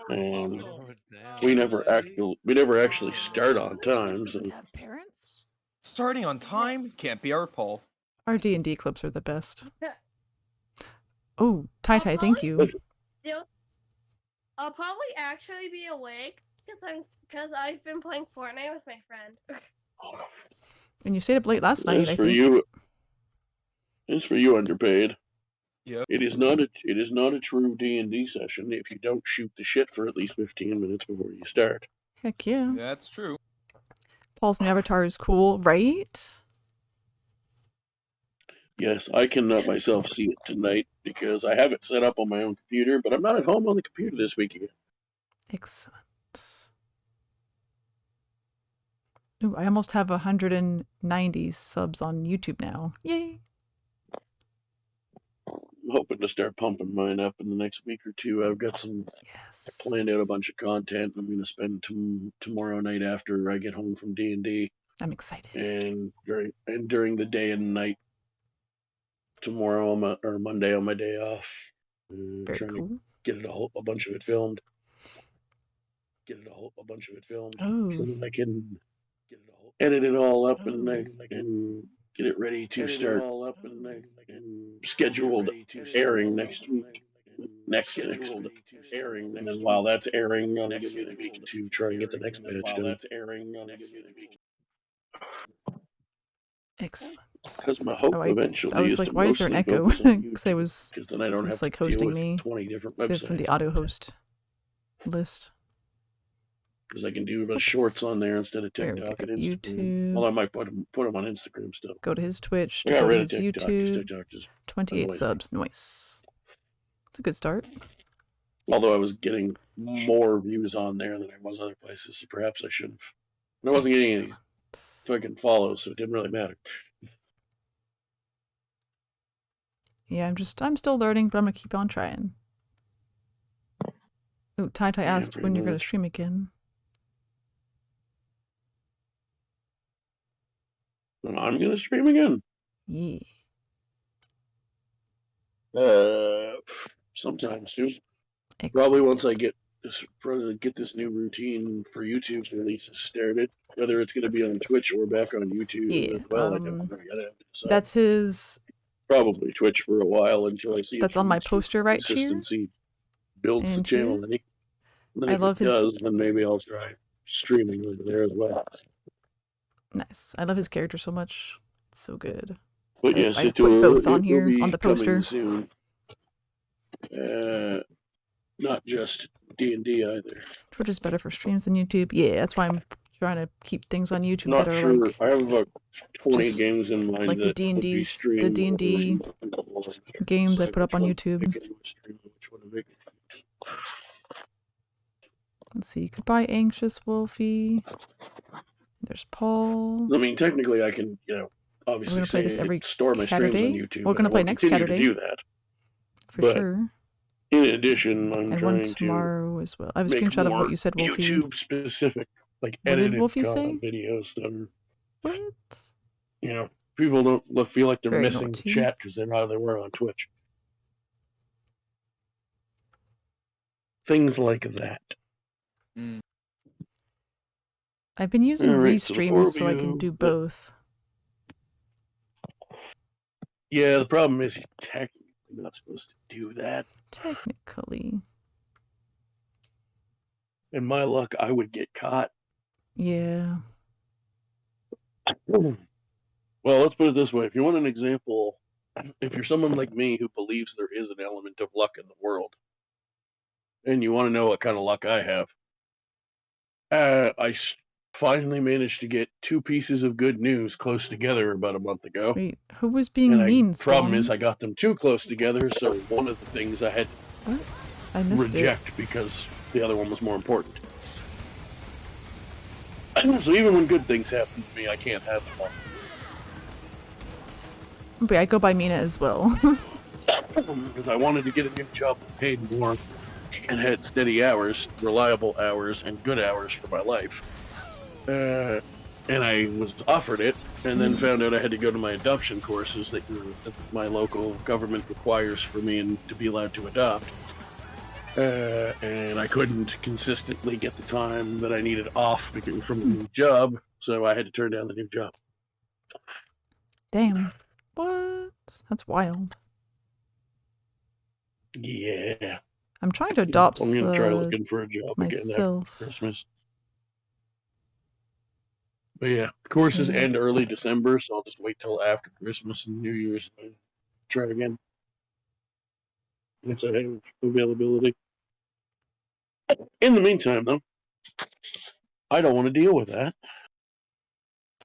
and Oh, damn. we never actually start on time. So Doesn't have parents? Starting on time can't be our Paul. Our D&D clips are the best. Yeah. Oh, Tai, thank you. I'll probably actually be awake because I've been playing Fortnite with my friend. And you stayed up late last night, I think. It's for you, underpaid. Yep. It is not a true D&D session if you don't shoot the shit for at least 15 minutes before you start. Heck yeah. That's true. Paul's new avatar is cool, right? Yes, I cannot myself see it tonight because I have it set up on my own computer, but I'm not at home on the computer this week again. Excellent. Ooh, I almost have 190 subs on YouTube now. Yay! I'm hoping to start pumping mine up in the next week or two. I've got Yes. planned out a bunch of content I'm going to spend tomorrow night after I get home from D&D. I'm excited. And during the day and night tomorrow or Monday on my day off. Very trying cool. to get it a bunch of it filmed. Oh. So that I can edit it all up and I can get it ready to start scheduled airing next week. And then while that's airing, I'll give you the week to try and get the next batch done. Excellent. Because my hope eventually I was is like, to why is there an mostly echo? focus on Because I YouTube, was 'cause then I don't he's have like to deal hosting with me 20 different from the websites. auto host list. Because I can do the shorts on there instead of There we TikTok go. and Instagram. YouTube. Well, I might put them on Instagram still. Go to his Twitch, I to got go to rid his of TikTok, 'cause YouTube. TikTok just 28 annoys me. subs. Nice. It's a good start. Although I was getting more views on there than I was other places, so perhaps I should have. And I wasn't getting any fucking follows, so it didn't really matter. Yeah, I'm still learning, but I'm gonna keep on trying. Ooh, Tai asked pretty when you're gonna much. stream again. And I'm gonna stream again. Yeah. Sometime soon. Probably once I get this new routine for YouTube releases started. Whether it's gonna be on Twitch or back on YouTube Yeah, as well, I gotta decide. that's his. Probably Twitch for a while until I see. That's on my poster right here. Consistency builds the And channel. here. And then I if love it his. does, then maybe I'll try streaming over there as well. Nice. I love his character so much. It's so good. But yes, I put both on here on the poster. Soon. Not just D&D either. Twitch is better for streams than YouTube. Yeah, that's why I'm trying to keep things on YouTube Not that are sure. like I have about 20 just games in mind like the that would be D&D streamed. games I put up on YouTube. Let's see. Goodbye, Anxious Wolfie. There's Paul. I mean, technically, I can, obviously We're gonna play this every store my streams on Saturday. YouTube. We're gonna and I play will next continue Saturday. to do that. For But sure. In addition, I'm And trying one tomorrow as well. I have a make screenshot of more what you said, Wolfie. YouTube specific, like What did edited Wolfie content say? videos that are, What? People don't feel like they're Very missing naughty. the chat because they're not they were on Twitch. Things like that. I've been using Alright, so the Restream so I four can of do you- both. Yeah, the problem is you're technically not supposed to do that. Technically. In my luck, I would get caught. Yeah. Well, let's put it this way. If you want an example, if you're someone like me who believes there is an element of luck in the world, and you want to know what kind of luck I have, finally managed to get 2 pieces of good news close together about a month ago. Wait, who was being mean, The problem Swan? is I got them too close together, so one of the things I had What? I to missed reject because the other one was more important. So even when good things happen to me, I can't have them all. But I go by Mina as well. Because I wanted to get a new job that paid more and had steady hours, reliable hours, and good hours for my life. And I was offered it, and then found out I had to go to my adoption courses that my local government requires for me and to be allowed to adopt. And I couldn't consistently get the time that I needed off from the new job, so I had to turn down the new job. Damn. What? That's wild. Yeah. I'm trying to adopt I'm going to try looking for a job again myself. after Christmas. But yeah, courses Yeah. end early December, so I'll just wait till after Christmas and New Year's and try again. Once I have availability. In the meantime, though, I don't want to deal with that.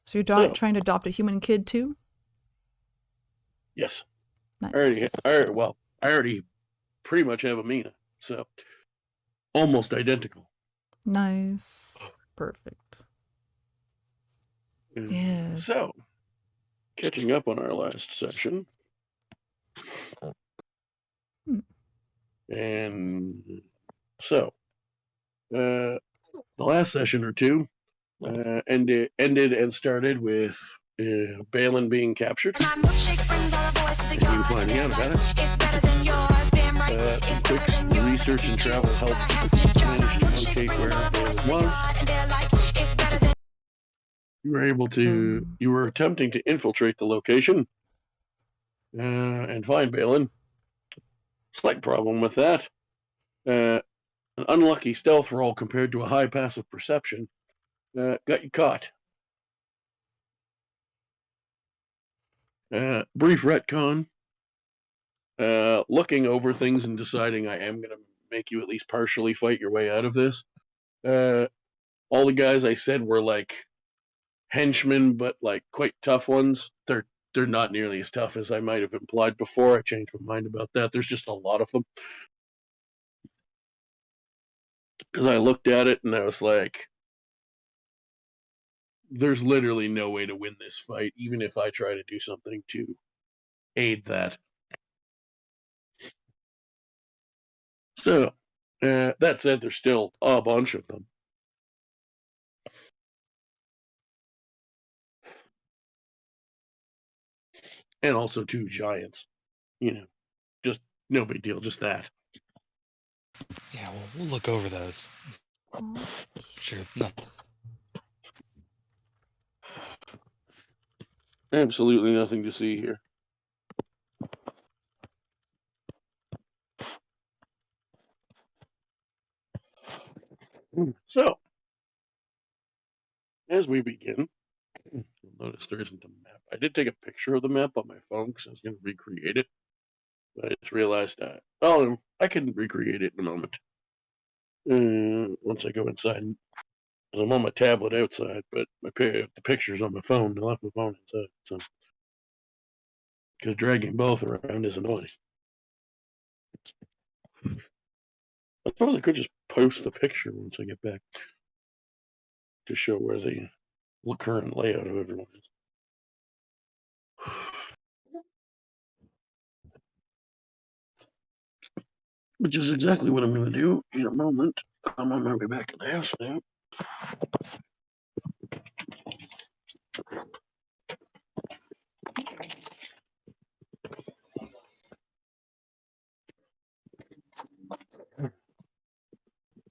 So you're trying to adopt a human kid too? Yes. Nice. I already pretty much have a Mina, so almost identical. Nice. Perfect. Yeah. So, catching up on our last session. And so, the last session or two ended and started with Baylen being captured. And you finding out about it. Some quick research and travel helped manage to locate where Baylen was. You were able to. You were attempting to infiltrate the location and find Baylen. Slight problem with that. An unlucky stealth roll compared to a high passive perception got you caught. Brief retcon. Looking over things and deciding I am going to make you at least partially fight your way out of this. All the guys I said were like henchmen, but like quite tough ones. They're not nearly as tough as I might have implied before. I changed my mind about that. There's just a lot of them. Because I looked at it and I was like, there's literally no way to win this fight, even if I try to do something to aid that. So, that said, there's still a bunch of them. And also 2 giants. You know, just no big deal, just that. Yeah, well, we'll look over those. Sure, no. Absolutely nothing to see here. So, as we begin, you'll notice there isn't a map. I did take a picture of the map on my phone because I was going to recreate it. But I just realized I can recreate it in a moment. Once I go inside. Because I'm on my tablet outside, but the picture's on my phone. I left my phone inside. So, because dragging both around is annoying. I suppose I could just post the picture once I get back to show where the current layout of everyone is. Which is exactly what I'm going to do in a moment. I'm on my way back in the house now.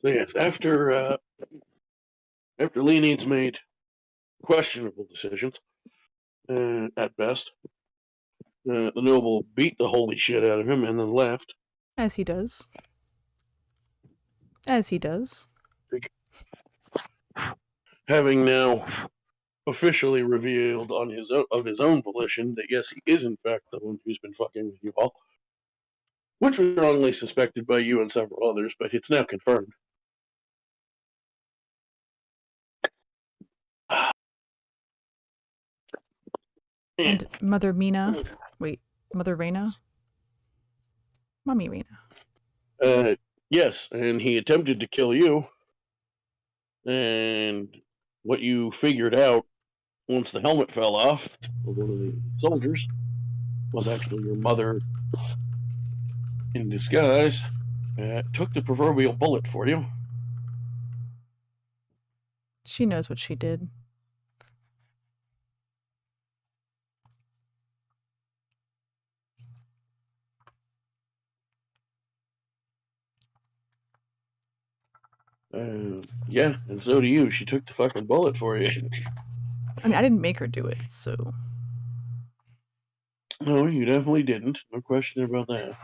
So yes, after Leonid's made questionable decisions, at best, the noble beat the holy shit out of him and then left. As he does. As he does. Having now officially revealed on his own volition that yes, he is in fact the one who's been fucking with you all, which was wrongly suspected by you and several others, but it's now confirmed. And Mother Mina. Wait, Mother Reina? Mommy Reina. Yes, and he attempted to kill you. And what you figured out once the helmet fell off of one of the soldiers was actually your mother in disguise. Took the proverbial bullet for you. She knows what she did. Yeah, and so do you. She took the fucking bullet for you. I mean, I didn't make her do it, so. No, you definitely didn't. No question about that.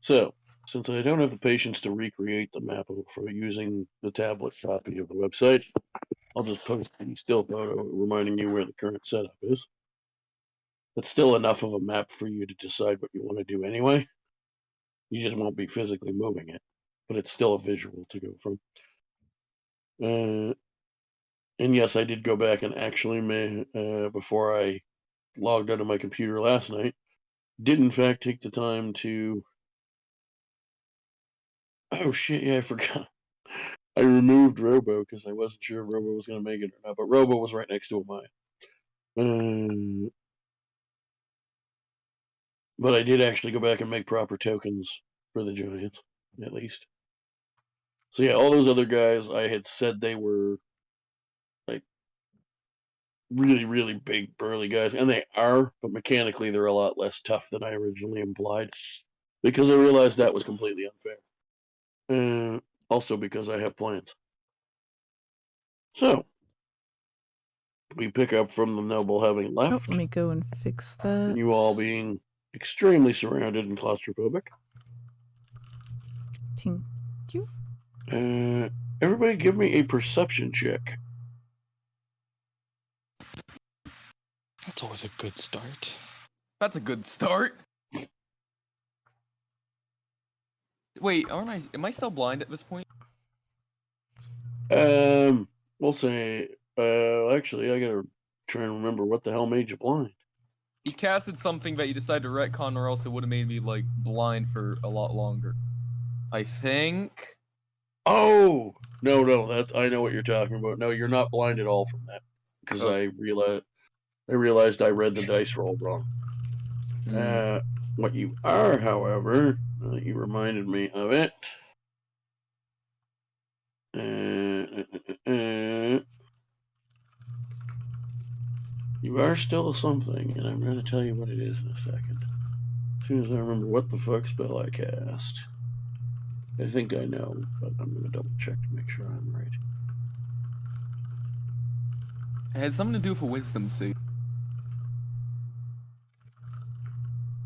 So, since I don't have the patience to recreate the map for using the tablet copy of the website, I'll just post the still photo reminding you where the current setup is. It's still enough of a map for you to decide what you want to do anyway. You just won't be physically moving it, but it's still a visual to go from. And yes, I did go back and actually, before I logged out of my computer last night, did in fact take the time to. Oh shit! Yeah, I forgot. I removed Robo because I wasn't sure if Robo was going to make it or not, but Robo was right next to Amaya. But I did actually go back and make proper tokens for the Giants, at least. So yeah, all those other guys, I had said they were like really, really big, burly guys, and they are, but mechanically they're a lot less tough than I originally implied, because I realized that was completely unfair. Also because I have plans. So, we pick up from the noble having Oh, left, let me go and fix that. you all being extremely surrounded and claustrophobic. Thank you. Everybody give me a perception check. That's always a good start. That's a good start. Wait, am I still blind at this point? We'll say, actually, I gotta try and remember what the hell made you blind. He casted something that you decided to retcon, or else it would have made me like blind for a lot longer. I think. Oh no, that I know what you're talking about. No, you're not blind at all from that, because Oh. I realized I read the dice roll wrong. What you are, however, you reminded me of it. You are still something, and I'm going to tell you what it is in a second. As soon as I remember what the fuck spell I cast. I think I know, but I'm going to double check to make sure I'm right. It had something to do with a wisdom save.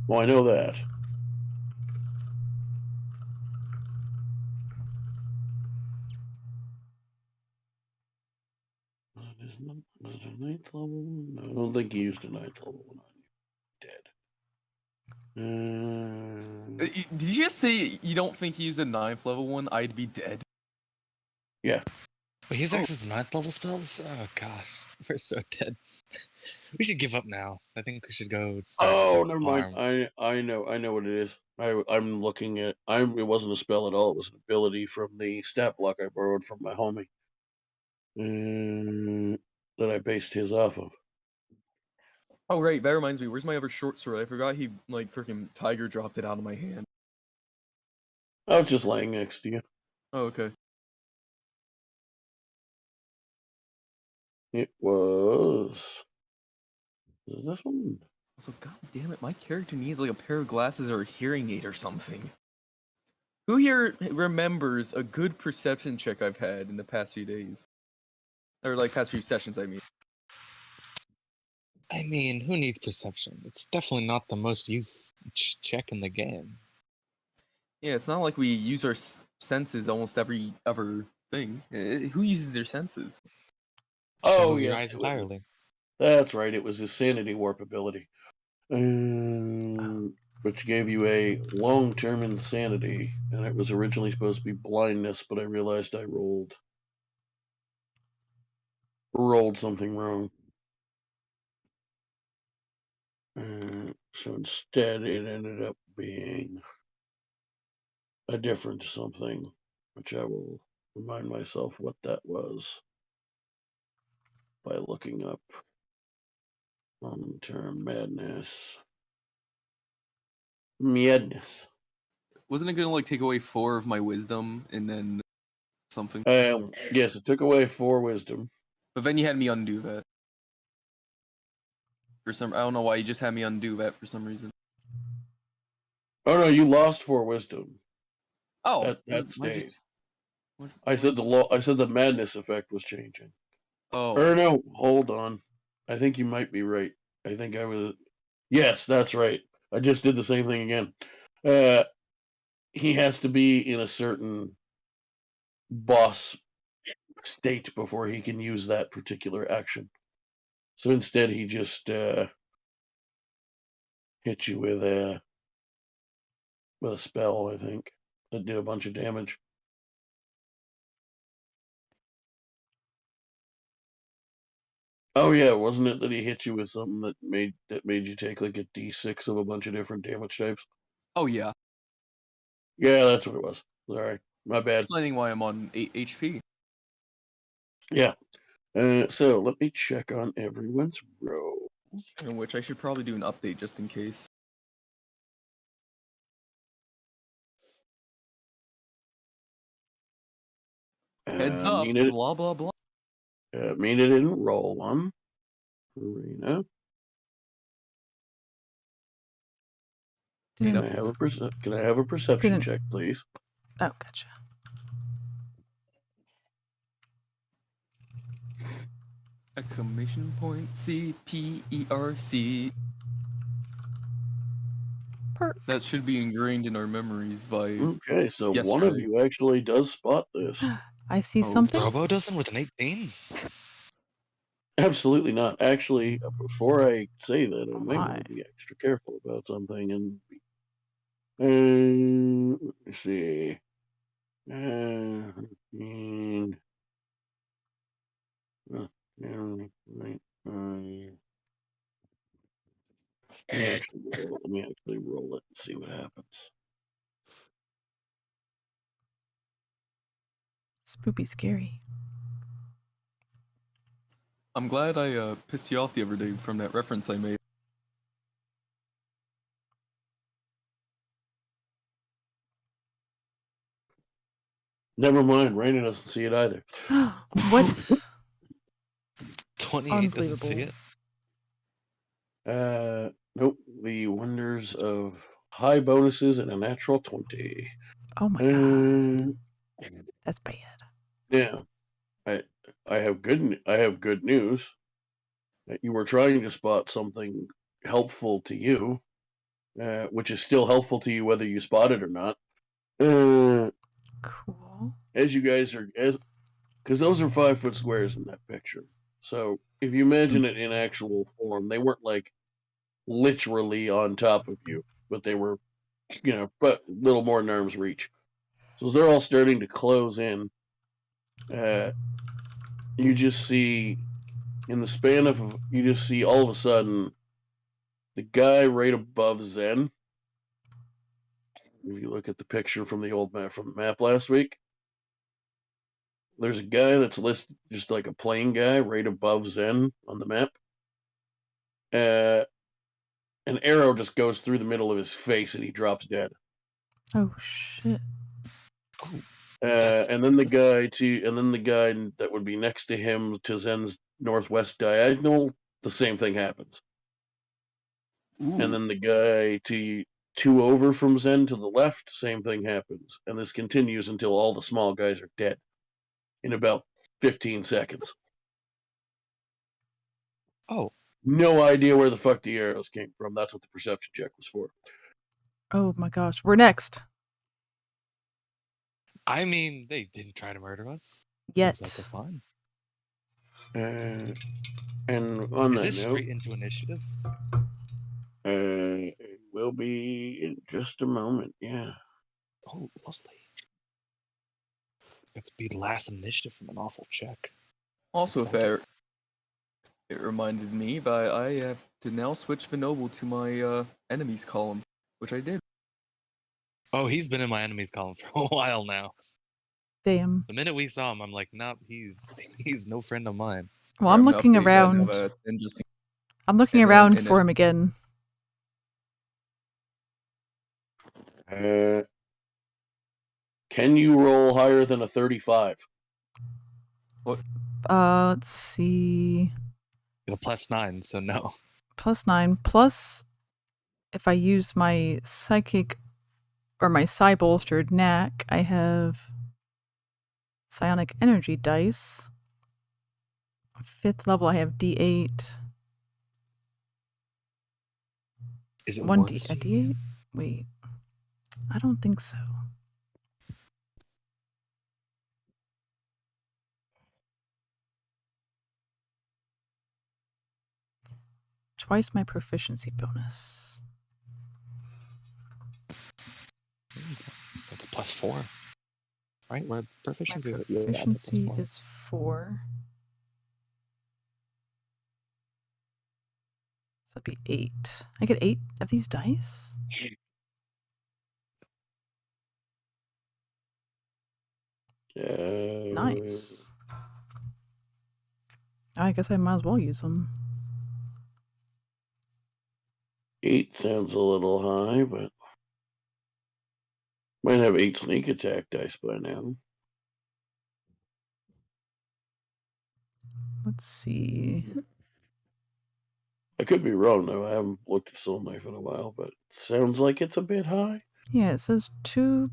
Well, I know that. Was it a ninth level one? No, I don't think he used a ninth level one on you. Dead. Did you just say you don't think he used a 9th level one? I'd be dead. Yeah. Wait, he's access 9th level spells? Oh gosh, we're so dead. We should give up now. I think we should go start. Oh, never mind. I know what it is. I'm looking at. It wasn't a spell at all. It was an ability from the stat block I borrowed from my homie. That I based his off of. Oh right, that reminds me. Where's my other short sword? I forgot he like freaking tiger dropped it out of my hand. I was just laying next to you. Oh okay. It was. Is this one? So god damn it, my character needs like a pair of glasses or a hearing aid or something. Who here remembers a good perception check I've had in the past few days? Or like past few sessions, I mean. I mean, who needs perception? It's definitely not the most used check in the game. Yeah, it's not like we use our senses almost every other thing. Who uses their senses? Should Oh move your yeah, eyes entirely. that's right. It was his sanity warp ability, which gave you a long-term insanity, and it was originally supposed to be blindness, but I realized I rolled something wrong. So instead, it ended up being a different something, which I will remind myself what that was by looking up long-term madness. Madness. Wasn't it gonna like take away 4 of my wisdom and then something? Yes, it took away 4 wisdom. But then you had me undo that. I don't know why you just had me undo that for some reason. Oh no, you lost 4 wisdom. Oh, At that why'd you stage. I said the madness effect was changing. Oh. Or no, hold on. I think you might be right. I think I was. Yes, that's right. I just did the same thing again. He has to be in a certain boss state before he can use that particular action. So instead, he just hit you with a spell, I think, that did a bunch of damage. Oh yeah, wasn't it that he hit you with something that made you take like a D6 of a bunch of different damage types? Oh yeah. Yeah, that's what it was. Sorry, my bad. Explaining why I'm on 8 HP. Yeah. So let me check on everyone's roll. In which I should probably do an update just in case. Heads up, blah blah blah. Mina didn't roll one. Reina. Can I have a perception check, please? Oh, gotcha. Exclamation point CPERC. That should be ingrained in our memories by. Okay, so yesterday. one of you actually does spot this. I see something. Robo doesn't with an 18? Absolutely not. Actually, before I say that, I Oh might my. want to be extra careful about something. Let's see. Let me actually roll it and see what happens. Spoopy scary. I'm glad I pissed you off the other day from that reference I made. Never mind, Reina doesn't see it either. What? 28 doesn't see it. Nope. The wonders of high bonuses and a natural 20. Oh my god. That's bad. Yeah. I have good news. That you were trying to spot something helpful to you, which is still helpful to you whether you spot it or not. Cool. As you guys are, because those are 5-foot squares in that picture. So if you imagine it in actual form, they weren't like literally on top of you, but they were, but little more than arm's reach. So as they're all starting to close in, you just see all of a sudden the guy right above Zen. If you look at the picture from the old map from the map last week, there's a guy that's listed just like a plain guy right above Zen on the map. An arrow just goes through the middle of his face and he drops dead. Oh shit. And then the guy that would be next to him to Zen's northwest diagonal, the same thing happens. Ooh. And then the guy to 2 over from Zen to the left, same thing happens. And this continues until all the small guys are dead in about 15 seconds. Oh. No idea where the fuck the arrows came from. That's what the perception check was for. Oh my gosh. We're next. I mean, they didn't try to murder us. Yet. Seems like they're fine. And on Is that this note, straight into initiative? it will be in just a moment. Yeah. Oh, lovely. Let's be last initiative from an awful check. Also fair. It reminded me that I have to now switch the noble to my enemies column, which I did. Oh, he's been in my enemies column for a while now. Damn. The minute we saw him, I'm like, nope, he's no friend of mine. Well, I'm looking around. I'm looking around for him again. Can you roll higher than a 35? What? Let's see. Got a +9, so no. +9. Plus, if I use my psychic or my psi bolstered knack, I have psionic energy dice. 5th level, I have D8. Is it 1 worth D, a seeing? D8? Wait, I don't think so. Twice my proficiency bonus. It's a +4, right? Where My proficiency, yeah, it's a proficiency +4. is 4. So it'd be 8. I get 8 of these dice? Nice. I guess I might as well use them. 8 sounds a little high, but might have 8 sneak attack dice by now. Let's see. I could be wrong though. I haven't looked at Soul Knife in a while, but sounds like it's a bit high. Yeah, it says 2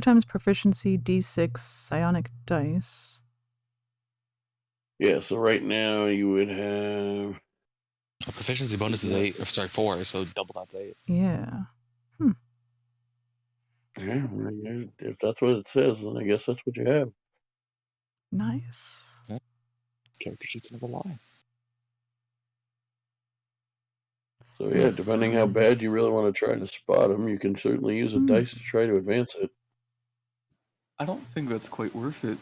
times proficiency D6 psionic dice. Yeah, so right now you would have. A proficiency bonus is 8, or sorry, 4, so double that's 8. Yeah. Yeah, if that's what it says, then I guess that's what you have. Nice. Character sheets never lie. So yeah, depending how bad you really want to try to spot them, you can certainly use a dice to try to advance it. I don't think that's quite worth it.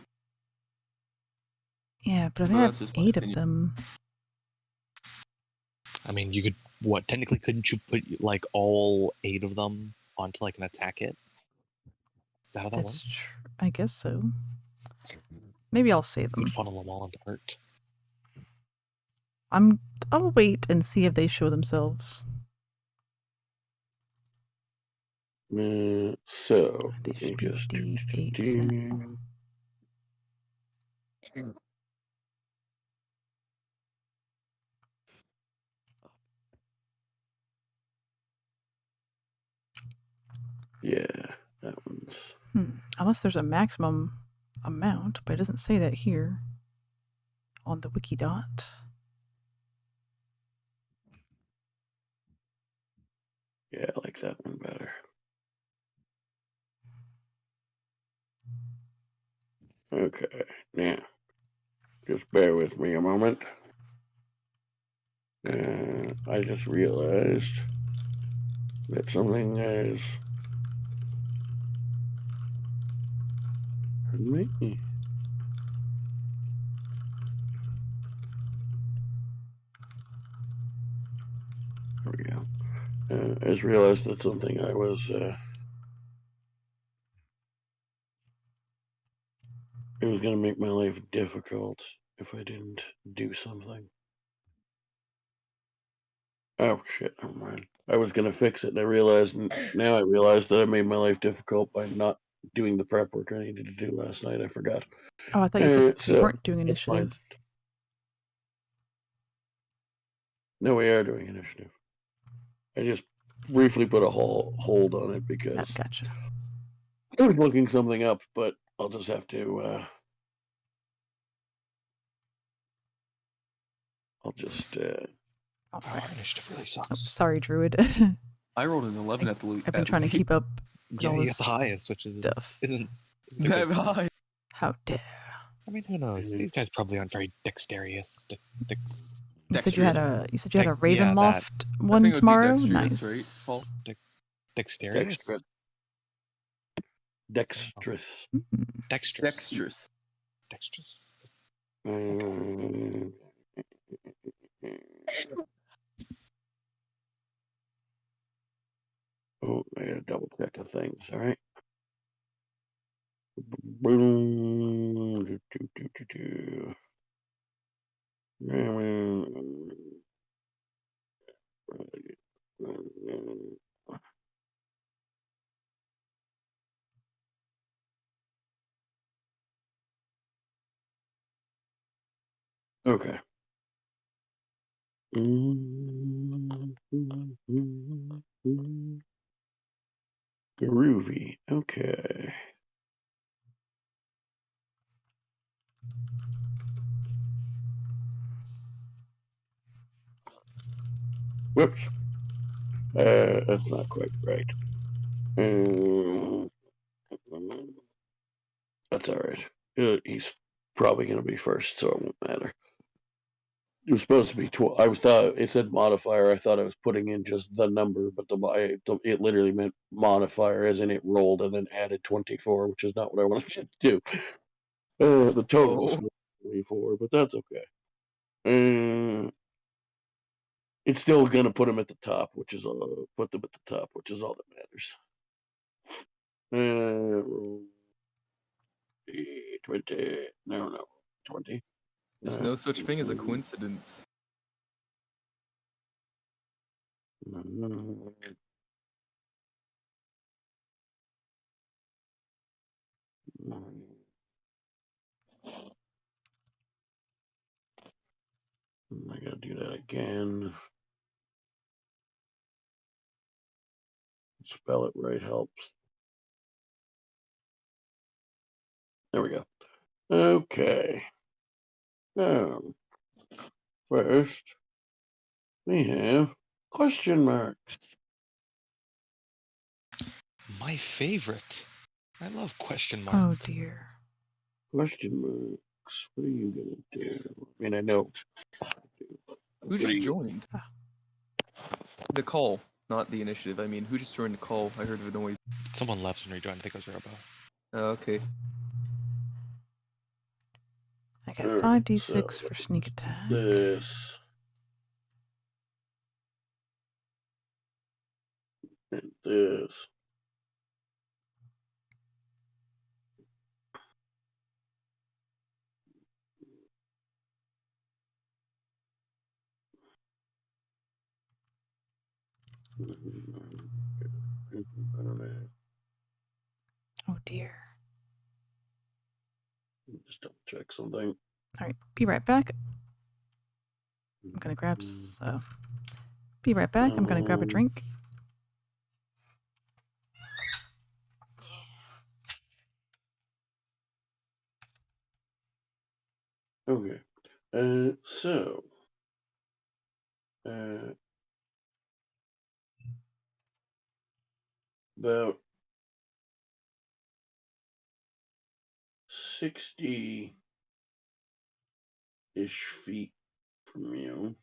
Yeah, but I But have that's just my 8 of opinion. them. I mean, you could, what, technically couldn't you put, like, all 8 of them onto, like, an attack hit? Is that how that That's works? true. I guess so. Maybe I'll save You them. could funnel them all into art. I'll wait and see if they show themselves. So They let me should be just D8s now. Yeah, that one's. Unless there's a maximum amount, but it doesn't say that here on the wiki.dot. Yeah, I like that one better. Okay, now just bear with me a moment. I just realized that something is. Pardon me. There we go. I just realized that something I was. It was going to make my life difficult if I didn't do something. Oh shit! Never mind. I was going to fix it, and I realized now. I realized that I made my life difficult by not doing the prep work I needed to do last night. I forgot. Oh, I thought you said we So, weren't doing that's fine. initiative. No, we are doing initiative. I just briefly put a hold on it because Oh, gotcha. I was looking something up, but I'll just have to. I'll just. All Oh, right. initiative really Oh, sucks. sorry, Druid. I rolled an 11 at the I've been trying to keep up with Yeah, all you this got the highest, which is stuff. isn't a that good sign. high. How dare. I mean, who knows? These guys probably aren't very dexterous. You said you had a Yeah, that. Ravenloft I one think it would be tomorrow? dexterous, Nice. right, Paul? Dexterous? Dexterous. Dexterous. Dexterous. Dexterous. Oh, I gotta double check the things. All right. Boom. Okay. Groovy. Okay. Whoops. That's not quite right. That's all right. He's probably going to be first, so it won't matter. It was supposed to be 12. I thought it said modifier. I thought I was putting in just the number, but it literally meant modifier, as in it rolled and then added 24, which is not what I wanted it to do. The total was 24, but that's okay. It's still gonna put them at the top, which is put them at the top, which is all that matters. Roll 20. No, 20. There's no such thing as a coincidence. I gotta do that again. Spell it right helps. There we go. Okay. First, we have question marks. My favorite. I love question Oh mark. dear. Question marks. What are you gonna do? I mean, I know. Who just joined? Ah. The call, not the initiative. I mean, who just joined the call? I heard a noise. Someone left and rejoined. I think it was Robo. Oh, okay. I got Alright, 5d6 so for sneak attack. This. And this. Oh dear. Just double check something. Alright, be right back. I'm gonna grab be right back. I'm gonna grab a drink. Okay. So. About 60-ish feet from you.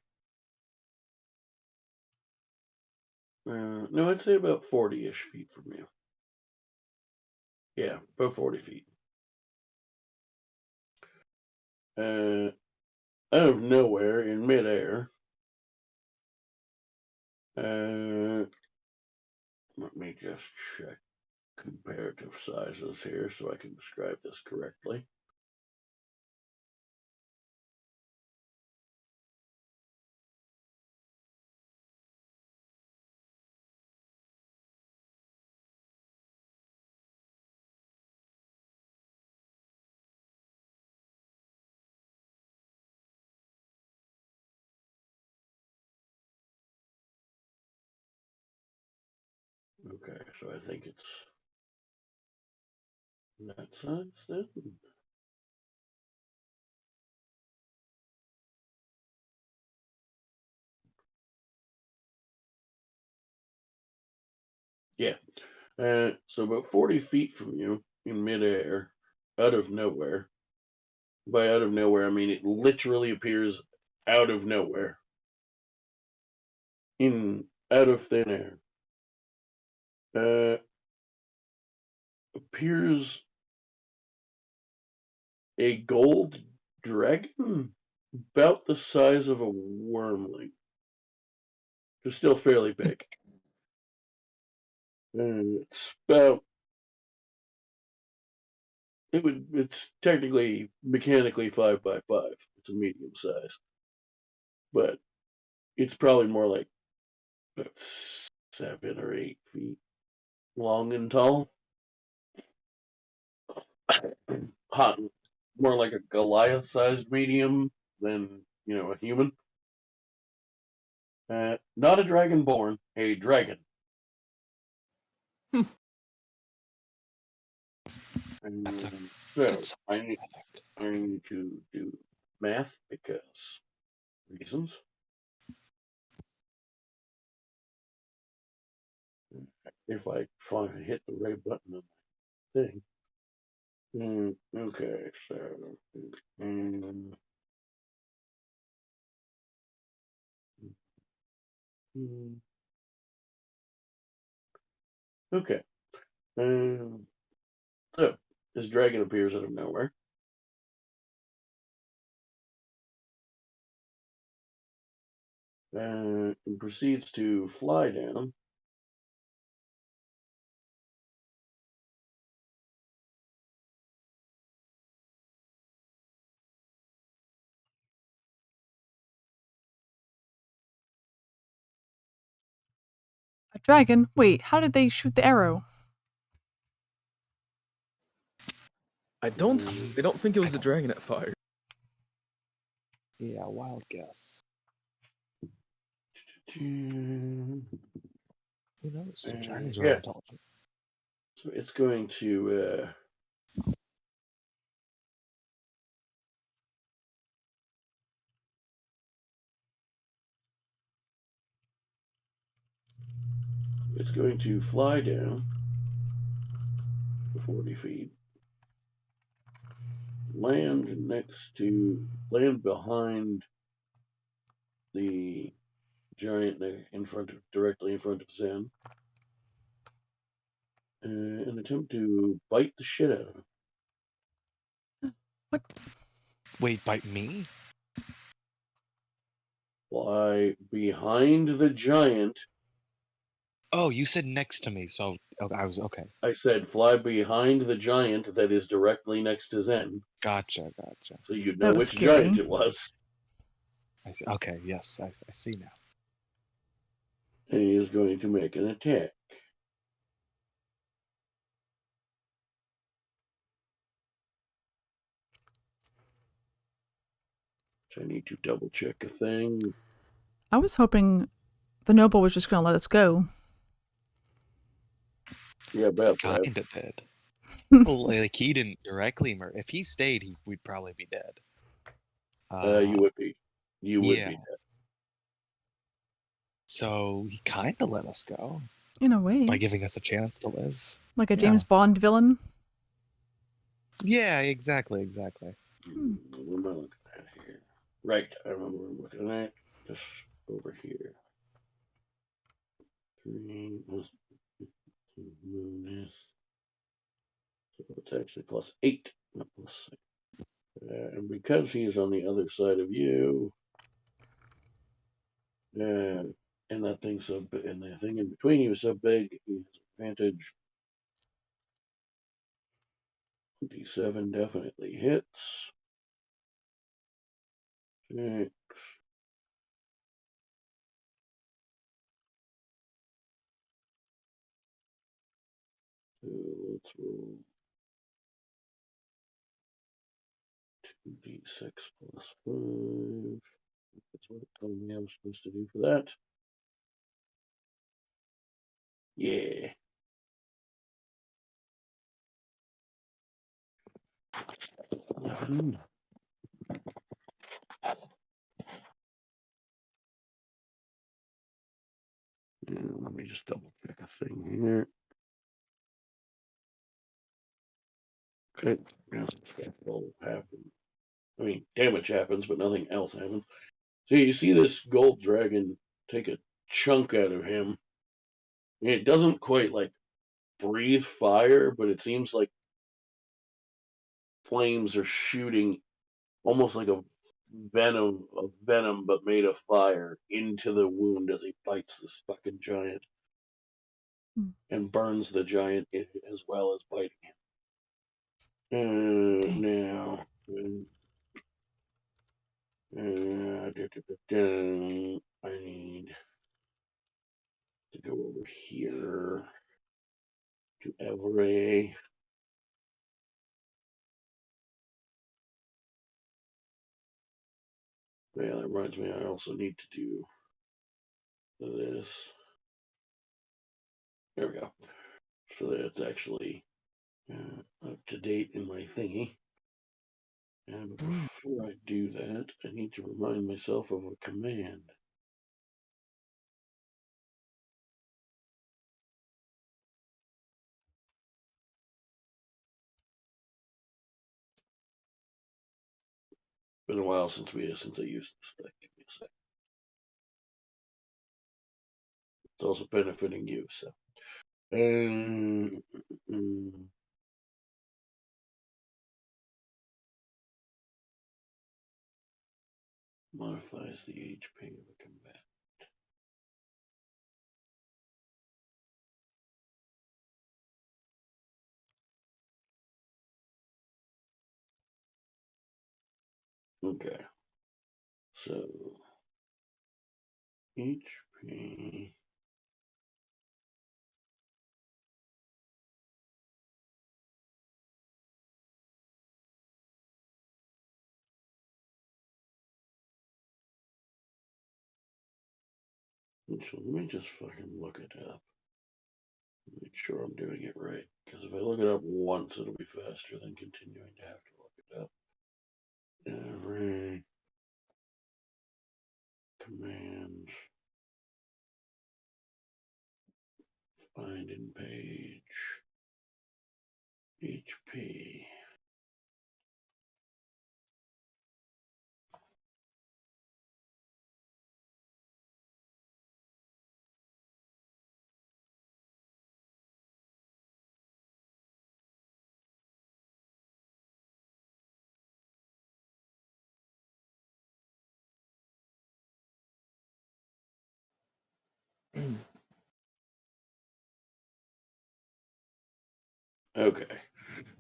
No, I'd say about 40-ish feet from you. Yeah, about 40 feet. Out of nowhere, in midair. Let me just check comparative sizes here so I can describe this correctly. Okay, so I think it's that size then. Yeah. So about 40 feet from you in midair, out of nowhere. By out of nowhere, I mean it literally appears out of nowhere. Out of thin air. Appears a gold dragon about the size of a wormling. It's still fairly big. It's about it's technically mechanically 5 by 5. It's a medium size. But it's probably more like 7 or 8 feet long and tall. Hot, more like a Goliath-sized medium than, a human. Not a dragonborn, a dragon. That's a So Good I need to do math because reasons. If I hit the right button on my thing. Okay, so mm, mm, okay. So this dragon appears out of nowhere. And proceeds to fly down. A dragon? Wait, how did they shoot the arrow? I don't think it was a dragon that fired. Yeah, wild guess. Who Who knows? Dragons are yeah, intelligent. so it's going to fly down to 40 feet, land behind the giant directly in front of Zen, and attempt to bite the shit out of him. What? Wait, bite me? Fly behind the giant. Oh, you said next to me, so I was okay. I said fly behind the giant that is directly next to Zen. Gotcha. So you'd know That was which giant scary. it was. I see. Okay, yes, I see now. And he is going to make an attack. So I need to double check a thing. I was hoping the noble was just going to let us go. Yeah, about that. Kinda did. Well, like he didn't directly murder. If he stayed, we'd probably be dead. You would be. You would yeah. be dead. So he kind of let us go In a way. by giving us a chance to live. Like a James Bond villain. Yeah, exactly. What am I looking at here? Right, I remember what I'm looking at. Just over here. 3 plus 2 minus. So it's actually +8, not +6. And because he is on the other side of you, and that thing's so big, and the thing in between you is so big, he has advantage. 27 definitely hits. 6. So let's roll 2d6 plus 5. That's what it told me I was supposed to do for that. Yeah. Let me just double check a thing here. Okay. Yes, that will happen. I mean, damage happens, but nothing else happens. So you see this gold dragon take a chunk out of him. It doesn't quite like breathe fire, but it seems like flames are shooting almost like a venom, but made of fire into the wound as he bites this fucking giant and burns the giant as well as biting him. Now, I need to go over here to Every. Yeah, that reminds me, I also need to do this. There we go. So that it's actually up to date in my thingy. And before I do that, I need to remind myself of a command. Been a while since I used this thing. Give me a sec. It's also benefiting you, so. Modifies the HP of a combat. Okay. So HP. So let me just fucking look it up. Make sure I'm doing it right. Because if I look it up once, it'll be faster than continuing to have to look it up. Every command. Find in page. HP. Okay.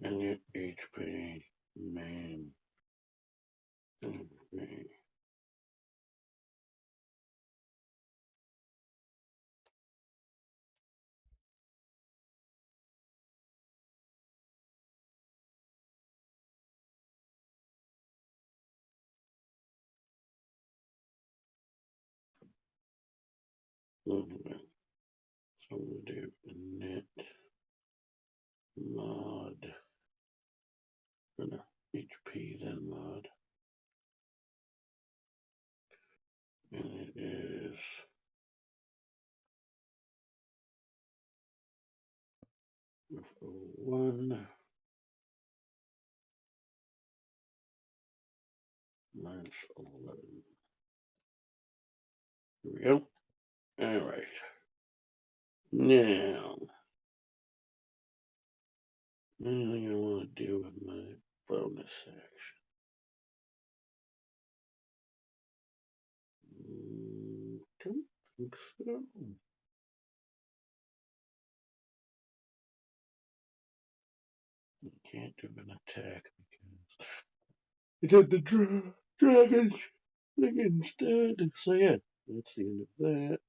And your HP main. HP. So we'll do net mod. No, HP then mod. And it is 1 minus 11. Here we go. All right. Now, anything I want to do with my bonus action? Don't think so. You can't do an attack because it had the dragon thing instead. So yeah, that's the end of that.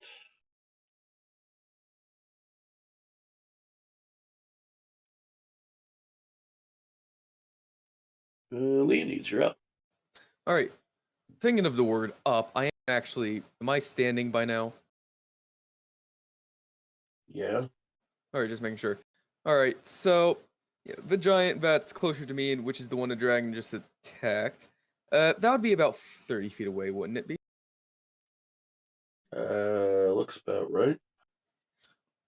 Leonides, you're up. All right. Thinking of the word up, I am actually. Am I standing by now? Yeah. All right, just making sure. All right, so yeah, the giant that's closer to me, which is the one the dragon just attacked, that would be about 30 feet away, wouldn't it be? Looks about right.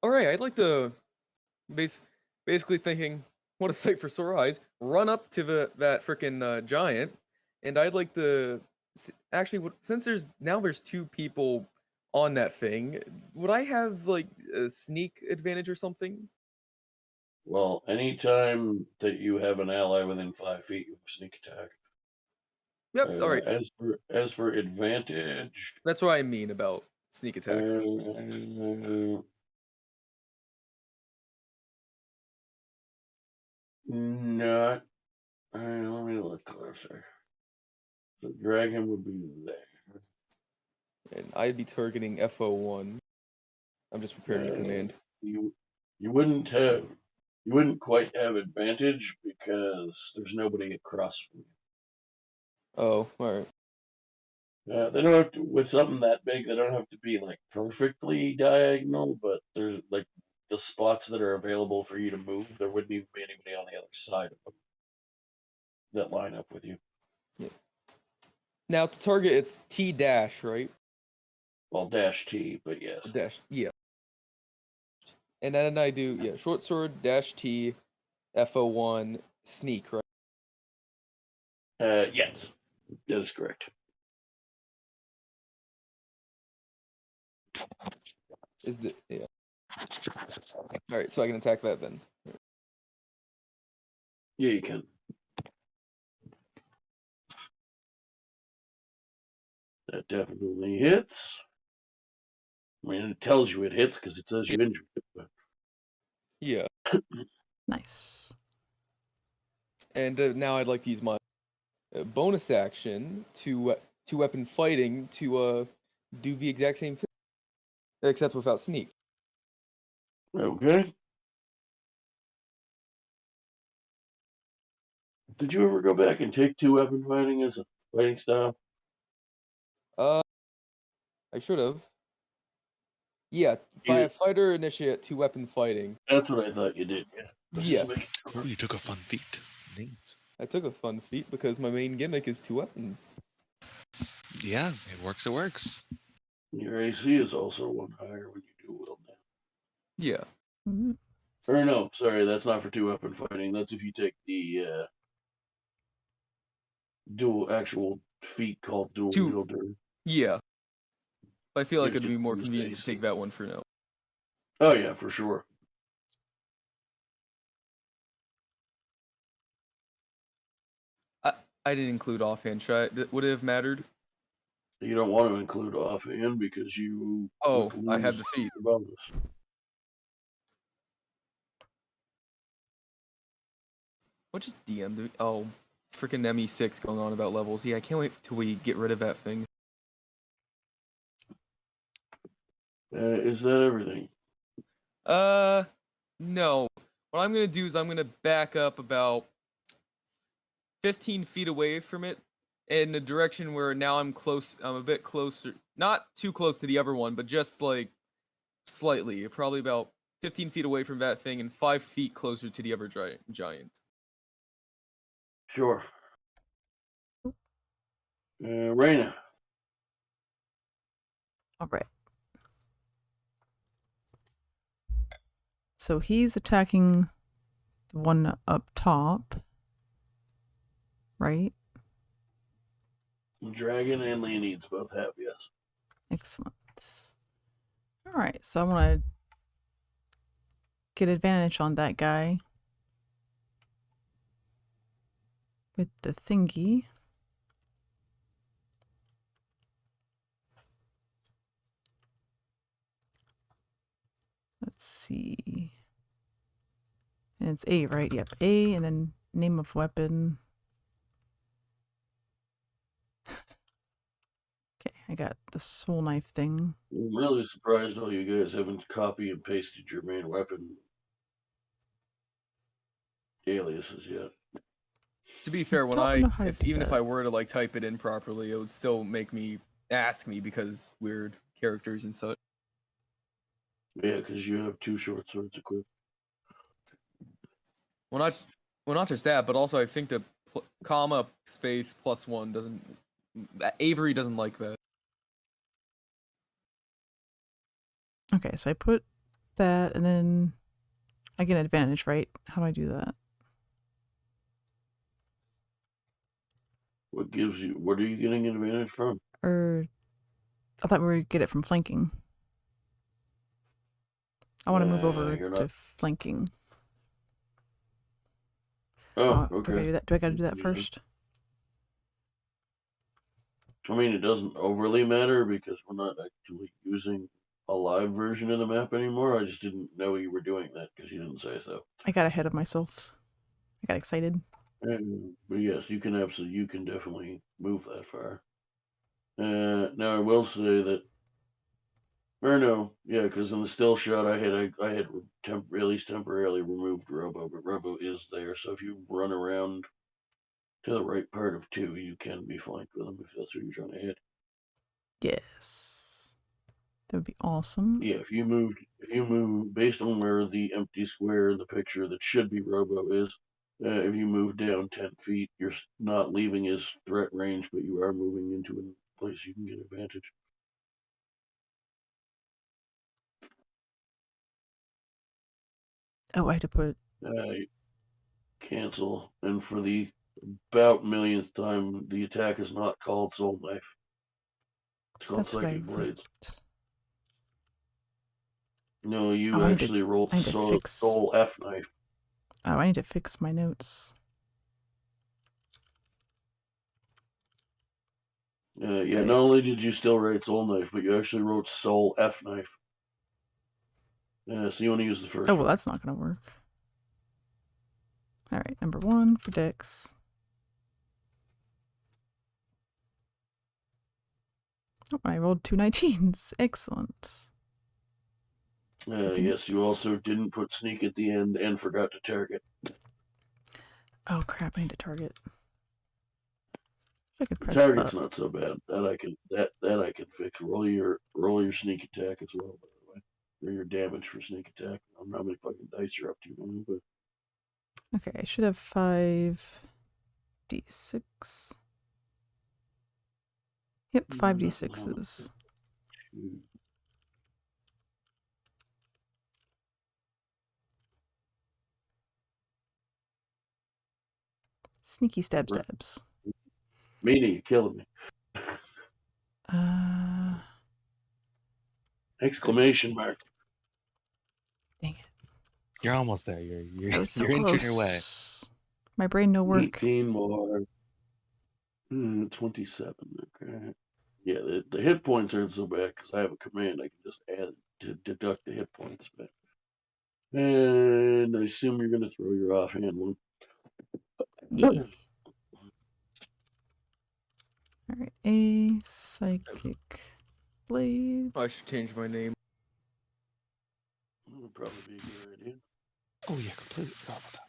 All right, I'd like to basically thinking, what a sight for sore eyes. Run up to that freaking giant, and I'd like to actually, since there's 2 people on that thing, would I have like a sneak advantage or something? Well, anytime that you have an ally within 5 feet, you have sneak attack. Yep. All right. As for advantage, That's what I mean about sneak attack. Not. Let me look closer. The dragon would be there. And I'd be targeting FO1. I'm just preparing the command. You wouldn't quite have advantage because there's nobody across from you. Oh, alright. They don't have to, with something that big, they don't have to be like perfectly diagonal, but there's like the spots that are available for you to move, there wouldn't even be anybody on the other side of them that line up with you. Yeah. Now to target, it's T dash, right? Well, dash T, but yes. Dash, yeah. And then I do, yeah, short sword, dash T, FO1, sneak, right? Yes, that is correct. Is the, yeah. Alright, so I can attack that then. Yeah, you can. That definitely hits. I mean, it tells you it hits because it says you injured it. But... Yeah. Nice. And now I'd like to use my bonus action to weapon fighting to do the exact same thing, except without sneak. Okay. Did you ever go back and take 2 weapon fighting as a fighting style? I should have. Yeah, fighter initiate 2 weapon fighting. That's what I thought you did. Yeah. Yes. Oh, you took a fun feat. Neat. I took a fun feat because my main gimmick is 2 weapons. Yeah, it works. It works. Your AC is also 1 higher when you do wield now. Yeah. Mm-hmm. Or no, sorry, that's not for 2 weapon fighting. That's if you take the dual actual feat called dual wielder. Yeah. I feel like Yeah, it'd be just more use convenient to AC. take that one for now. Oh yeah, for sure. I didn't include offhand. Would it have mattered? You don't want to include offhand because you Oh, would I have lose the feat. the bonus. What just DM? Oh, freaking ME6 going on about levels. Yeah, I can't wait till we get rid of that thing. Is that everything? No. What I'm gonna do is I'm gonna back up about 15 feet away from it in the direction where now I'm close. I'm a bit closer, not too close to the other one, but just like slightly, probably about 15 feet away from that thing and 5 feet closer to the other giant. Sure. Reina. All right. So he's attacking the one up top, right? Dragon and Leonides both have, yes. Excellent. All right, so I want to get advantage on that guy with the thingy. Let's see. And it's A, right? Yep, A, and then name of weapon. Okay, I got the soul knife thing. I'm really surprised all you guys haven't copy and pasted your main weapon aliases yet. To be fair, when Don't know how to do even if that. I were to like type it in properly, it would still make me ask me because weird characters and such. Yeah, because you have 2 short swords equipped. Well, not just that, but also I think the comma space +1 doesn't. Avery doesn't like that. Okay, so I put that, and then I get an advantage, right? How do I do that? What are you getting an advantage from? Or I thought we would get it from flanking. I want to move over You're to not. flanking. Oh, Do I okay. gotta do that? Do I gotta do that Yeah. first? I mean, it doesn't overly matter because we're not actually using a live version of the map anymore. I just didn't know you were doing that because you didn't say so. I got ahead of myself. I got excited. But yes, you can definitely move that far. Now I will say that, or no, yeah, because in the still shot I had at least temporarily removed Robo, but Robo is there. So if you run around to the right part of 2, you can be flanked with him if that's what you're trying to hit. Yes. That would be awesome. Yeah, if you move based on where the empty square in the picture that should be Robo is, if you move down 10 feet, you're not leaving his threat range, but you are moving into a place you can get advantage. Oh, I had to put. Cancel, and for the about millionth time, the attack is not called Soul Knife. It's called That's what I Psychic Blades. wrote. No, you Oh, actually rolled I need to fix. Soul F Knife. Oh, I need to fix my notes. Yeah, not only did you still write Soul Knife, but you actually wrote Soul F Knife. So you want to use the first Oh, well, one. that's not going to work. All right, number 1 for Dex. Oh, I rolled 2 19s. Excellent. Yes, you also didn't put Sneak at the end and forgot to target. Oh, crap, I need to target. I could press Target's up. not so bad. That I can fix. Roll your Sneak attack as well, by the way. Or your damage for Sneak attack. I don't know how many fucking dice you're up to now, but Okay, I should have 5 d6. Yep, 5 d6s. Sneaky stabs. Meanie, you're killing me. Uh, Exclamation mark. dang it. You're almost there. You're I was so you're close. inching your way. My brain no work. 18 more. 27. Okay. Yeah, the hit points aren't so bad because I have a command. I can just add to deduct the hit points. But and I assume you're going to throw your offhand one. Yeah. Alright, a psychic blade. I should change my name. Would probably be a good idea. Oh yeah, completely forgot about that.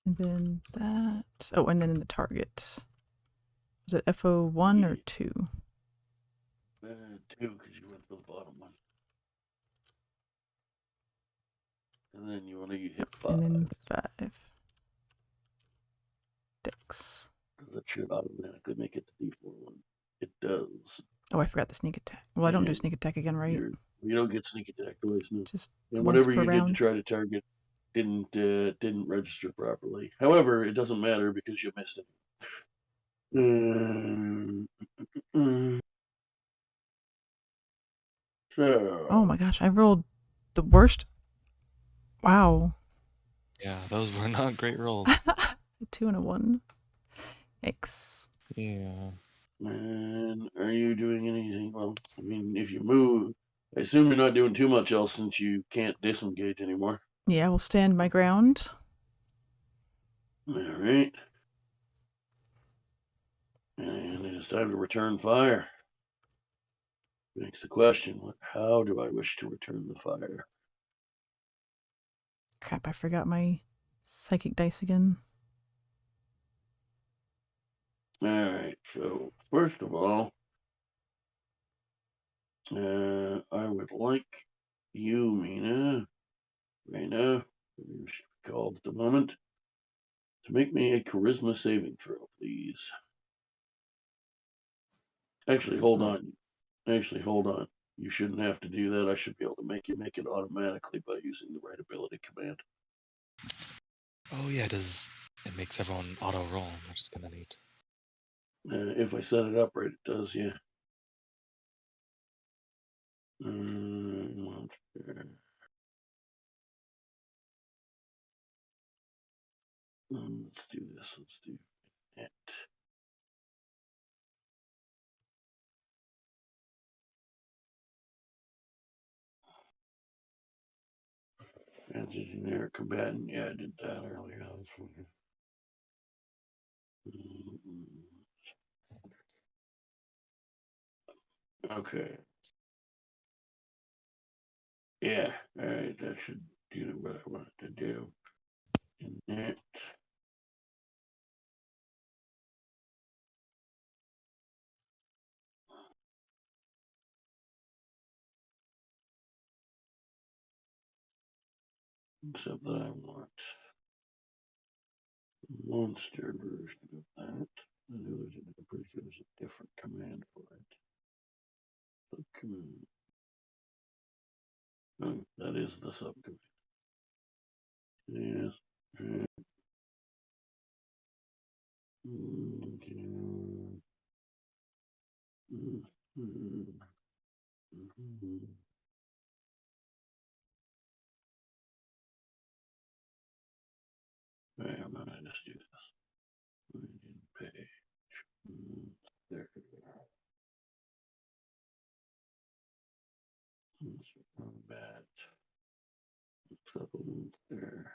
And then that. Oh, and then the target. Was it FO1 or 2? 2 because you went for the bottom one. And then you want to hit 5. And then 5. Dex. That should automatically make it the D4 one. It does. Oh, I forgot the sneak attack. Well, I don't do sneak attack again, right? You don't get sneak attack twice, no. Just And once whatever per you round. did to try to target didn't register properly. However, it doesn't matter because you missed it. So. Oh my gosh, I rolled the worst. Wow. Yeah, those were not great rolls. A 2 and a 1. Yikes. Yeah. And are you doing anything? Well, I mean, if you move, I assume you're not doing too much else since you can't disengage anymore. Yeah, I will stand my ground. All right. And it is time to return fire. Makes the question, how do I wish to return the fire? Crap, I forgot my psychic dice again. All right, so first of all, I would like you, Reina, you should be called at the moment, to make me a charisma saving throw, please. Actually, hold on. You shouldn't have to do that. I should be able to make it automatically by using the right ability command. Oh yeah, it makes everyone auto roll, which is kind of neat. If I set it up right, it does, yeah. Monster. Let's do this. Let's do it. As a generic combatant, yeah, I did that earlier. That was fine. Okay. Yeah, alright, that should do what I want to do. And that. Except that I want a monster version of that. I know I'm pretty sure there's a different command for it. Subcommand. Oh, that is the subcommand. Yes. Okay. I'm gonna just do this. Page. There. Bad. Supplement there.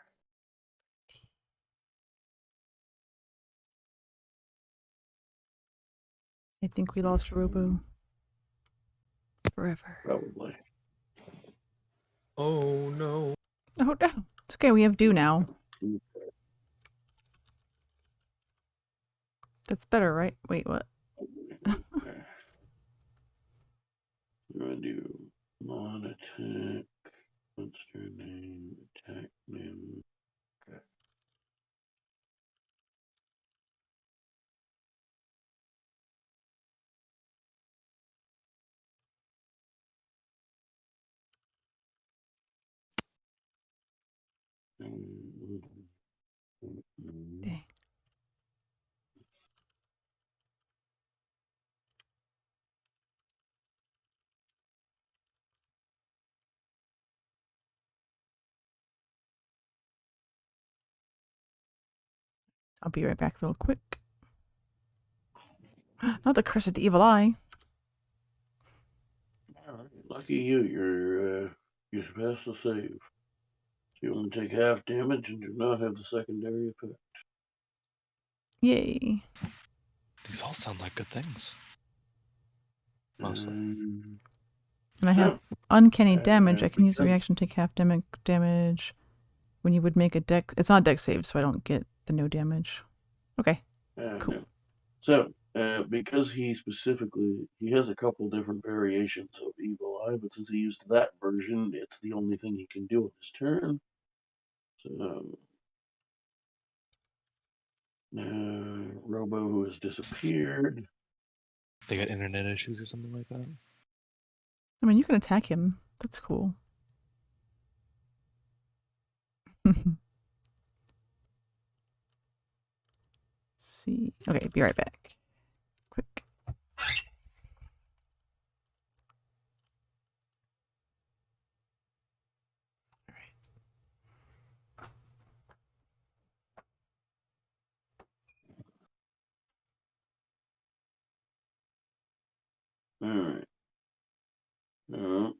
I think we lost Robo forever. Probably. Oh no. Oh no. It's okay, we have Do now. That's better, right? Wait, what? Okay. I'm gonna do mod attack, monster name, attack name. Okay. Dang. I'll be right back real quick. Not the curse of the evil eye. Lucky you, you're supposed to save. You only take half damage and do not have the secondary effect. Yay. These all sound like good things. Mostly. And I have uncanny damage. I can use the reaction to take half damage when you would make a deck. It's not a deck save, so I don't get the no damage. Okay. Cool. No. So, because he has a couple different variations of Evil Eye, but since he used that version, it's the only thing he can do in his turn. So, Robo, who has disappeared. They got internet issues or something like that? I mean, you can attack him. That's cool. See. Okay, be right back. Quick. All right. No.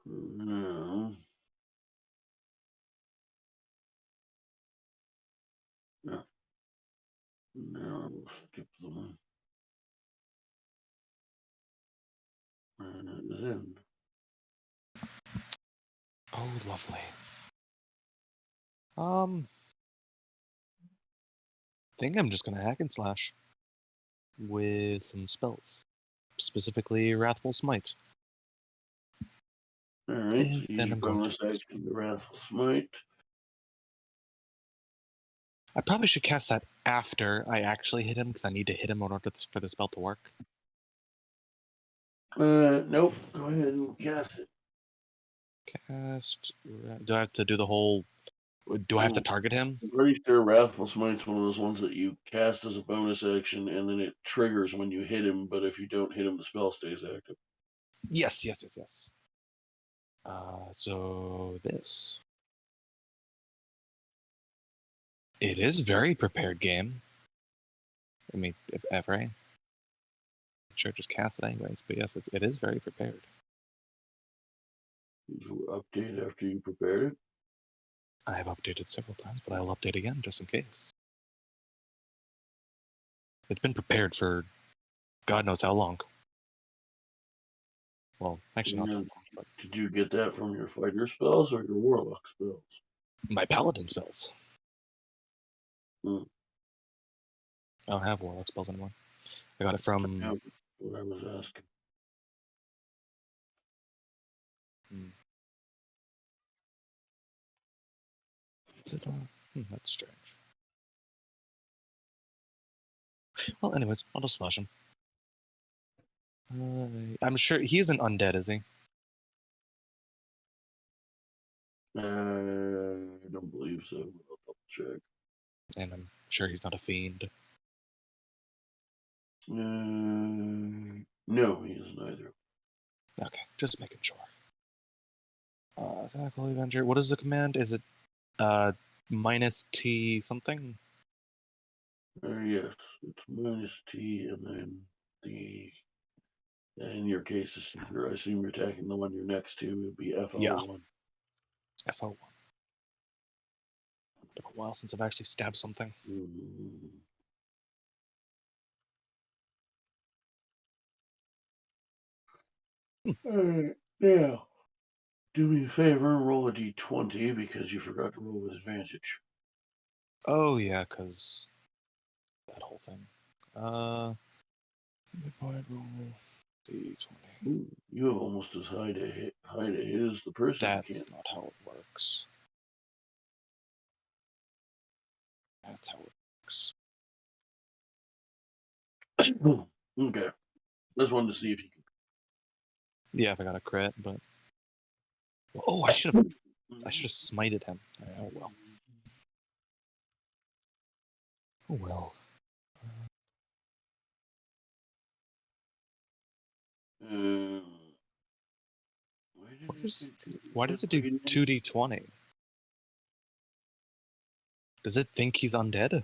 No. No. No, we'll skip the one. And it is in. Oh, lovely. Think I'm just gonna hack and slash with some spells, specifically Wrathful Smite. All right, And so then use I'm going bonus to. action to Wrathful Smite. I probably should cast that after I actually hit him because I need to hit him in order for the spell to work. Nope. Go ahead and cast it. Cast. Do I have to do the whole? Do I have to target him? I'm pretty sure Wrathful Smite's one of those ones that you cast as a bonus action, and then it triggers when you hit him. But if you don't hit him, the spell stays active. Yes. So this. It is very prepared game. I mean, if ever. I'm sure just cast it anyways, but yes, it is very prepared. You update after you prepared it. I have updated several times, but I'll update again just in case. It's been prepared for God knows how long. Well, actually not that long, but Did you get that from your fighter spells or your warlock spells? my paladin spells. Hmm. I don't have warlock spells anymore. I got it from. Yeah, what I was asking. Is it that's strange. Well, anyways, I'll just slash him. I'm sure he isn't undead, is he? I don't believe so. I'll double check. And I'm sure he's not a fiend. No, he isn't either. Okay, just making sure. Tackle Avenger. What is the command? Is it minus T something? Yes, it's minus T, and then the. In your case, I assume you're attacking the one you're next to. It would be FO1. Yeah. FO1. Been a while since I've actually stabbed something. Yeah. Do me a favor, roll a d20 because you forgot to roll with advantage. Oh yeah, cause that whole thing. Midpoint roll D20. Ooh, you have almost as high to hit as the person That's who can't. not how it works. That's how it works. Okay. Just wanted to see if you could. Yeah, if I got a crit, but oh, I should have smited him. Oh well. Oh well. Why does it do 2d20? Does it think he's undead?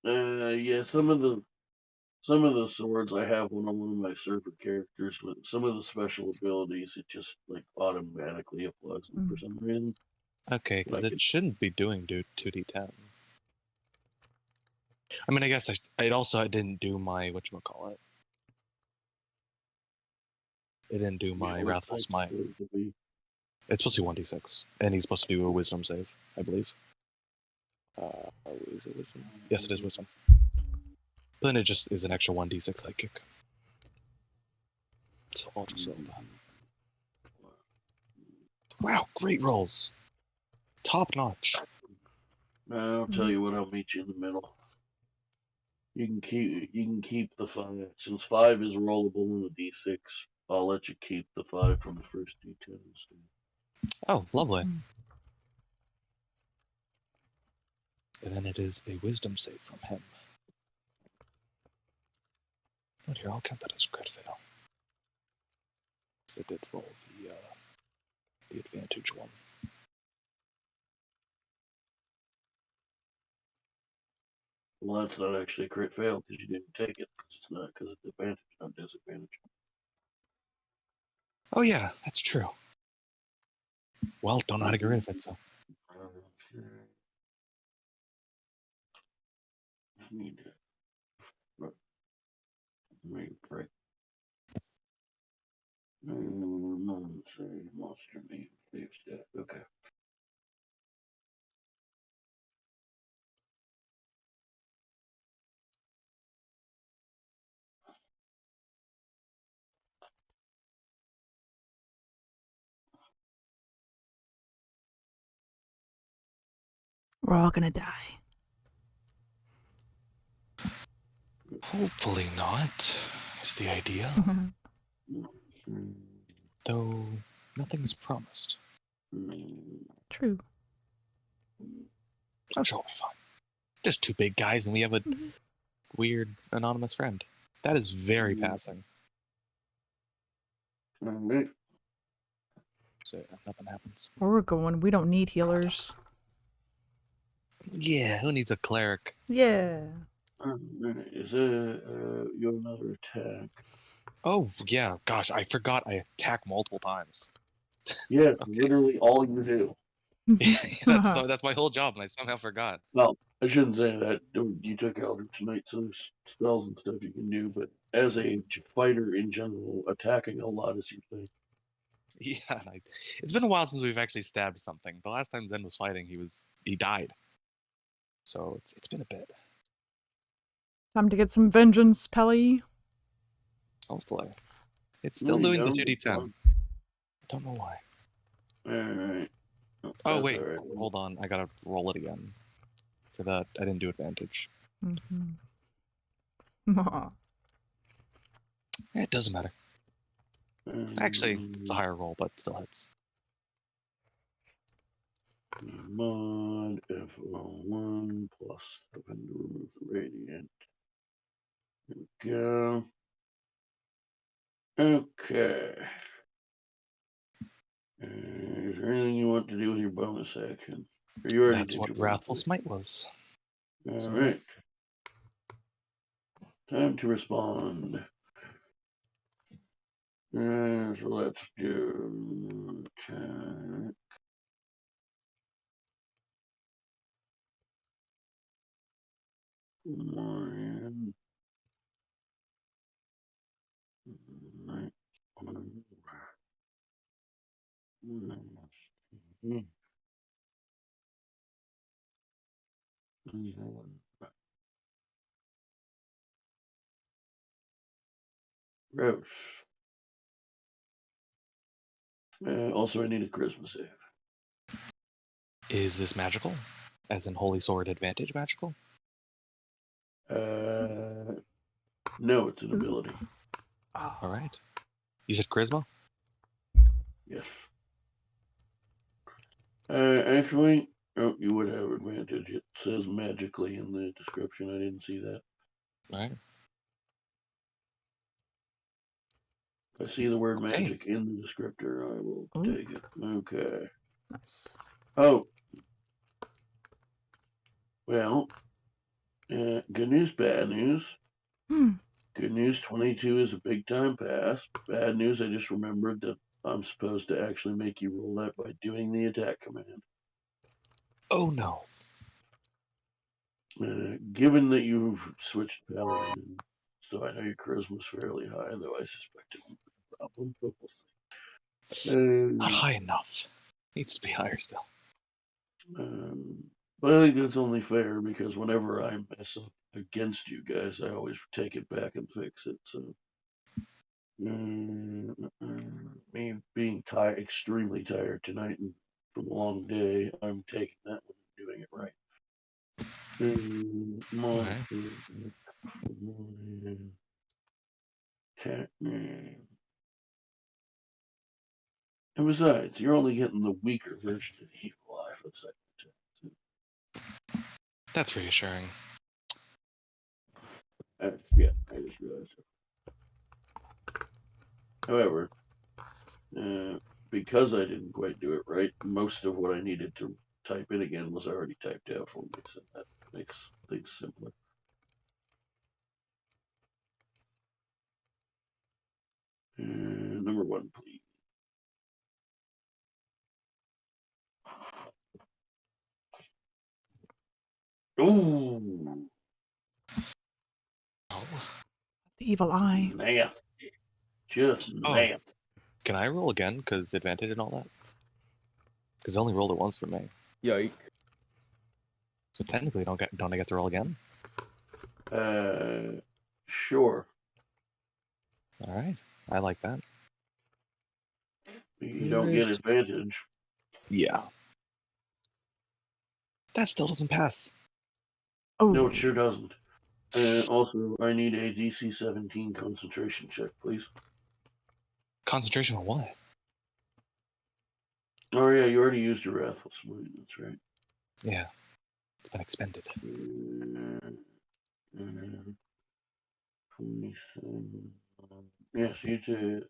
Yeah, some of the swords I have one on one of my server characters, but some of the special abilities it just like automatically applies them for some reason. Okay, because it shouldn't be doing 2d10. I mean, I guess I didn't do my whatchamacallit. It didn't do my Wrathful Smite. It's supposed to be 1d6, and he's supposed to do a Wisdom save, I believe. Is it Wisdom? Yes, it is Wisdom. But then it just is an extra 1d6 psychic. So I'll just roll that. Wow, great rolls. Top notch. I'll tell you what, I'll meet you in the middle. You can keep the 5. Since 5 is rollable in the d6, I'll let you keep the 5 from the first d10 instead. Oh, lovely. And then it is a Wisdom save from him. But here, I'll count that as crit fail. Because it did roll the advantage one. Well, that's not actually a crit fail because you didn't take it. Because it's advantage, not disadvantage. Oh yeah, that's true. Well, don't know how to get rid of it, so. Need to break. Monster name, save stat. Okay. We're all gonna die. Hopefully not, is the idea. Though, nothing's promised. True. I'm sure we'll be fine. Just two big guys and we have a weird anonymous friend. That is very passing. Alright. So yeah, nothing happens. Where we're going, we don't need healers. Yeah, who needs a cleric? Yeah. Is your another attack? Oh, yeah, gosh, I forgot I attack multiple times. Yeah, literally all you do. that's my whole job, and I somehow forgot. Well, I shouldn't say that. You took Elder tonight, so there's spells and stuff you can do, but as a fighter in general, attacking a lot is your thing. Yeah, it's been a while since we've actually stabbed something. The last time Zen was fighting, he died. So it's been a bit. Time to get some vengeance, Pelly. Hopefully. It's still doing the 2d10. I don't know why. Alright. Oh, wait. Hold on. I gotta roll it again. For that, I didn't do advantage. Mm-hmm. It doesn't matter. Actually, it's a higher roll, but still hits. Mod F1 plus 7 to remove the radiant. There we go. Okay. Is there anything you want to do with your bonus action? Or you already That's did what your Wrathful bonus Smite was. action? Alright. Time to respond. So let's do attack. One. Gross. Also, I need a charisma save. Is this magical? As in Holy Sword Advantage magical? No, it's an ability. Alright. You said Charisma? Yes. Actually, oh, you would have advantage. It says magically in the description. I didn't see that. Alright. If I see the word Okay. magic in the descriptor, I will Ooh. take it. Okay. Nice. Oh. Well, good news, bad news. Good news, 22 is a big time pass. Bad news, I just remembered that I'm supposed to actually make you roll that by doing the attack command. Oh no. Given that you've switched Paladin, so I know your charisma's fairly high, though I suspect it won't be a problem, but we'll see. Not high enough. Needs to be higher still. But I think that's only fair because whenever I mess up against you guys, I always take it back and fix it. So, me being extremely tired tonight and from a long day, I'm taking that one and doing it right. Monster. Attack name. And besides, you're only getting the weaker version of the evil eye for the second attack. That's reassuring. Yeah, I just realized it. However, because I didn't quite do it right, most of what I needed to type in again was already typed out for me, so that makes things simpler. Number 1, please. Ooh, Oh. The evil eye. math. Just Oh. math. Can I roll again? Because advantage and all that? Because I only rolled it once for me. Yike. So technically, don't I get to roll again? Sure. Alright. I like that. You don't get advantage. Yeah. That still doesn't pass. Oh. No, it sure doesn't. Also, I need a DC 17 concentration check, please. Concentration on what? Oh, yeah, you already used your Wrathful Smite. That's right. Yeah. It's been expended. 27. Yes, you did.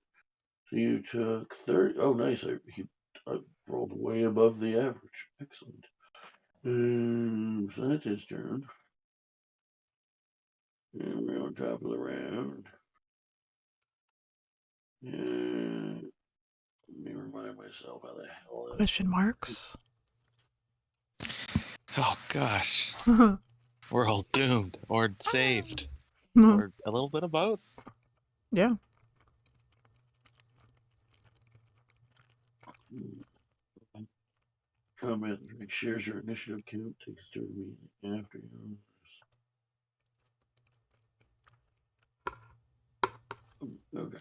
So you took 30. Oh, nice. I rolled way above the average. Excellent. So that's his turn. And we're on top of the round. Let me remind myself how the hell that. Question marks. Oh gosh. We're all doomed. Or saved. Or a little bit of both. Yeah. Combat drink shares your initiative count, takes turn immediately after yours. Okay.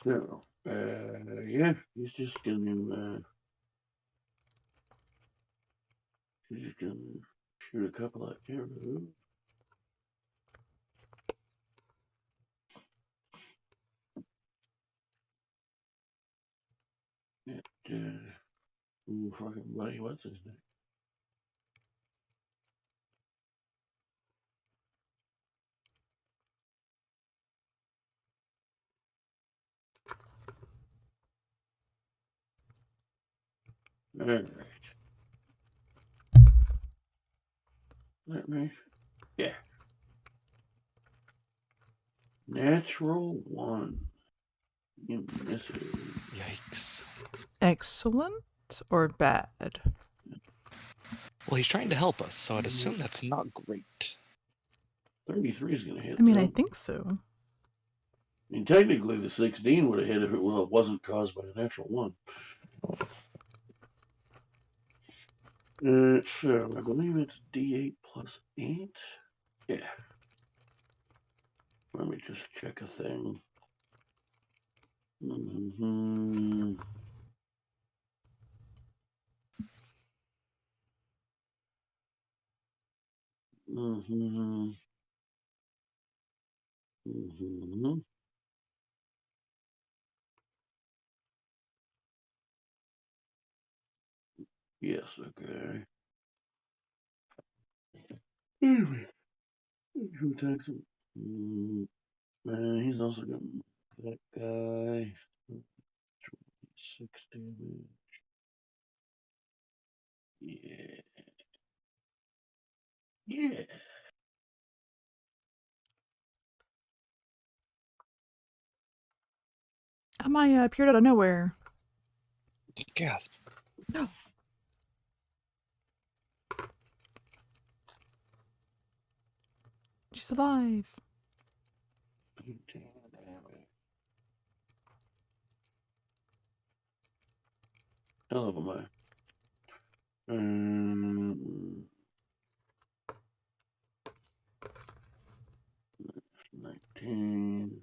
So, yeah, he's just gonna shoot a couple of arrows. At, ooh, fucking buddy, what's his name? All right. Let me. Yeah. Natural 1. You miss it. Yikes. Excellent or bad? Well, he's trying to help us, so I'd assume that's not great. 33 is gonna hit. I mean, though. I think so. I mean, technically, the 16 would have hit if it wasn't caused by a natural 1. So, I believe it's D8 plus 8. Yeah. Let me just check a thing. Mm-hmm. Mm-hmm. Mm-hmm. Yes, okay. Anyway, who attacks him? He's also got that guy. 6 damage. Yeah. Yeah. Amaya appeared out of nowhere. Gasp. No. She's alive. 18 damage. Hell of a man. 19.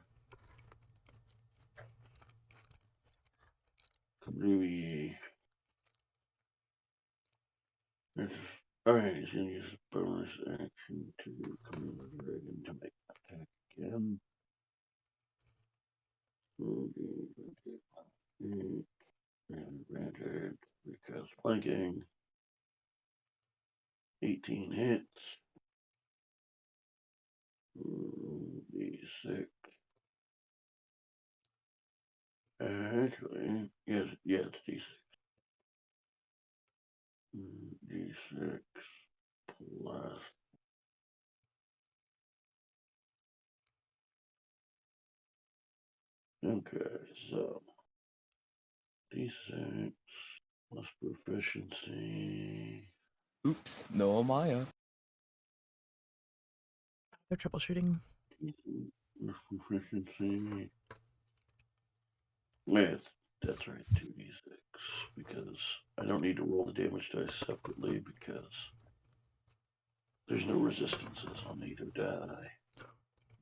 Kablooey. Alright, he's gonna use his bonus action to Camilla Dragon to make an attack again. And granted, because flanking. 18 hits. D6. Actually, yes, yeah, it's D6. D6 plus. Okay, so D6 plus proficiency. Oops, no Amaya. They're troubleshooting. Plus proficiency. Yeah, that's right, 2d6. Because I don't need to roll the damage dice separately because there's no resistances on either die.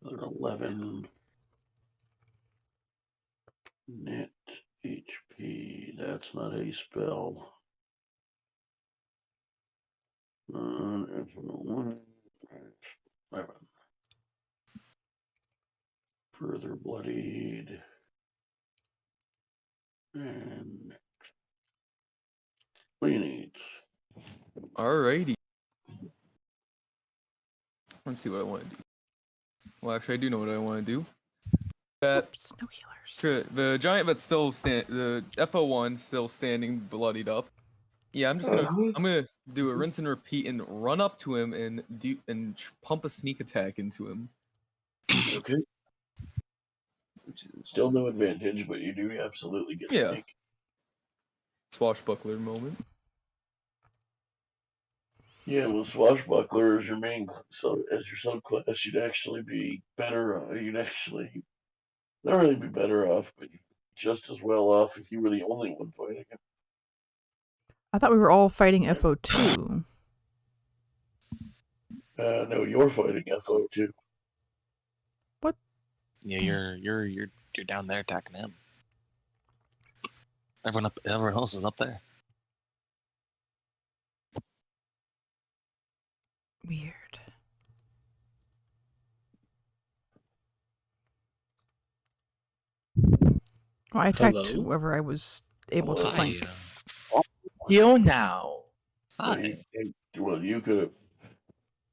Another 11 net HP. That's not a spell. Infinite 1. 11. Further bloodied. And what do you need? Alrighty. Let's see what I want to do. Well, actually, I do know what I want to do. That Oops, no healers. the giant that's still the FO1 still standing, bloodied up. Yeah, I'm gonna do a rinse and repeat and run up to him and pump a sneak attack into him. Okay. Which is Still no advantage, but you do absolutely get Yeah. sneak. swashbuckler moment. Yeah, well, swashbuckler is your main, so as your subclass, you'd actually be better. You'd actually not really be better off, but just as well off if you were the only one fighting him. I thought we were all fighting FO2. No, you're fighting FO2. What? Yeah, you're down there attacking him. Everyone else is up there. Weird. Well, I attacked Hello? whoever I was able to Hi. flank. Yo now. Hi. Well, you could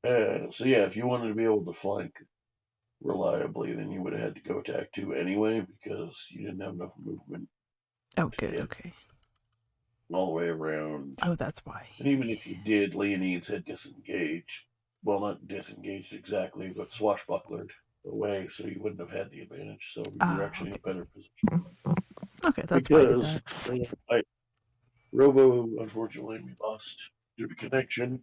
have. So yeah, if you wanted to be able to flank reliably, then you would have had to go attack 2 anyway because you didn't have enough movement Oh, to good. get Okay. all the way around. Oh, that's why. And even if you did, Leonides had disengaged. Well, not disengaged exactly, but swashbucklered away, so you wouldn't have had the advantage. So you were actually in a better position. Okay, that's why I did Because that. Robo, unfortunately, we lost due to connection,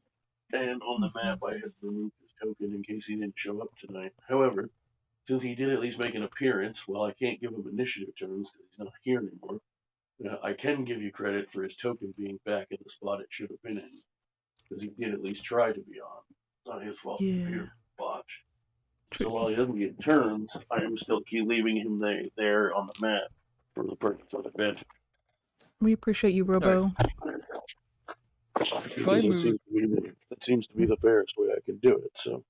and on the map I had removed his token in case he didn't show up tonight. However, since he did at least make an appearance, while I can't give him initiative turns because he's not here anymore, I can give you credit for his token being back in the spot it should have been in, because he did at least try to be on. It's not his fault the Yeah. computer botched. True. So while he doesn't get turns, I am still keep leaving him there on the map for the purpose of advantage. We appreciate you, Robo. Because that seems to be the fairest way I can do it. So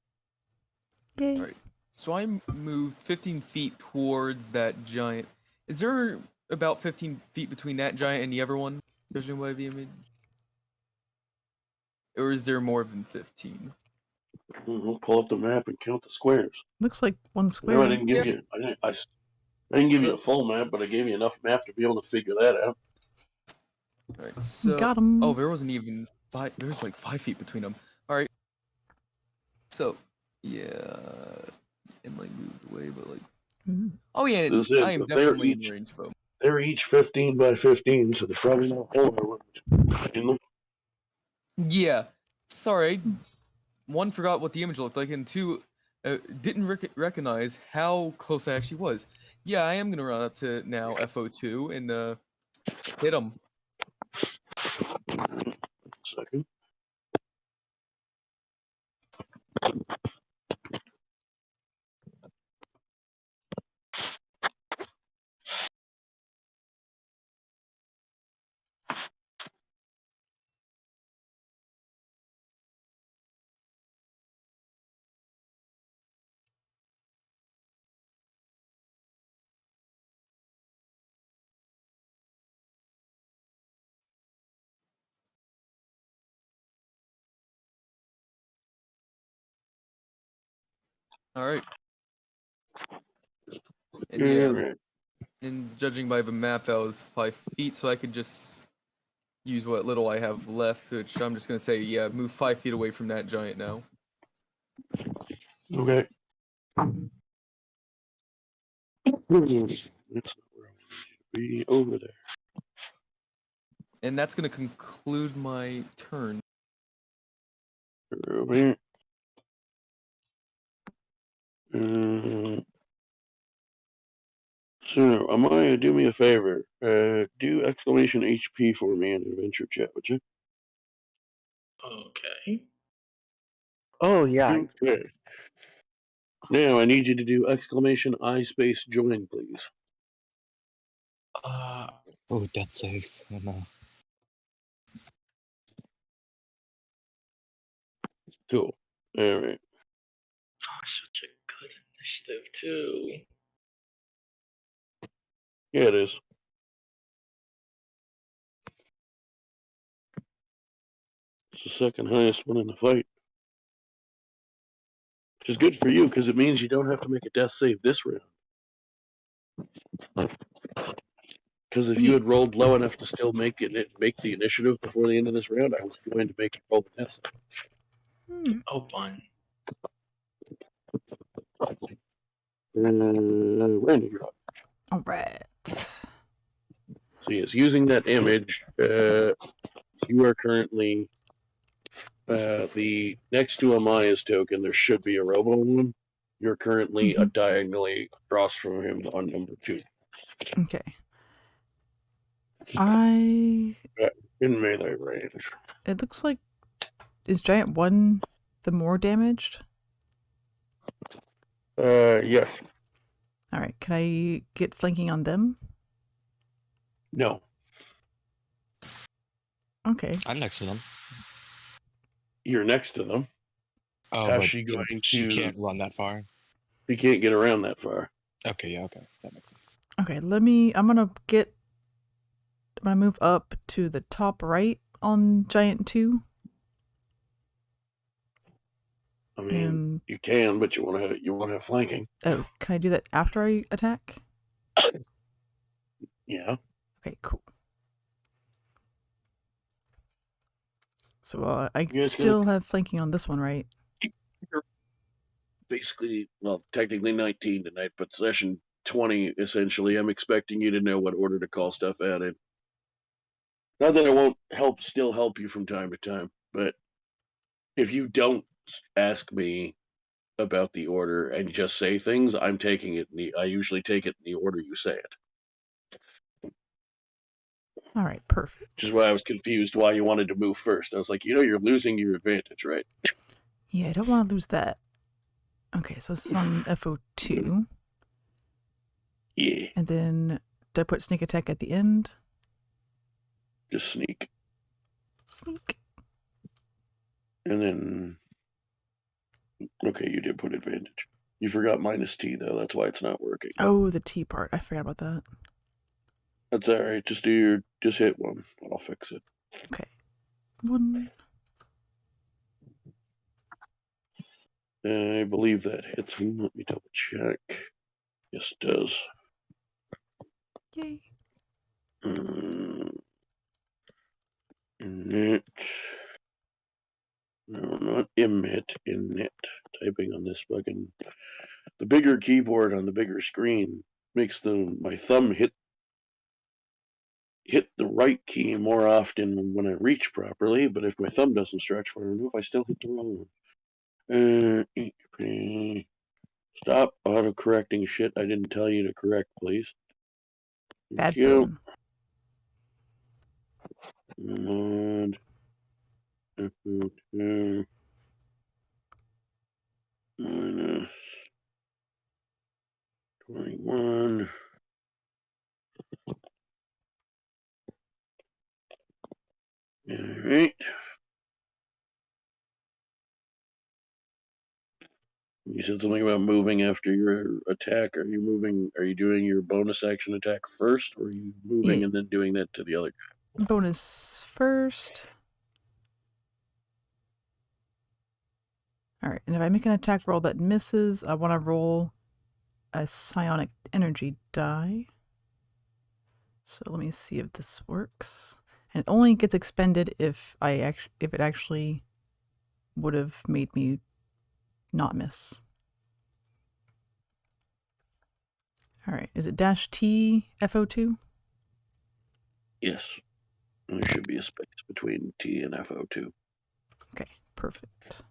Yay. Alright. So I moved 15 feet towards that giant. Is there about 15 feet between that giant and the other one, judging by the image? Or is there more than 15? we'll pull up the map and count the squares. Looks like one I square. didn't give you. I didn't give you a full map, but I gave you enough map to be able to figure that out. Alright, so. Got him. Oh, there wasn't even 5. There's like 5 feet between them. Alright. So, yeah. It like moved away, but like. Ooh. Oh, yeah, This is- I am they're definitely in each- range of them. They're each 15 by 15, so they're probably not all in them. Yeah. Sorry. One, forgot what the image looked like, and two, didn't recognize how close I actually was. Yeah, I am gonna run up to now FO2 and hit him. Second. All right. And Yeah, yeah, right. and judging by the map, that was 5 feet, so I could just use what little I have left, which I'm just gonna say, yeah, move 5 feet away from that giant now. Okay. That's not where I wanted you to be. Over there. And that's gonna conclude my turn. Over here. So, Amaya, do me a favor. Do exclamation HP for me in adventure chat, would you? Okay. Oh yeah. Okay. Now I need you to do exclamation I space join, please. Oh, death saves. Oh, no. Cool. All right. Such a good initiative too. Yeah, it is. It's the second highest one in the fight. Which is good for you because it means you don't have to make a death save this round. Because if you had rolled low enough to still make the initiative before the end of this round, I was going to make you roll the death save. Oh, fun. Randy, you're up. All right. So yes, using that image, you are currently the next to Amaya's token. There should be a robo one. You're currently diagonally across from him on number 2. Okay. In melee range. It looks like, is Giant 1 the more damaged? Yes. All right. Can I get flanking on them? No. Okay. I'm next to them. You're next to them. Oh, How's but she going she to? can't run that far. She can't get around that far. Okay, yeah, okay. That makes sense. Okay, I'm gonna move up to the top right on Giant 2. I mean, you can, but you want to have flanking. Oh, can I do that after I attack? Yeah. Okay, cool. So I Yeah, still have flanking on this one, right? Basically, well, technically 19 tonight, but session 20, essentially, I'm expecting you to know what order to call stuff out in. Not that I won't still help you from time to time, but if you don't ask me about the order and just say things, I'm taking it I usually take it in the order you say it. All right, perfect. Which is why I was confused why you wanted to move first. I was like, you're losing your advantage, right? Yeah, I don't want to lose that. Okay, so this is on FO2. Yeah. And then, do I put sneak attack at the end? Just sneak. Sneak. And then, okay, you did put advantage. You forgot -T, though. That's why it's not working. Oh, the T part. I forgot about that. That's all right. Just hit one. I'll fix it. Okay. 1. I believe that hits me. Let me double check. Yes, it does. Yay. Init. No, not emit. Init. Typing on this fucking. The bigger keyboard on the bigger screen makes my thumb hit the right key more often when I reach properly, but if my thumb doesn't stretch far enough, I still hit the wrong one. Stop auto-correcting shit I didn't tell you to correct, please. Bad phone. Mod. -21. All right. You said something about moving after your attack. Are you doing your bonus action attack first, or are you moving and then doing that to the other guy? Bonus first. Alright, and if I make an attack roll that misses, I want to roll a psionic energy die. So let me see if this works. And it only gets expended if it actually would have made me not miss. Alright, is it -T FO2? Yes. There should be a space between T and FO2. Okay, perfect.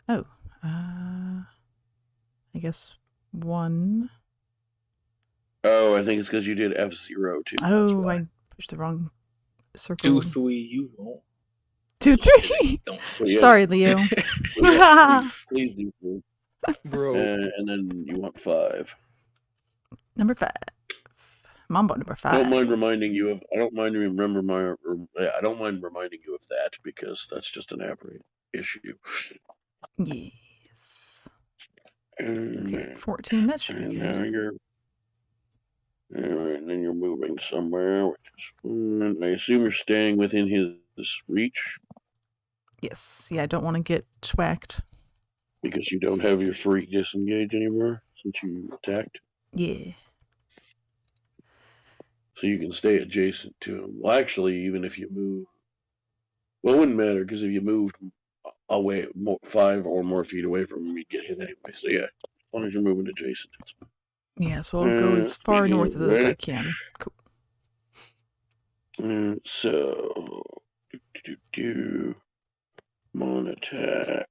Oh, I guess 1. Oh, I think it's because you did F0 too. Oh, I pushed the wrong circle. 2, 3, you won't. 2, 3. Don't. Yeah. Sorry, Leo. Yeah, please do. Bro. And then you want 5. Number 5. Mambo number 5. I don't mind reminding you of. I don't mind reminding you of that because that's just an aberrant issue. Yes. And, Okay, 14. That should be and good. now and then you're moving somewhere, which is fine. I assume you're staying within his reach. Yes. Yeah, I don't want to get schwacked. Because you don't have your free disengage anymore since you attacked. Yeah. So you can stay adjacent to him. Well, actually, even if you move, well, it wouldn't matter because if you moved away 5 or more feet away from him, you'd get hit anyway. So yeah, as long as you're moving adjacent, it's fine. Yeah, so I'll go as far north of this as I can. Cool. So, Mon attack.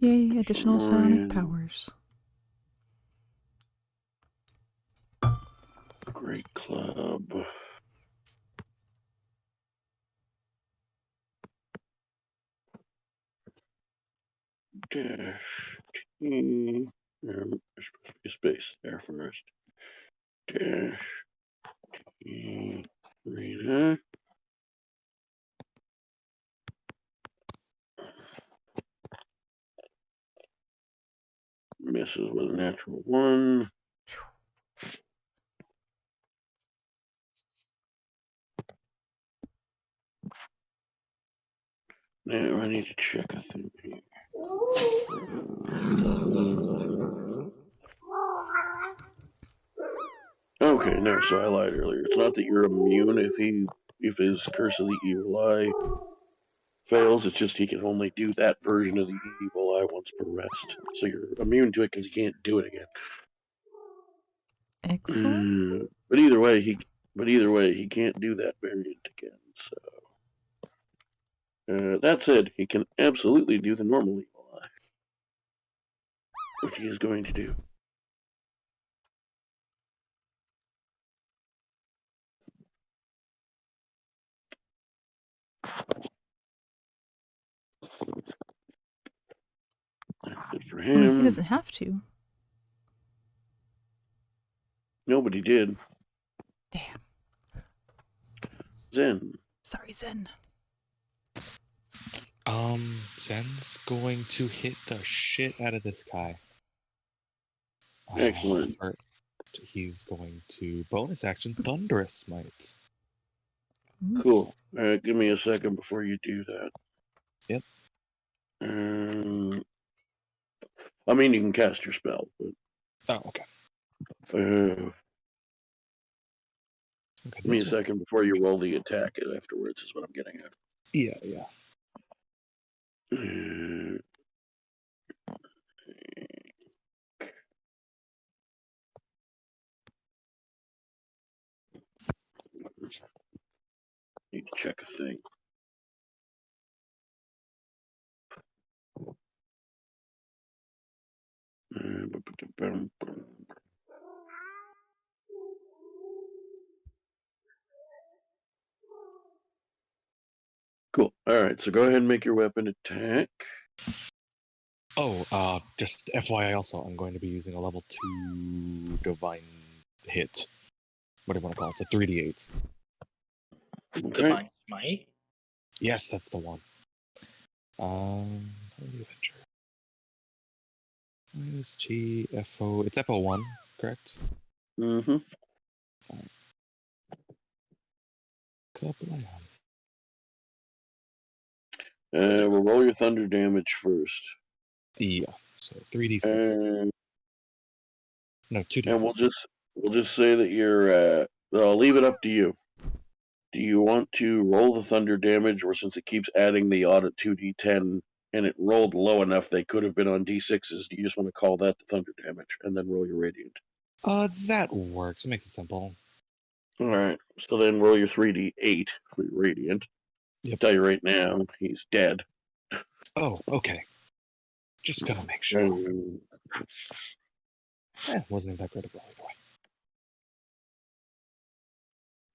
Yay, additional psionic powers. Great club. Dash T. There's supposed to be a space there first. Dash T. Reina. Misses with a natural 1. Now I need to check a thing here. Okay, no, so I lied earlier. It's not that you're immune if his Curse of the Evil Eye fails, it's just he can only do that version of the Evil Eye once per rest. So you're immune to it because he can't do it again. Excellent. But either way, he can't do that variant again. So that said, he can absolutely do the normal Evil Eye, which he is going to do. Good for I mean, him. he doesn't have to. Nobody did. Damn. Zen. Sorry, Zen. Zen's going to hit the shit out of this guy. Excellent. He's going to bonus action Thunderous Smite. Cool. Give me a second before you do that. Yep. I mean, you can cast your spell, but. Oh, okay. Okay, give me a this one- second before you roll the attack afterwards, is what I'm getting at. Yeah. Need to check a thing. Cool. All right, so go ahead and make your weapon attack. Oh, just FYI also, I'm going to be using a level 2 Divine Hit. Whatever you want to call it. It's a 3d8. Okay. Divine Smite. Yes, that's the one. The Avenger. Minus T, FO. It's FO1, correct? Mm-hmm. Kablam. We'll roll your thunder damage first. Yeah. So 3d6. And No, 2d6. we'll just say that you're I'll leave it up to you. Do you want to roll the thunder damage, or since it keeps adding the odd at 2d10 and it rolled low enough they could have been on d6s, do you just want to call that the thunder damage and then roll your radiant? That works. It makes it simple. Alright, so then roll your 3d8 for your radiant. Yep. I'll tell you right now, he's dead. Oh, okay. Just gonna make sure. Wasn't even that great of a roll either way.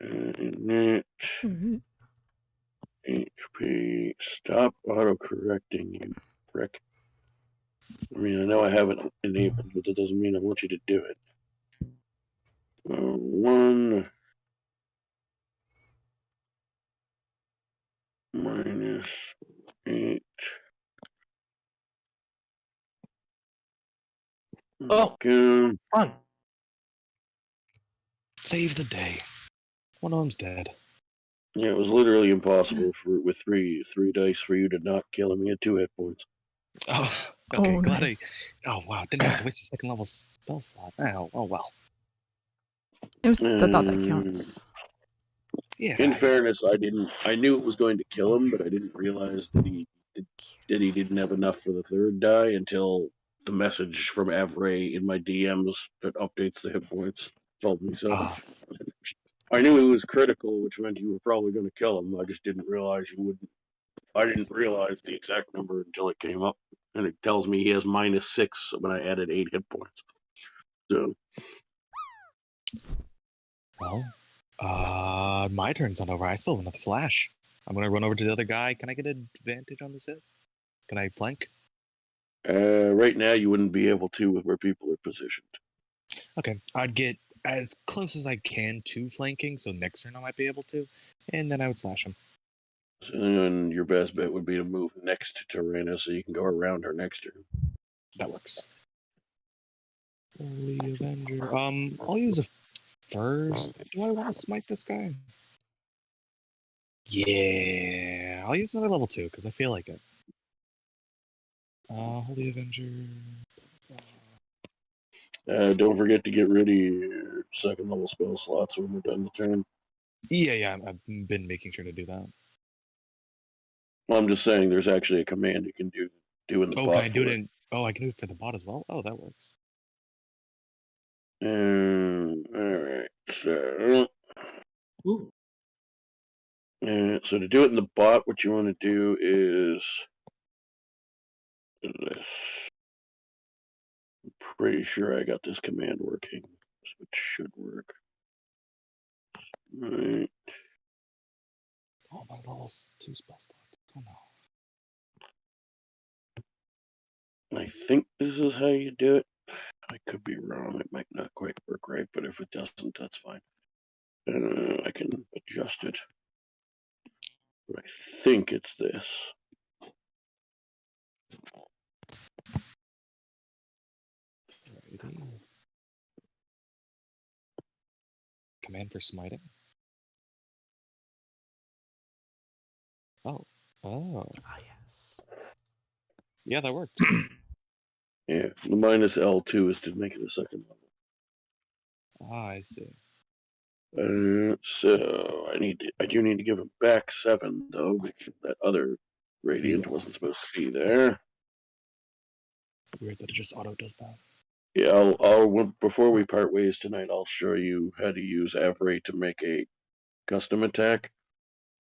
And HP. Stop auto-correcting, you prick. I mean, I know I have it enabled, but that doesn't mean I want you to do it. 1 minus 8. Oh. Okay. Fun. Save the day. One of them's dead. Yeah, it was literally impossible with three dice for you to not kill him. He had 2 hit points. Oh, okay. Oh, Glad nice. Oh, wow. Didn't have to waste a second level spell slot. Oh, well. It was the thought that counts. Yeah. In fairness, I knew it was going to kill him, but I didn't realize that he didn't have enough for the 3rd die until the message from Avray in my DMs that updates the hit points told me so. I knew it was critical, which meant you were probably going to kill him. I just didn't realize you wouldn't. I didn't realize the exact number until it came up, and it tells me he has -6 when I added 8 hit points. So Well, my turn's not over. I still have another slash. I'm gonna run over to the other guy. Can I get advantage on this hit? Can I flank? Right now, you wouldn't be able to with where people are positioned. Okay, I'd get as close as I can to flanking, so next turn I might be able to, and then I would slash him. And your best bet would be to move next to Reina so you can go around her next turn. That works. Holy Avenger. I'll use a first. Do I want to smite this guy? Yeah, I'll use another level 2 because I feel like it. Holy Avenger. Don't forget to get rid of your second level spell slots when we're done the turn. Yeah, I've been making sure to do that. Well, I'm just saying there's actually a command you can do in the Oh, bot. can I do it in? Oh, I can do it for the bot as well. Oh, that works. Alright, so Ooh. so to do it in the bot, what you want to do is this. I'm pretty sure I got this command working, which should work. Right. Oh, my level 2 spell slots. Oh no. I think this is how you do it. I could be wrong. It might not quite work right, but if it doesn't, that's fine. I can adjust it. But I think it's this. Alrighty. Command for smiting. Oh. Ah, yes. Yeah, that worked. Yeah, the minus L2 is to make it a second level. I see. So I do need to give him back 7 though, because that other radiant Yeah. wasn't supposed to be there. Weird that it just auto does that. Yeah, before we part ways tonight, I'll show you how to use Avray to make a custom attack.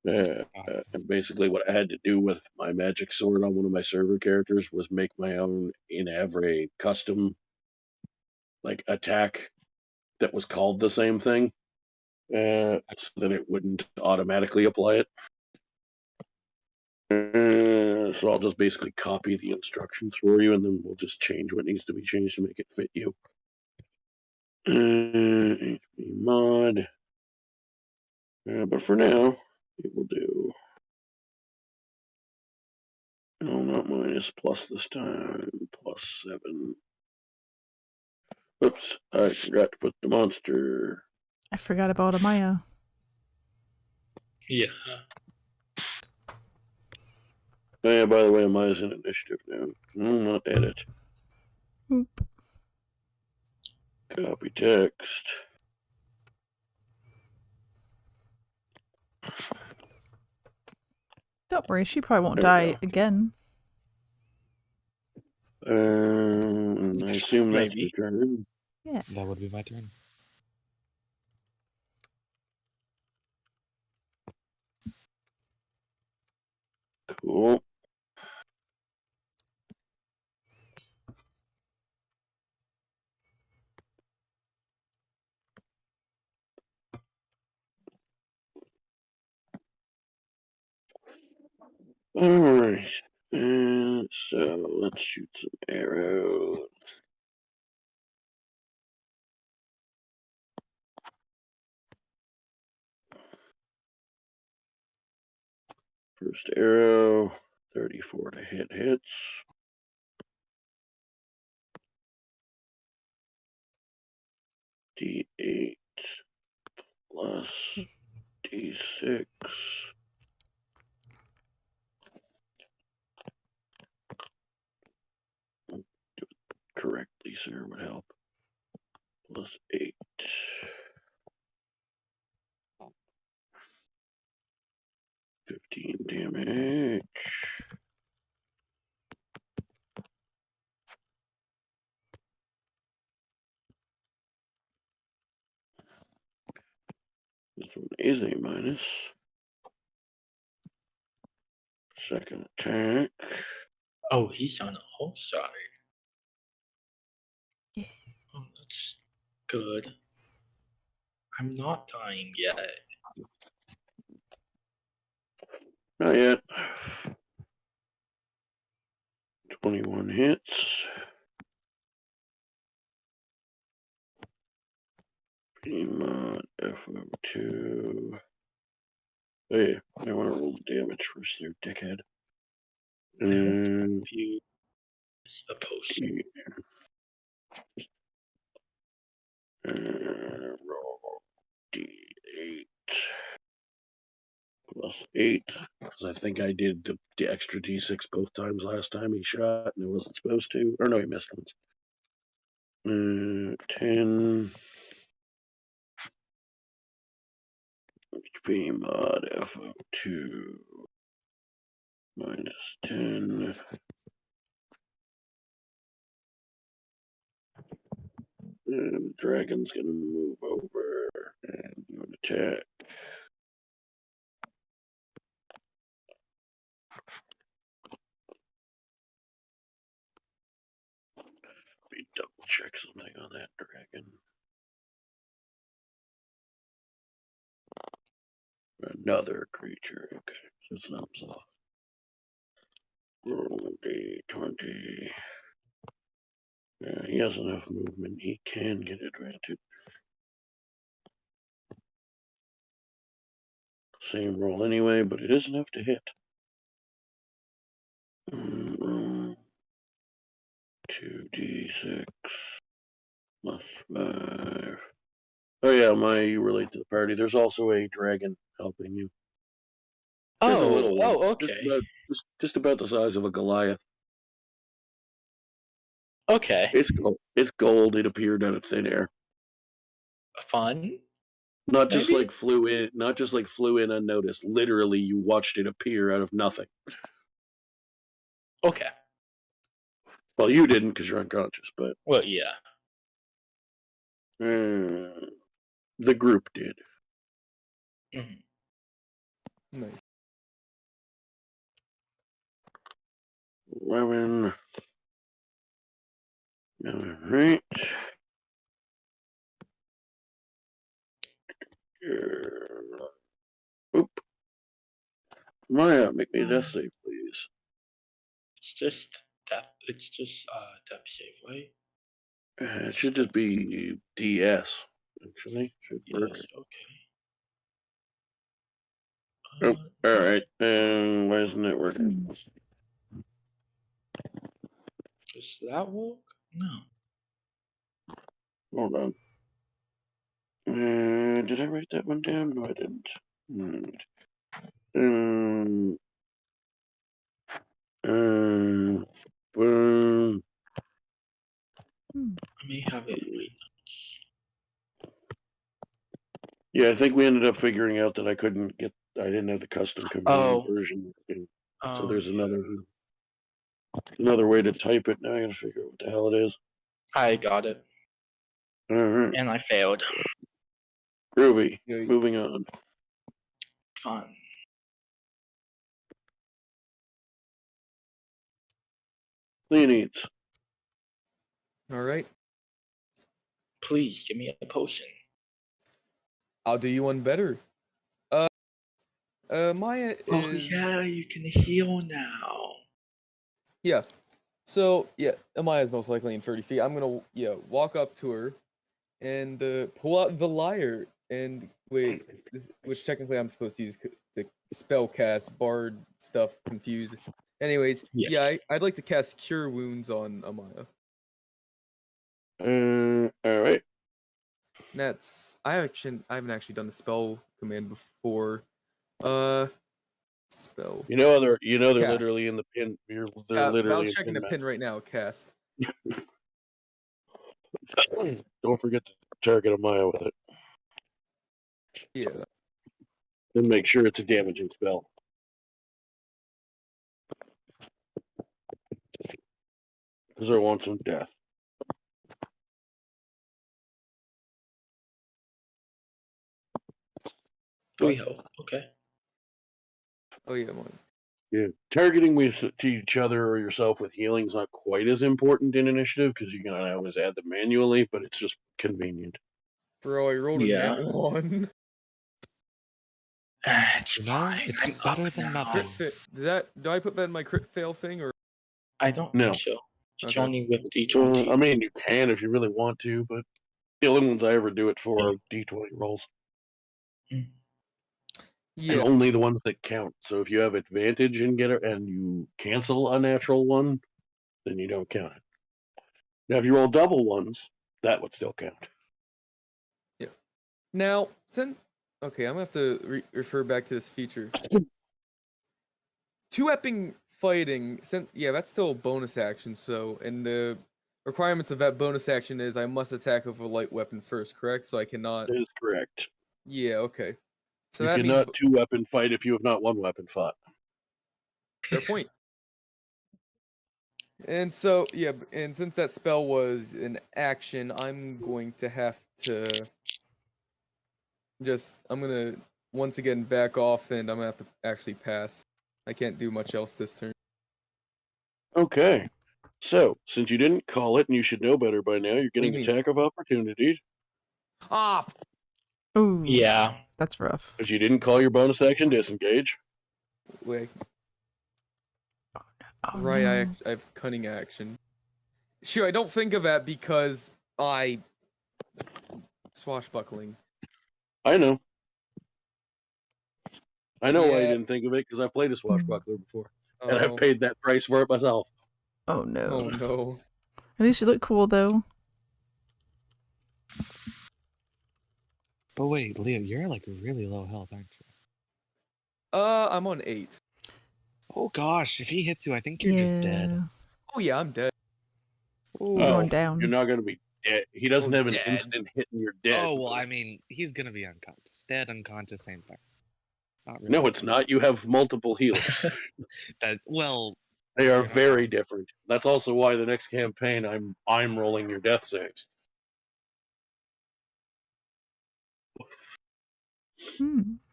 And basically, what I had to do with my magic sword on one of my server characters was make my own in Avray custom like attack that was called the same thing, so that it wouldn't automatically apply it. So I'll just basically copy the instructions for you, and then we'll just change what needs to be changed to make it fit you. HP mod. But for now, it will do. No, not minus, plus this time. Plus 7. Oops, I forgot to put the monster. I forgot about Amaya. Yeah. Oh, yeah, by the way, Amaya's in initiative now. No, not edit. Oop. Copy text. Don't worry, she probably won't There we die go. again. I assume that's your Maybe. turn. Yeah. That would be my turn. Cool. Alright. So let's shoot some arrows. First arrow, 34 to hits. D8 plus D6. Do it correctly, sir, would help. Plus 8. 15 damage. This one is a minus. Second attack. Oh, he's on the whole side. Yeah. Oh, that's good. I'm not dying yet. Not yet. 21 hits. Mod FO2. Hey, I want to roll the damage first there, dickhead. And View is a potion. Roll D8 plus 8, because I think I did the extra D6 both times last time he shot, and it wasn't supposed to. Or no, he missed once. 10 HP mod FO2 minus 10. And the dragon's gonna move over and do an attack. Let me double check something on that dragon. Another creature, okay, so it's not soft. Roll a D20. He has enough movement, he can get advantage. Same roll anyway, but it is enough to hit. 2d6 plus 5. Oh yeah, Amaya, you relate to the party. There's also a dragon helping you. There's a little one. Okay. Just about the size of a Goliath. Okay. It's gold. It appeared out of thin air. Fun. Not just Maybe? like flew in unnoticed. Literally, you watched it appear out of nothing. Okay. Well, you didn't because you're unconscious, but Well, yeah. the group did. Mhm. Nice. 11. All right. Oop. Maya, make me a death save, please. It's just death. It's just death save, right? It should just be DS. Actually, should work. Yes. Okay. Oh, all right. Why isn't it working? Does that work? No. Hold on. Did I write that one down? No, I didn't. Boom. I may have it in my notes. Yeah, I think we ended up figuring out that I didn't have the custom command version. So there's another way to type it. Now I gotta figure out what the hell it is. I got it. All right. And I failed. Groovy. Yeah. Moving on. Fun. Leonides. All right. Please give me a potion. I'll do you one better. Maya is. Oh yeah, you can heal now. Yeah. So yeah, Amaya's most likely in 30 feet. I'm gonna walk up to her and pull out the lyre and wait, which technically I'm supposed to use the spell cast bard stuff. Confused. Anyways, Yes. yeah, I'd like to cast Cure Wounds on Amaya. All right. And that's I haven't actually done the spell command before. Spell. They're Cast. literally in the pin. They're literally Val's in checking pin the pin right now. Cast. Don't forget to target Amaya with it. Yeah. Then make sure it's a damaging spell. Because I want some death. 3 health. Okay. Oh yeah, Amaya. Yeah, targeting to each other or yourself with healing is not quite as important in initiative because you can always add them manually, but it's just convenient. Bro, I rolled a Yeah. nat 1. It's No, fine. it's I'm better up than now. nothing. Do I put that in my crit fail thing or? I don't No. think so. It's Okay. only with D20. I mean, you can if you really want to, but the only ones I ever do it for are D20 rolls. And Yeah. only the ones that count. So if you have advantage and and you cancel a natural one, then you don't count it. Now, if you roll double ones, that would still count. Now, okay, I'm gonna have to refer back to this feature. Two-epping fighting, yeah, that's still a bonus action. So, and the requirements of that bonus action is I must attack with a light weapon first, correct? So I cannot. That is correct. Yeah, okay. So you that cannot means two-weapon fight if you have not one-weapon fought. fair point. And so, yeah, and since that spell was an action, I'm going to have to I'm gonna once again back off, and I'm gonna have to actually pass. I can't do much else this turn. Okay. So, since you didn't call it and you should know better by now, you're getting do you mean? attack of opportunity. Ah, Ooh, Yeah. that's rough. Because you didn't call your bonus action disengage. wait, Oh, right, no. I have cunning action. Sure, I don't think of that because I swashbuckling. I know. I know why you Yeah. didn't think of it, because I played a swashbuckler before. And Oh, I've paid that price for it myself. Oh no. oh no. At least you look cool though. But wait, Leo, you're like really low health, aren't you? I'm on 8. Oh gosh, if he hits you, I think you're just dead. Oh yeah, I'm dead. Ooh. You're going down. You're not going to be dead. He doesn't Oh, have an dead. instant hit and you're dead. Oh, well, I mean, he's gonna be unconscious. Dead, unconscious, same thing. Not really. No, it's not. You have multiple heals. Well, They are You're not very wrong. different. That's also why the next campaign I'm rolling your death saves.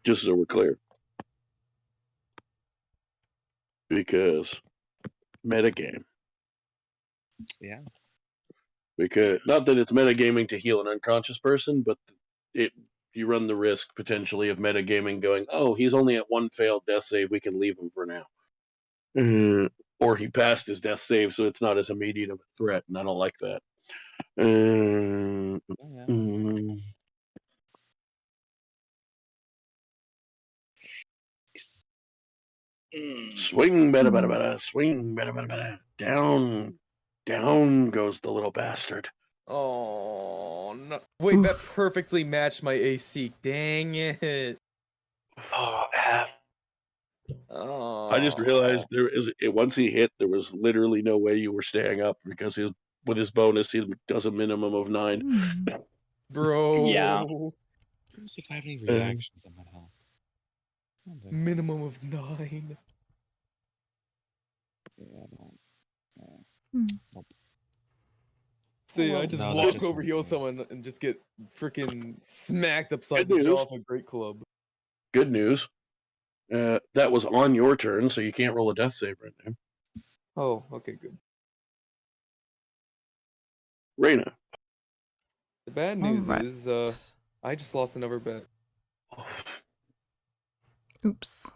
Just so we're clear. Because metagame. yeah. Because not that it's metagaming to heal an unconscious person, but you run the risk potentially of metagaming going, oh, he's only at one failed death save, we can leave him for now. Or he passed his death save, so it's not as immediate of a threat, and I don't like that. Yeah. Swing, bada, swing, bada. Down goes the little bastard. Oh no! Wait, that Oof. perfectly matched my AC. Dang it! Oh, F. Oh. I just realized once he hit, there was literally no way you were staying up because with his bonus, he does a minimum of 9. Bro. Yeah. Let's see if I have any reactions that might help. I don't think so. Minimum of 9. Yeah, I don't. Nope. See, well, I just no, that walk just over, won't heal do. someone, and just get freaking smacked upside Good the jaw news. with a great club. Good news. That was on your turn, so you can't roll a death save right now. Oh, okay, good. Reina. The bad news Alright. is, I just lost another bet. Oops.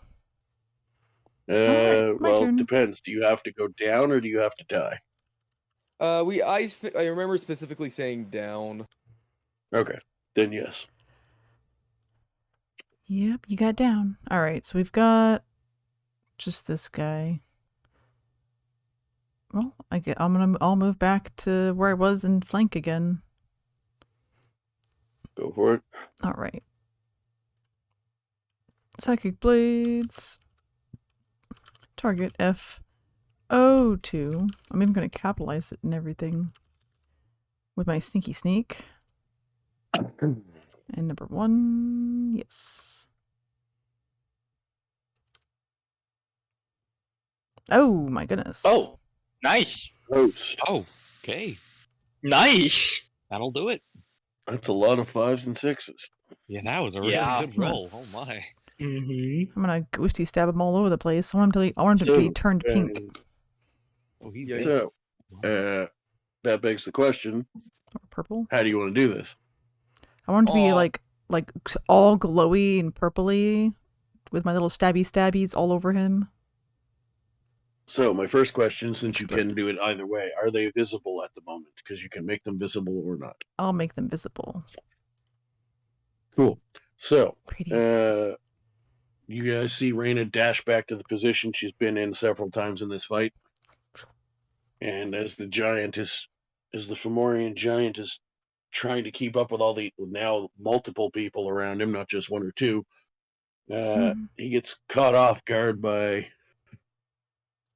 Well, turn. depends. Do you have to go down or do you have to die? I remember specifically saying down. Okay, then yes. Yep, you got down. Alright, so we've got just this guy. Well, I'll move back to where I was in flank again. Go for it. Alright. Psychic Blades. Target F02. I'm even going to capitalize it and everything with my sneaky sneak. And number 1, yes. Oh my goodness. Oh, nice. Roast. Oh, okay. Nice. That'll do it. That's a lot of 5s and 6s. Yeah, that was a really Yeah. good roll. That's- Oh my. Mm-hmm. I'm gonna ghosty stab him all over the place. I want him to be turned pink. Oh, he's Yeah, dead. So, Wow. that begs the question, Or purple. how do you want to do this? I want him to be Aw. like all glowy and purpley with my little stabbies all over him. So my first question, since you Expert. can do it either way, are they visible at the moment? Because you can make them visible or not. I'll make them visible. Cool. So, Pretty. you guys see Reina dash back to the position she's been in several times in this fight. And as the Fomorian giant is trying to keep up with all the now multiple people around him, not just one or two, he gets caught off guard by,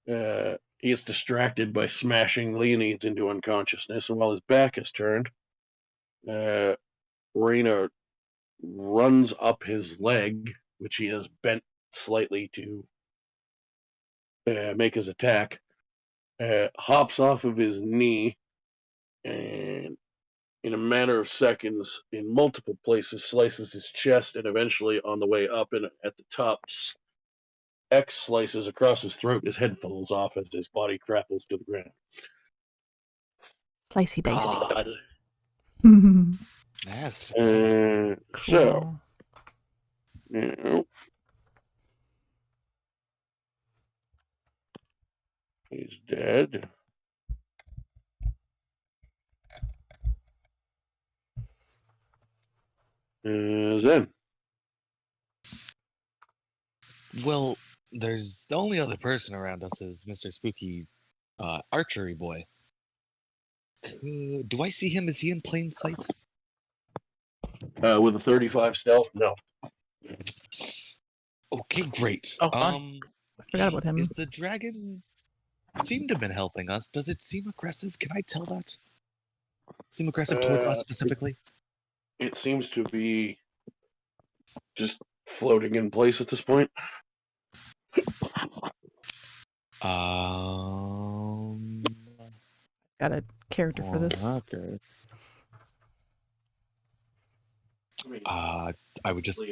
he gets distracted by smashing Leonides into unconsciousness, and while his back is turned, Reina runs up his leg, which he has bent slightly to make his attack, hops off of his knee, and in a matter of seconds, in multiple places, slices his chest, and eventually, on the way up and at the top, X slices across his throat. His head falls off as his body grapples to the ground. Slicey dicey. God. Nasty. So, Cool. you know, he's dead. Zen. Well, there's the only other person around us is Mr. Spooky Archery Boy. Do I see him? Is he in plain sight? With a 35 stealth? No. Okay, great. Oh, fine. Forgot about him. Is the dragon seem to have been helping us? Does it seem aggressive? Can I tell that? Seem aggressive towards us specifically? It seems to be just floating in place at this point. Got a character for this. Okay. I mean, I would just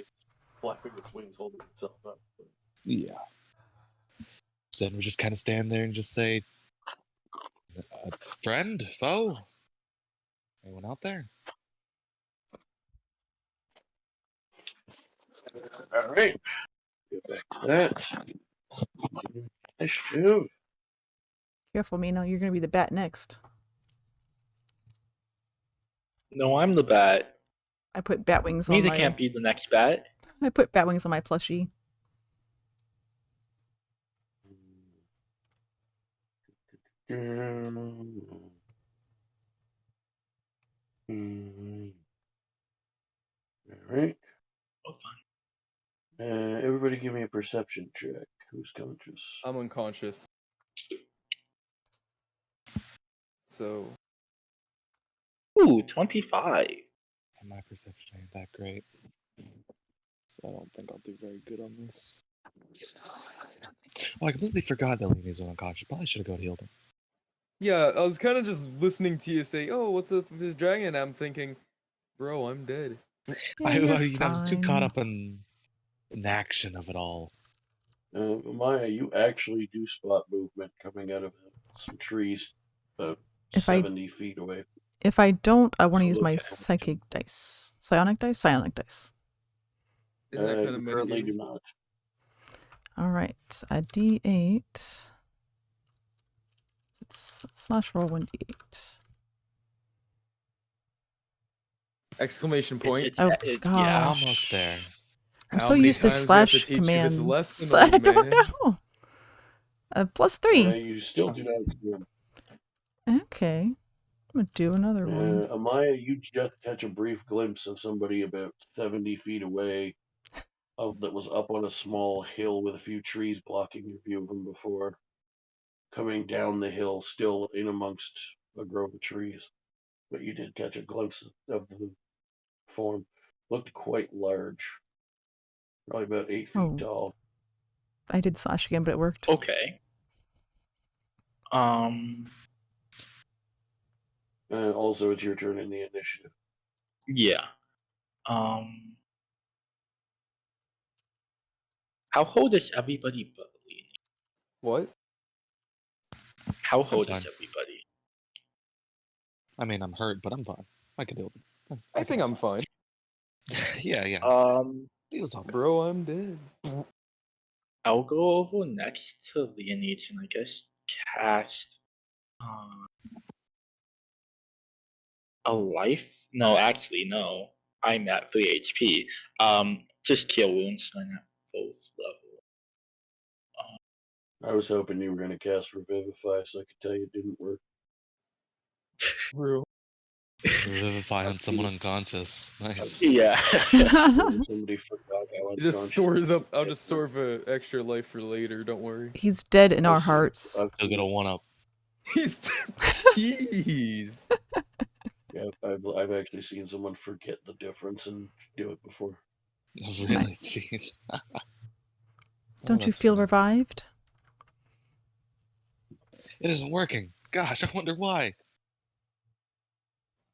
flapping its wings, holding itself up. yeah. Then we just kind of stand there and just say, "Friend, foe, anyone out there?" All right. Get back to that. Initiative. Careful, Mina. You're gonna be the bat next. No, I'm the bat. I put bat wings on Neither my. can't be the next bat. I put bat wings on my plushie. All right. Oh, fine. Everybody give me a perception check. Who's conscious? I'm unconscious. So Ooh, 25. My perception ain't that great, so I don't think I'll do very good on this. Oh, I completely forgot that Lena's unconscious. Probably should have gone healed him. yeah, I was kind of just listening to you say, "Oh, what's up with this dragon?" I'm thinking, bro, I'm dead. Yeah, I you're was too caught fine. up in the action of it all. Amaya, you actually do spot movement coming out of some trees about If I- 70 feet away. If I don't, I want to use Look my at him. psychic dice. Psionic dice? Psionic dice. Isn't that kind You of currently do metagaming? not. All right, a d8. Let's slash roll 1d8. Exclamation point. Oh, yeah. gosh. Almost there. I'm How so many used to times do I have to slash teach you this commands. lesson, I old don't man? know. +3. You still do not. Okay. I'm gonna do another one. Amaya, you just catch a brief glimpse of somebody about 70 feet away that was up on a small hill with a few trees blocking your view of them before. Coming down the hill, still in amongst a grove of trees. But you did catch a glimpse of the form. Looked quite large. Probably about 8 feet Oh. tall. I did slash again, but it worked. Okay. Also, it's your turn in the initiative. Yeah. How old is everybody? What? How old fine. is everybody? I mean, I'm hurt, but I'm fine. I can deal with it. I think I'm fine. Yeah. Um, He was on. Bro, I'm dead. I'll go over next to Leonage and I guess cast a life. No, actually, no. I'm at 3 HP. Just kill wounds. I'm at full level. I was hoping you were going to cast Revivify so I could tell you it didn't work. Bro. Revivify on someone unconscious. Nice. Yeah. Somebody forgot how It just unconscious stores up. I'll it just is. store for extra life for later. Don't worry. He's dead in our I've seen- hearts. I've He'll get a seen- 1-up. He's jeez. Yeah, I've actually seen someone forget the difference and do it before. Really? Nice. Jeez. Don't you feel revived? It isn't working. Gosh, I wonder why.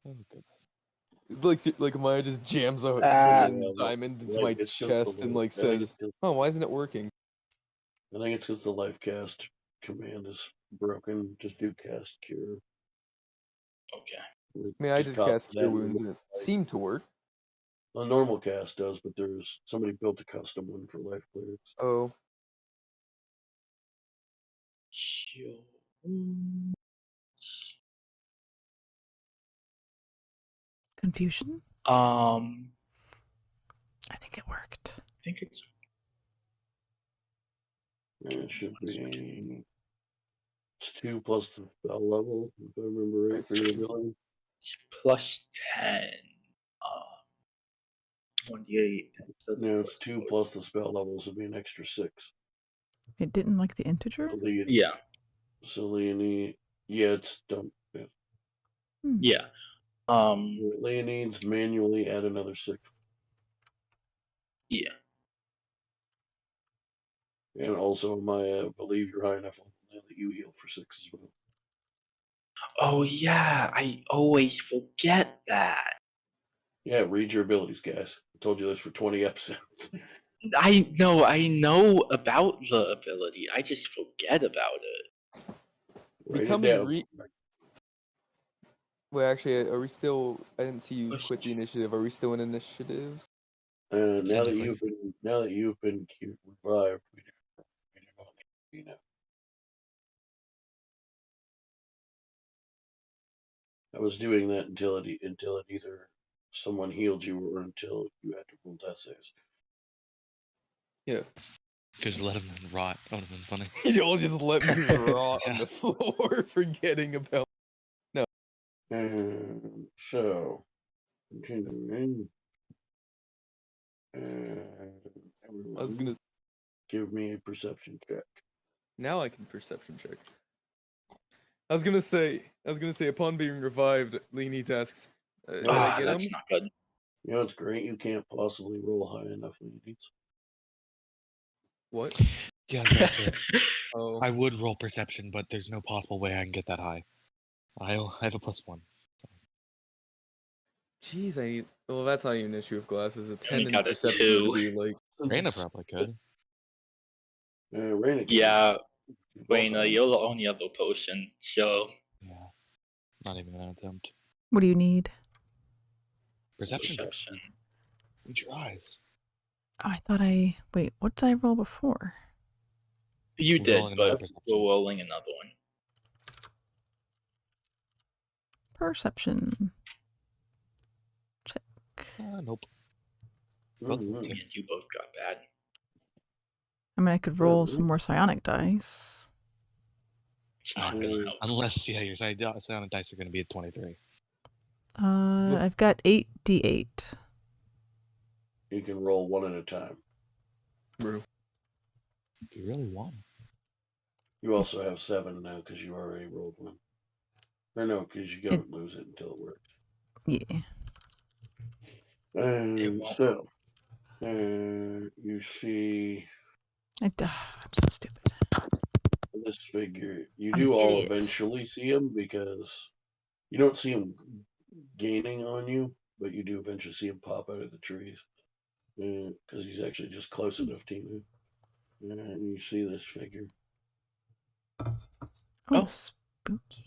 Oh goodness. Like Amaya just jams a Ah, freaking diamond into my it's just the chest and life- like I think says, it's just- "Oh, why isn't it working?" I think it's because the life cast command is broken. Just do cast cure. Okay. I mean, I did cast Cure Wounds and it seemed to work. A normal cast does, but there's somebody built a custom one for life clearance. Oh, Chill. Confusion? I I think it worked. think it's And it should be. It's 2 plus the spell level, if I remember right, for your ability. plus 10. 1d8. No, it's 2 plus the spell level, so it'd be an extra 6. It didn't like the integer? Yeah. So Leonie, yeah, it's done. Yeah. Yeah. Leonie's manually add another 6. Yeah. And also, I believe you're high enough now that you heal for 6 as well. Oh yeah, I always forget that. Yeah, read your abilities, guys. I told you this for 20 episodes. I know about the ability. I just forget about it. Write it becoming down. Well, actually, are we still? I didn't see you quit the initiative. Are we still in initiative? Now that Technically. you've been revived, we do not need to be now. I was doing that until it either someone healed you or until you had to roll death saves. Yeah. Could let him rot. That would have been funny. Y'all just let me rot on Yeah. the floor, forgetting about. And so, continuing. And I was gonna. give me a perception check. Now I can perception check. I was gonna say. Upon being revived, Leonid asks, "Did I get That's him?" not good. You know, it's great. You can't possibly roll high enough when you need. What? Yeah, I was gonna say, Oh. I would roll perception, but there's no possible way I can get that high. I have a +1. Jeez, I need. Well, that's not even an issue with glasses. A 10 only in got a perception 2. would be like. Reina probably could. Reina. Yeah, Reina, you're the only other person, so Yeah. Not even an attempt. What do you need? Perception. perception. Read your eyes. Oh, I thought I... Wait, what did I roll before? You We're did, rolling another but perception. we're rolling another one. Perception. Check. Nope. Both of them Mhm. too. Me and you both got bad. I mean, I could roll some more psionic dice. It's not gonna help. Unless, yeah, your psionic dice are going to be at 23. I've got 8d8. You can roll one at a time. Bro. If you really want. You also have 7 now because you already rolled one. Or no, because you don't lose it until it works. Yeah. And won't. so, you see I'm so stupid. this figure. You I'm do an all idiot. eventually see him because you don't see him gaining on you, but you do eventually see him pop out of the trees because he's actually just close enough to you. And you see this figure. Oh, spooky.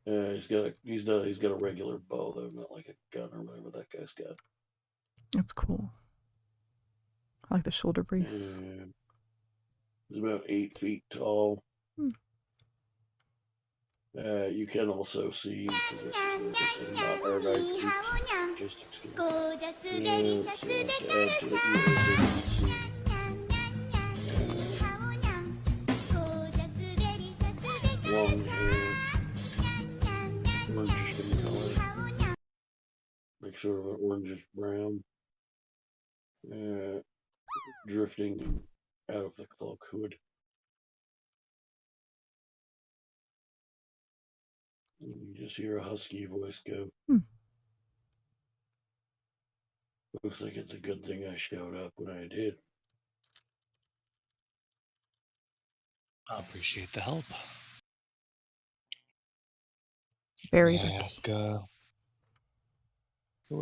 He's got a regular bow though, not like a gun or whatever that guy's got. That's cool. I like the shoulder brace. And it's about 8 feet tall. Hmm. You can also see not hard logistics. Long hair, orangish in color, like sort of an orangish brown, drifting out of the cloak hood. You just hear a husky voice go. Looks like it's a good thing I showed up when I did. I appreciate the help. Very May I lucky. ask, who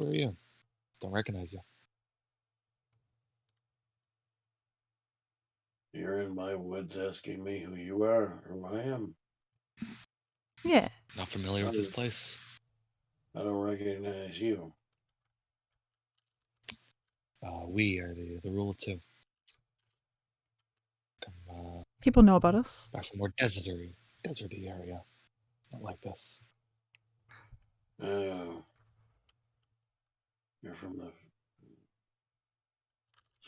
are you? Don't recognize you. You're in my woods asking me who you are or who I am. Yeah. Not familiar with this place? I don't recognize you. We are the rule of two. Come, People know about us. back from more deserty area. Not like this. Oh. You're from the...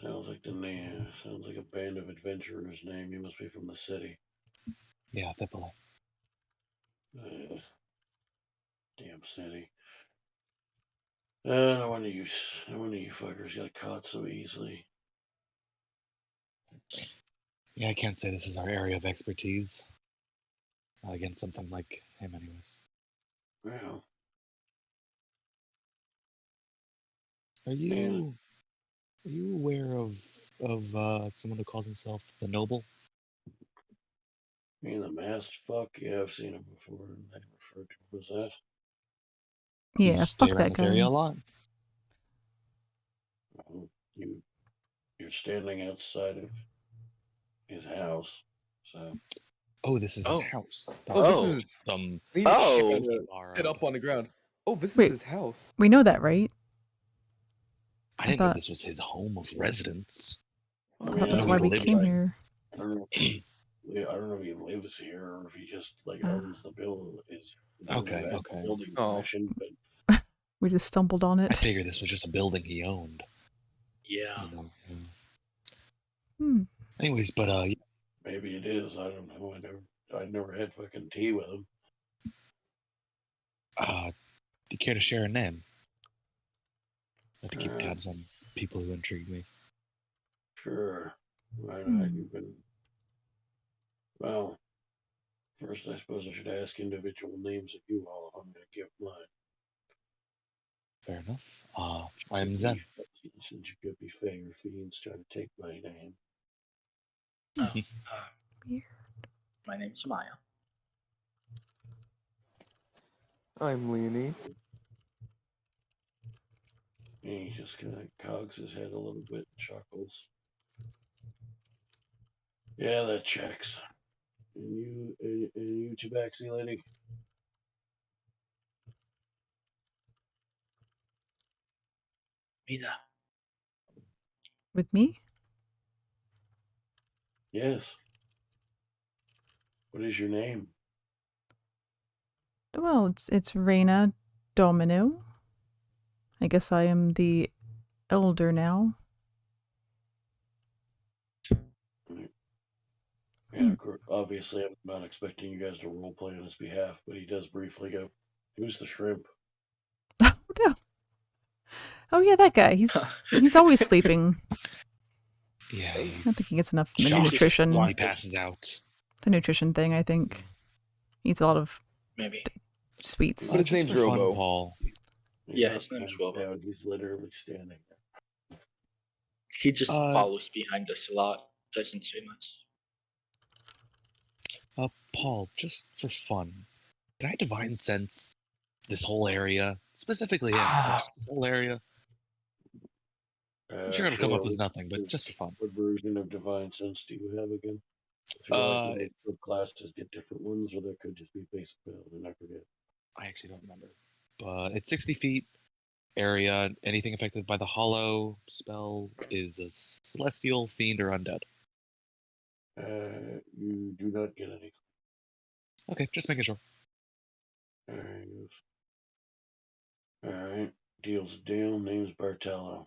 Sounds like the name. Sounds like a band of adventurers name. You must be from the city. Yeah, Thipoli. Damn city. No wonder you fuckers got caught so easily. Yeah, I can't say this is our area of expertise. Not against something like him, anyways. Well, Are you aware of someone who calls himself the Noble? me and the masked fuck? Yeah, I've seen him before. And they referred to him as that. Yeah, He's fuck stay around that this guy. area a lot. You're standing outside of his house, so. Oh, this is his house. Oh, this is some. Oh. Head up on the ground. Oh, this Wait. is his house. We know that, right? I didn't know this was his home of residence. I mean, thought that's know why he we lived came right- here. I don't know. I don't know if he lives here or if he just owns the building. Okay. Building Oh. permission, but We just stumbled on I it. figured this was just a building he owned. Yeah. You know, yeah. Hmm. Anyways, but maybe it is. I don't know. I never had fucking tea with him. do you care to share a name? I like to keep tabs on people who intrigue me. Sure. Why not? You've been. Well, first I suppose I should ask individual names of you all if I'm going to give mine. Fair enough. I am Zen. Since you could be Fae or Fiends trying to take my name. Weird. My name's Amaya. I'm Leonese. He just kind of cogs his head a little bit and chuckles. Yeah, that checks. And you Tabaxi lady? Mina. With me? Yes. What is your name? Well, it's Reina Domino. I guess I am the elder now. And of course, obviously, I'm not expecting you guys to roleplay on his behalf, but he does briefly go, "Who's the shrimp?" Oh no. Oh yeah, that guy. He's always sleeping. Yeah. I don't think he gets enough Shocked nutrition. when he passes out. The nutrition thing, I think. Eats a lot of Maybe. sweets. But his Just name's for fun, Robo. Paul. Yeah, his name's Robo. Yeah, he's literally standing there. He just follows behind us a lot. Doesn't say much. Paul, just for fun, can I divine sense this whole area? Specifically him, but just this whole area? I'm sure it'll come up as nothing, but just for fun. What version of divine sense do you have again? Classes get different ones, or there could just be basic build, and I forget. I actually don't remember. But it's 60 feet. area. Anything affected by the hollow spell is a celestial, fiend, or undead. You do not get any. Okay, just making sure. Alright. Deals Dale, name's Bartello.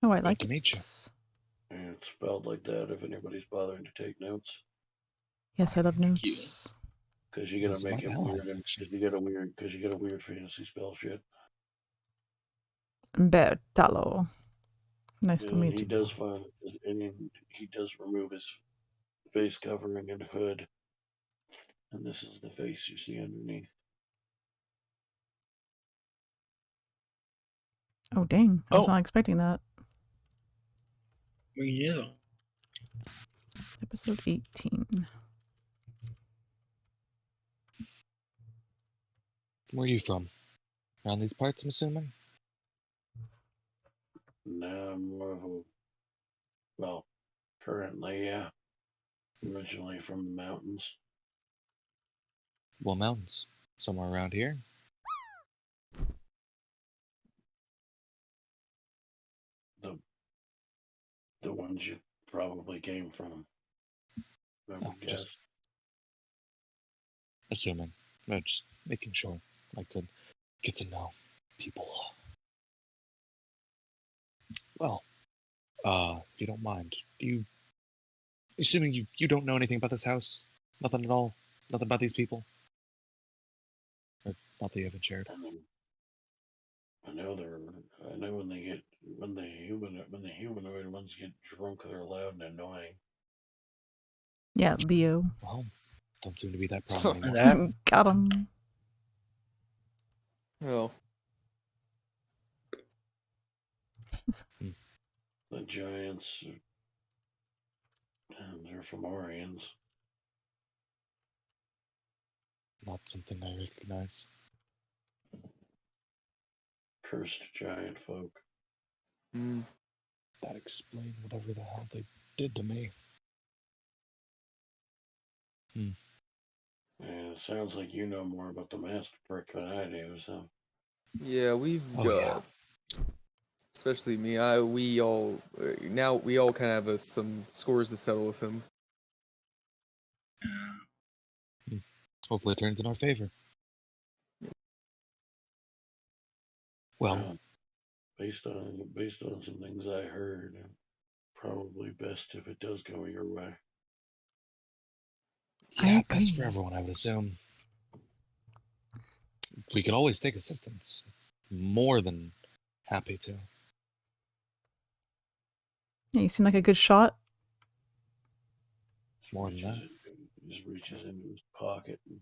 Oh, I Good like to it. meet you. And it's spelled like that if anybody's bothering to take notes. Yes, I love Thank you. notes. Because you gotta Those are make my it allies, weird. actually. Because you get a weird fantasy spell shit. Bertalo. Nice to And meet he you. does find, and he does remove his face covering and hood. And this is the face you see underneath. Oh, dang. I was Oh. not expecting that. Yeah. Episode 18. Where are you from? Around these parts, I'm assuming? Now I'm more of a, well, currently, yeah. Originally from the mountains. Well, mountains. Somewhere around here? The ones you probably came from. I No, would guess. just assuming. No, just making sure. Like to get to know people. Well, if you don't mind, assuming you don't know anything about this house? Nothing at all? Nothing about these people? Or not that you haven't shared? I know when the humanoid ones get drunk, they're loud and annoying. Yeah, Leo. Well, don't seem to be that problem And anymore. that Got him. Oh, The giants, they're Fomorians. Not something I recognize. Cursed giant folk. mm. That explains whatever the hell they did to me. And it sounds like you know more about the master prick than I do, so. Yeah, we've Oh, got, especially me. We all kind of have some scores to settle with him. Hopefully it turns in our favor. Well, Based on some things I heard, probably best if it does go your way. yeah, I best for agree. everyone, I would assume. We could always take assistance. It's more than happy to. Yeah, you seem like a good shot. More than that. He just reaches into his pocket and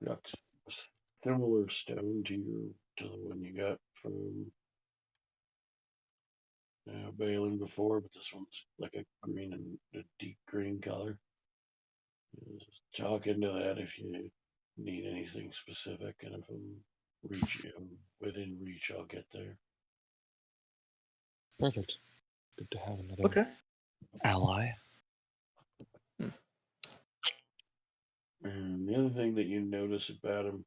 chucks a similar stone to the one you got from Baylen before, but this one's like a green and a deep green color. Just talk into that if you need anything specific, and if I'm within reach, I'll get there. Perfect. Good to have another okay. ally. And the other thing that you notice about him,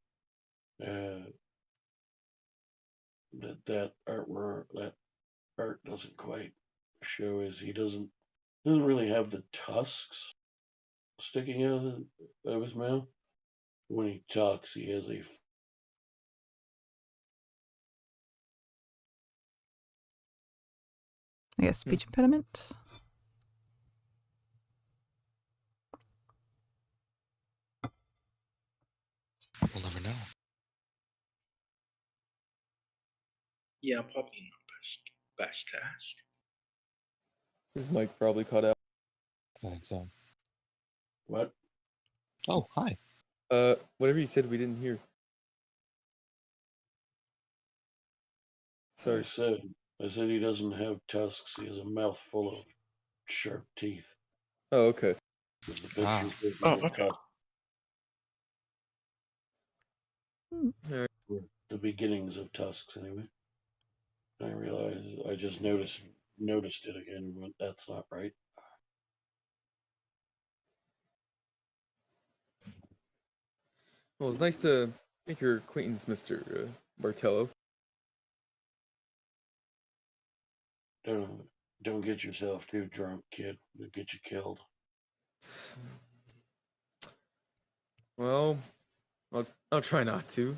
that art doesn't quite show is he doesn't really have the tusks sticking out of his mouth. When he talks, he has a I guess speech impediment. We'll never know. Yeah, probably not best task. His mic probably cut out. I think so. what? Oh, hi. Whatever you said, we didn't hear. Sorry. I said he doesn't have tusks. He has a mouth full of sharp teeth. Oh, okay. The picture Ah. says Oh, he has okay. the beginnings of tusks, anyway. I realized I just noticed it again and went, that's not right. Well, it's nice to Make your acquaintance, Mr. Bartello. Don't get yourself too drunk, kid. It'll get you killed. Well, I'll try not to.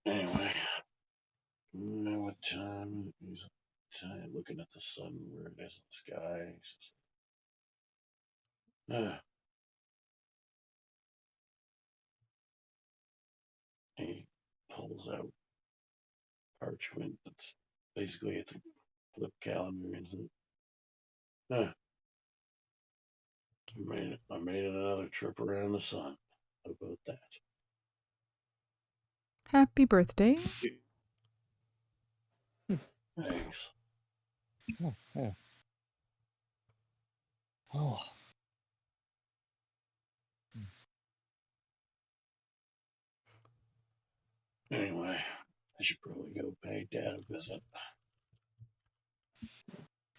Anyway, you know what time is time? Looking at the sun where it is in the sky. He pulls out parchment. That's basically it's a flip calendar, isn't it? I made it another trip around the sun. How about that? Happy birthday. Thanks. Oh, yeah. Oh. Anyway, I should probably go pay Dad a visit.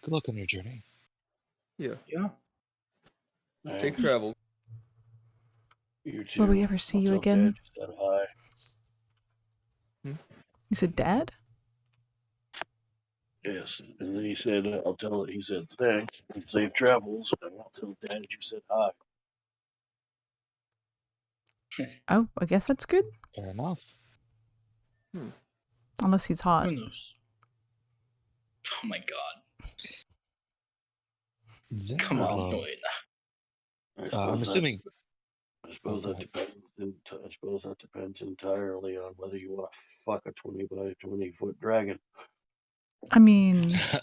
Good luck on your journey. Yeah. Yeah. Thanks. Safe travel. You too. Will we ever see I'll you tell again? Dad you said hi. You said Dad? Yes, and then he said, "I'll tell." He said, "Thanks, and safe travels." And I'll tell Dad you said hi. Oh, I guess that's good. Fair enough. Unless he's hot. Who knows? Oh my god. Come on, Love. Noina. I'm assuming. I suppose go that ahead. depends. I suppose that depends entirely on whether you want to fuck a 20 by 20-foot dragon. I mean,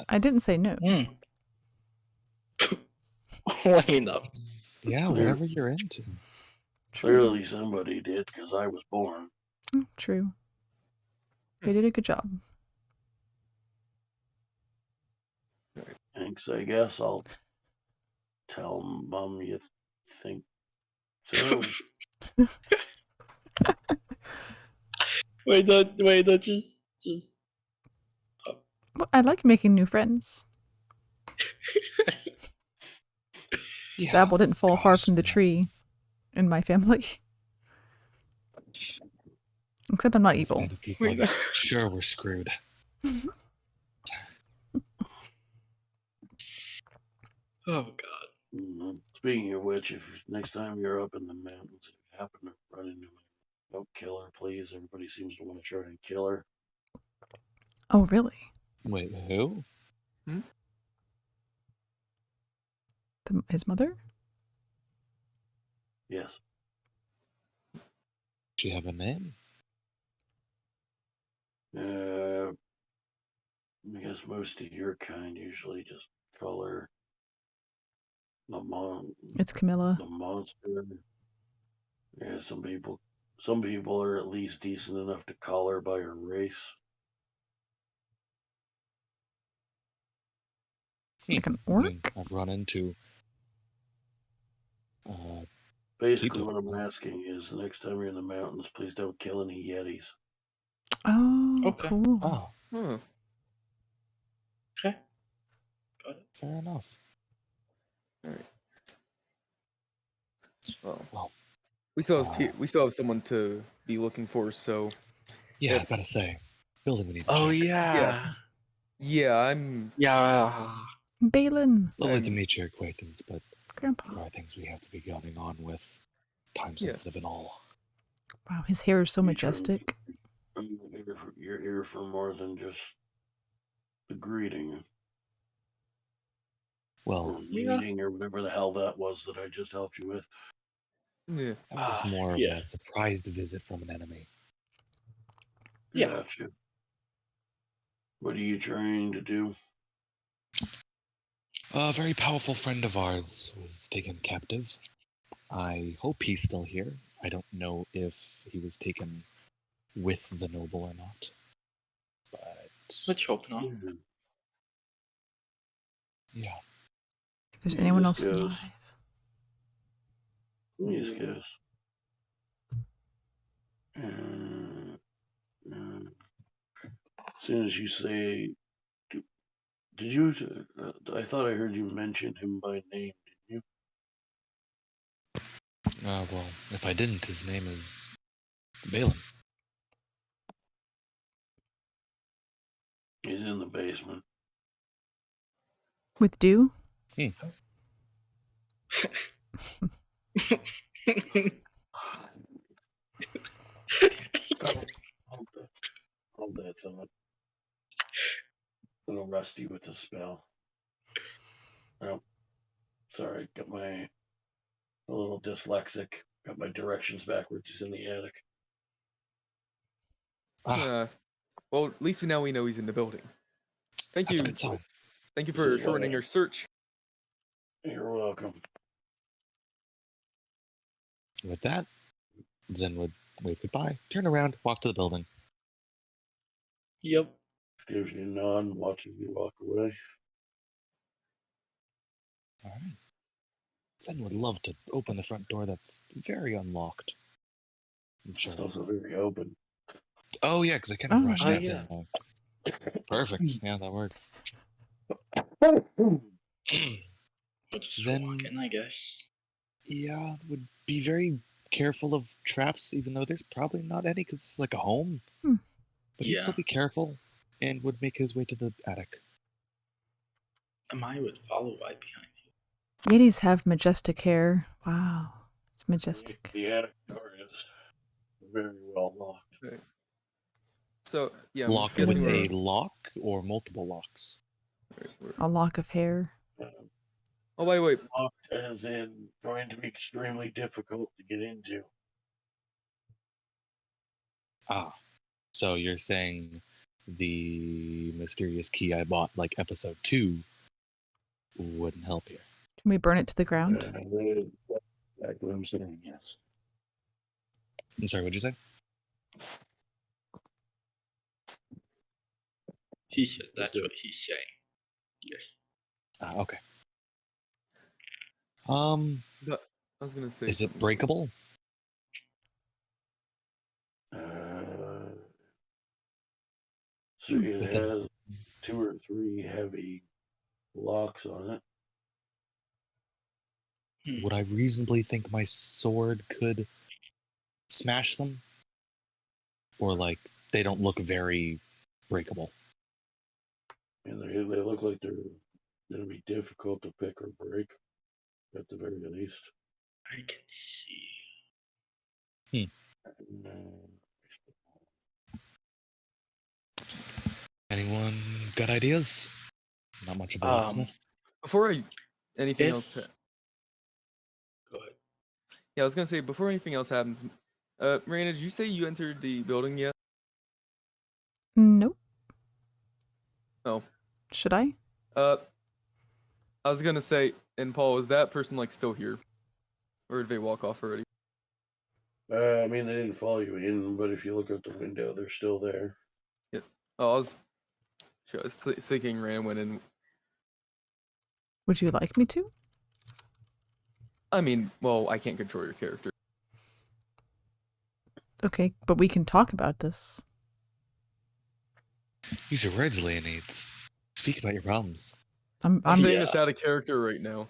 I didn't say no. Noina. Yeah, whatever you're into. Clearly, somebody did because I was born. True. They did a good job. Thanks. I guess I'll tell Mom you think so. Wait, just. Well, I like making new friends. Yeah, The apple didn't fall far gosh, from the yeah. tree in my family. Except I'm not This evil. band of people, Wait, sure, we're screwed. Oh god. Speaking of which, if next time you're up in the mountains, if you happen to run into me, don't kill her, please. Everybody seems to want to try and kill her. Oh, really? Wait, who? His mother? Yes. Does she have a name? I guess most of your kind usually just call her It's Camilla. the monster. Yeah, some people are at least decent enough to call her by her race. Like an I mean, orc? I've run into. Basically, People. what I'm asking is, the next time you're in the mountains, please don't kill any yetis. Oh, Okay. cool. Oh, Okay. Got it. fair enough. Well, we still have someone to be looking for. So Yeah, If- I gotta say, building we need to Oh check. yeah. yeah, I'm. Yeah. Baylen. Lovely to meet your acquaintance, but Grandpa. there are things we have to be going on with. Time sensitive and all. Wow, his hair is so You majestic. You're here for more than just the greeting Well, or meeting or whatever the hell that was that I just helped you with. Yeah. that was more of yeah. a surprised visit from an enemy. Yeah. Gotcha. What are you trying to do? A very powerful friend of ours was taken captive. I hope he's still here. I don't know if he was taken with the noble or not. But Let's hope not. yeah. If there's Yeah, anyone just else goes. alive. Please guess. As soon as you say, did you? I thought I heard you mention him by name. Didn't you? Well, if I didn't, his name is Baylen. He's in the basement. With dew? Hold that thought. A little rusty with the spell. Oh, sorry, got a little dyslexic. Got my directions backwards. He's in the attic. Well, at least now we know he's in the building. Thank That's you. a good sign. Thank you for shortening your search. You're welcome. With that, Zen would wave goodbye, turn around, walk to the building. Yep. Gives you a nod and watches you walk away. All right. Zen would love to open the front door that's very unlocked. I'm sure. It's also very open. Oh, yeah, because I kind of rushed Oh, out, yeah. didn't I? Perfect. Yeah, that works. I'll just Then- walk in, I guess. Yeah, would be very careful of traps, even though there's probably not any, because it's like a home. But he'd Yeah. still be careful and would make his way to the attic. Amaya would follow right behind you. Yetis have majestic hair. Wow. It's majestic. The attic door is very well locked. So, yeah, I'm Locked guessing with we're- a lock or multiple locks? A lock of hair. Oh, wait. Locked as in going to be extremely difficult to get into. Ah, so you're saying the mysterious key I bought, like episode 2, wouldn't help here. Can we burn it to the ground? Exactly what I'm saying, yes. I'm sorry, what'd you say? He said that's what he's saying. Yes. Ah, okay. But I was gonna say. Is it something. breakable? So it With a- has 2 or 3 heavy locks on it. Would I reasonably think my sword could smash them? Or, like, they don't look very breakable? And they look like they're going to be difficult to pick or break, at the very least. I can see. And, Anyone got ideas? Not much of a locksmith. Before anything If- else. Go ahead. Yeah, I was gonna say before anything else happens. Reina, did you say you entered the building yet? Nope. Oh. Should I? I was gonna say, and Paul, is that person like still here, or did they walk off already? I mean, they didn't follow you in, but if you look out the window, they're still there. Yeah. Oh, I was thinking Reina went in. Would you like me to? I mean, well, I can't control your character. Okay, but we can talk about this. Use your words, Leonides. Speak about your problems. I'm I'm saying this out of character right now.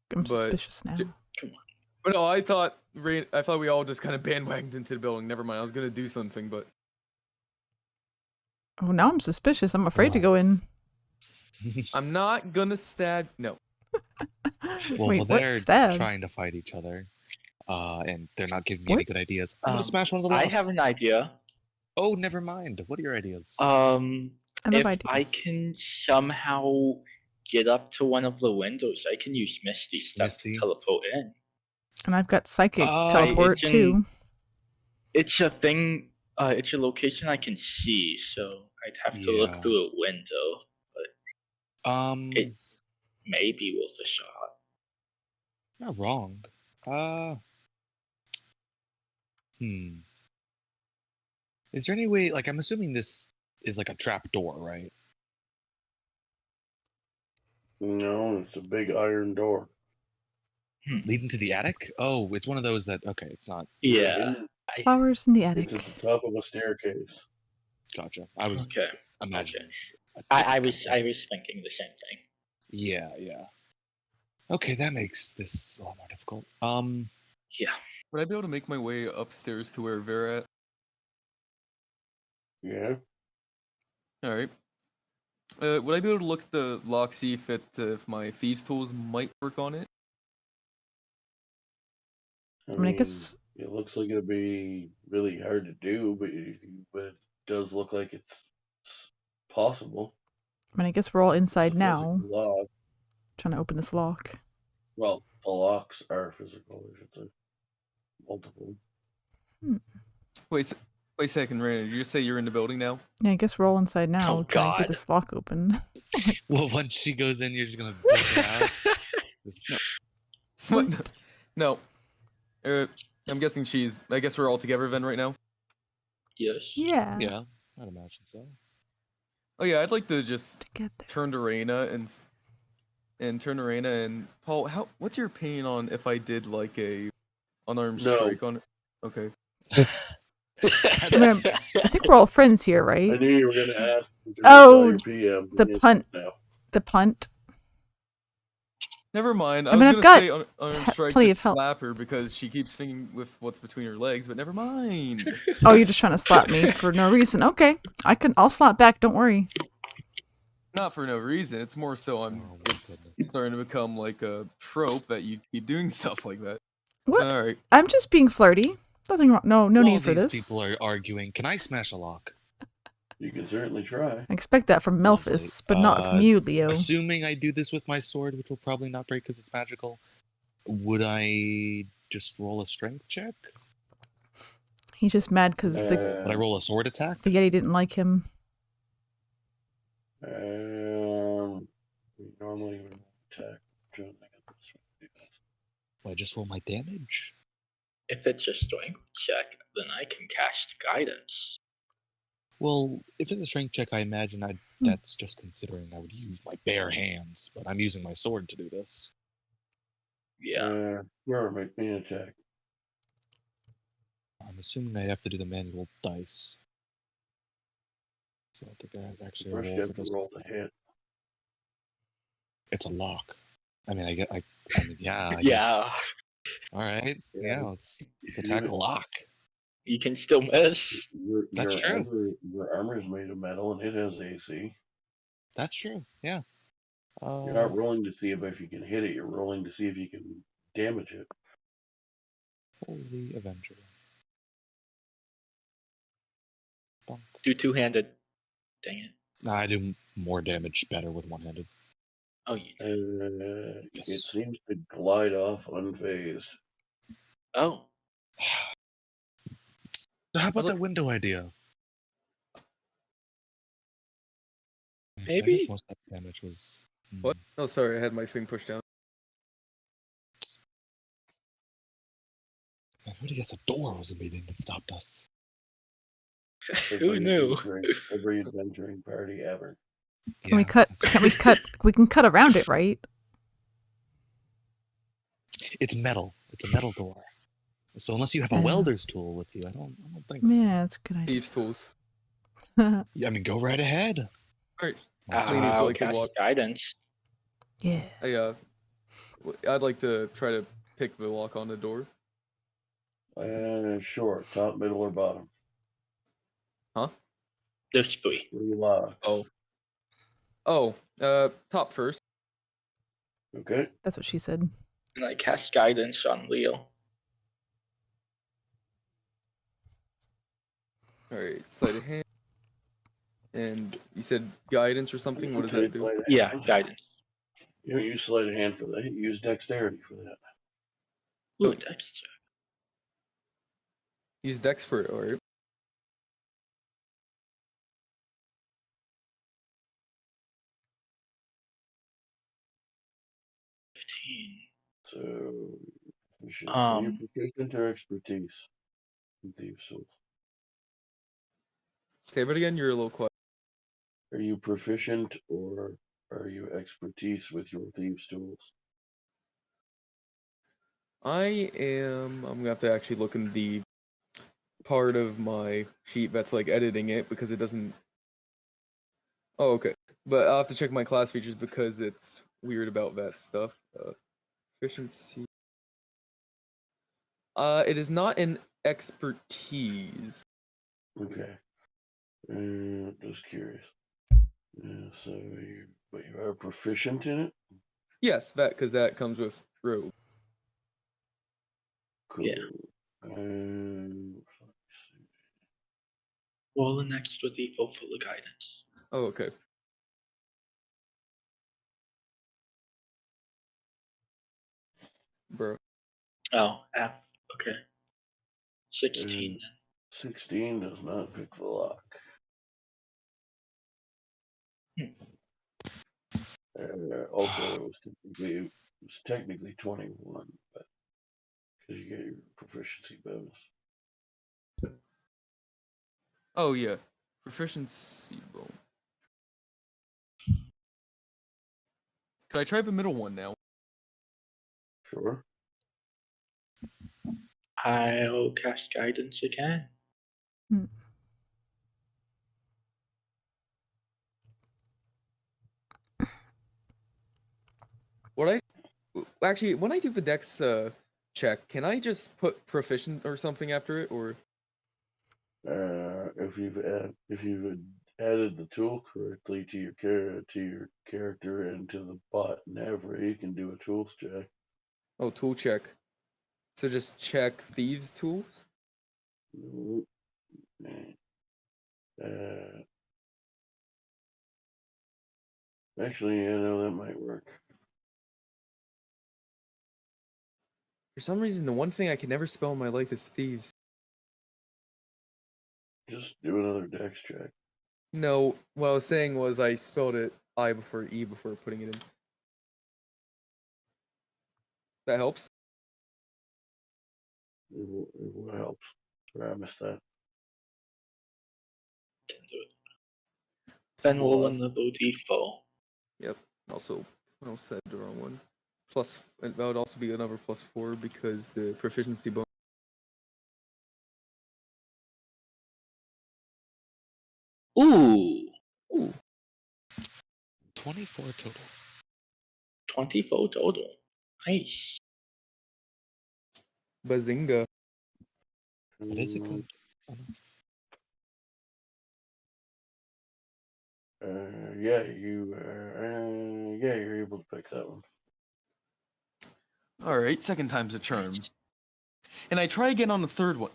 but- suspicious now. But no, I thought we all just kind of bandwagoned into the building. Never mind, I was gonna do something, but Oh, now I'm suspicious. I'm afraid to Oh. go in. I'm not gonna stab. No. Well, Wait, they're what? Stab? trying to fight each other, and they're not giving me What? any good ideas. I'm gonna Um, smash one of the I locks. have an idea. Oh, never mind. What are your ideas? I love If I ideas. can somehow get up to one of the windows, I can use Misty Step Misty? to teleport in. And I've got psychic Oh, teleport it's in- too. It's a thing. It's a location I can see, so I'd have to look Yeah. through a window. It may be worth a shot. Not wrong. Is there any way? Like, I'm assuming this is like a trap door, right? No, it's a big iron door. Leading to the attic? Oh, it's one of those that. Okay, it's not. Yeah. Flowers in the It's attic. at the top of a staircase. Gotcha. I was Okay. imagining. I was thinking the same thing. Yeah. Okay, that makes this a lot more difficult. Yeah. Would I be able to make my way upstairs to where Vera at? Yeah. All right. Would I be able to look at the lock, see if my thieves' tools might work on it? I mean, I guess it looks like it'd be really hard to do, but it does look like it's possible. I guess we're all inside It's a now, physical lock. trying to open this lock. Well, the locks are physical, I should say. Multiple. Wait a second, Reina. Did you just say you're in the building now? Yeah, I guess we're all inside now, Oh, trying to get God. this lock open. Well, once she goes in, you're just gonna break her out. Just- What? No. I'm guessing she's. I guess we're all together then right now. Yes. Yeah. yeah, I'd imagine so. Oh yeah, I'd like to just Together. turn to Reina and Paul. What's your opinion on if I did like a unarmed No. strike on it? Okay. I think we're all friends here, I right? knew you were going to ask. Oh, your PM. the punt. No. The punt. Never mind. I I mean, was I've gonna say got unarmed strike plenty to of help. slap her because she keeps thinking with what's between her legs, but never mind. Oh, you're just trying to slap me for no reason. Okay, I'll slap back. Don't worry. Not for no reason. It's more so Oh, my it's goodness. starting to become like a trope that you keep doing stuff like that. What? All right. I'm just being flirty. Nothing wrong. No While need for these this. people are arguing, can I smash a lock? You can certainly try. I expect that from Lovely. Melfice, but not from you, Leo. Assuming I do this with my sword, which will probably not break because it's magical, would I just roll a strength check? He's just mad because Would I roll a sword attack? the Yeti didn't like him. We normally would attack. Trying to think of this one. Will I just roll my damage? If it's a strength check, then I can cast guidance. Well, if it's a strength check, I imagine that's just considering I would use my bare hands, but I'm using my sword to do this. Yeah. Sure, make me an attack. I'm assuming I have to do the manual dice. So I think there's actually a First, you roll have for to this. roll the hit. It's a lock. I mean, yeah, I guess. Yeah. All right. Yeah. Yeah, let's attack a lock. You can still miss. That's true. Your armor is made of metal and it has AC. That's true. Yeah. You're not rolling to see if you can hit it. You're rolling to see if you can damage it. Holy Avenger. Bonk. Do two-handed. Dang it. Nah, I do more damage better with one-handed. Oh, you do. Yes. It seems to glide off unfazed. Oh. So how about that window idea? I Maybe. guess most of that damage was. What? Oh, sorry. I had my thing pushed down. Man, who'd have guessed a door was a meeting that stopped us? Who knew? Every adventuring party ever. Can we cut? We can cut around it, right? It's metal. It's a metal door. So unless you have a welder's tool with you, I don't think so. Yeah, that's a good idea. Thieves' tools. Yeah, I mean, go right ahead. All right. Also, needs I'll like to cast walk- guidance. Yeah. I'd like to try to pick the lock on the door. Sure. Top, middle, or bottom. Huh? There's 3. 3 locks. Top first. Okay. That's what she said. And I cast guidance on Leo. All right. Sleight of hand. And you said guidance or something. What does that do? Yeah, guidance. You don't use sleight of hand for that. You use dexterity for that. Ooh, dex check. Use Dex for it. All right. So, are you Um, proficient or expertise in thieves' tools? Say it again. You're a little quiet. Are you proficient or are you expertise with your thieves' tools? I am. I'm gonna have to actually look in the part of my sheet that's like editing it because it doesn't. Oh, okay. But I'll have to check my class features because it's weird about that stuff. Efficiency. It is not an expertise. Okay. Just curious. Yeah, so but you are proficient in it? Yes, that because that comes with rogue. Cool. Yeah. Well, the next would default for the guidance. Oh, okay. Bro. Oh, F. Okay. 16 then. 16 does not pick the lock. Also, it was technically 21, but because you get your proficiency bonus. Oh yeah, proficiency bonus. Could I try the middle one now? Sure. I'll cast guidance again. Hmm. Actually, when I do the dex check, can I just put proficient or something after it, or? If you've added the tool correctly to your character and to the bot Navra, you can do a tools check. Oh, tool check. So just check thieves' tools. Nope. Actually, yeah, no, that might work. For some reason, the one thing I can never spell in my life is thieves. Just do another dex check. No, what I was saying was I spelled it I before E before putting it in. That helps. It helps. Sorry, I missed that. Can do it. Then roll Plus. another default. Yep. Also, I almost said the wrong one. Plus, and that would also be another +4 because the proficiency bonus. Ooh! Ooh. 24 total. 24 total. Nice. Bazinga. But is it good enough? Yeah, you're able to pick that one. Alright, second time's a charm. And I try again on the third one.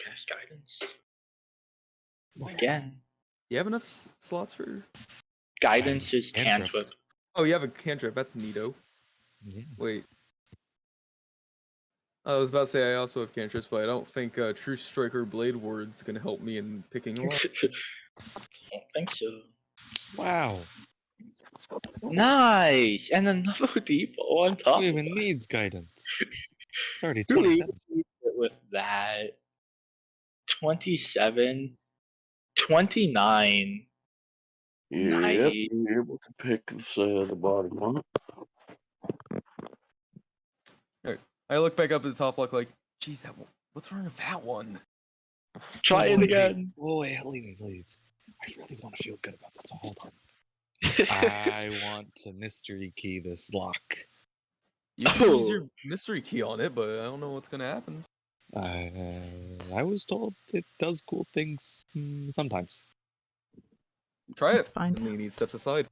Cast guidance. Again. Do you have enough slots for? Guidance is Cantrip. cantrip. Oh, you have a cantrip. That's neato. Yeah. Wait. I was about to say I also have cantrips, but I don't think True Striker Blade Ward's gonna help me in picking a lot. I don't think so. Wow. Nice! And another default on top Who of even that. needs guidance? It's already Who 27. needs it with that? 27. 29. Yep, Nice. you're able to pick the bottom one. I look back up at the top look like, geez, what's wrong with that one? Try it wait, again. wait, please. I really want to feel good about this. So hold on. I want to mystery key this lock. You can use your mystery key on it, but I don't know what's gonna happen. I was told it does cool things sometimes. Try Let's it. find And then out. he steps aside.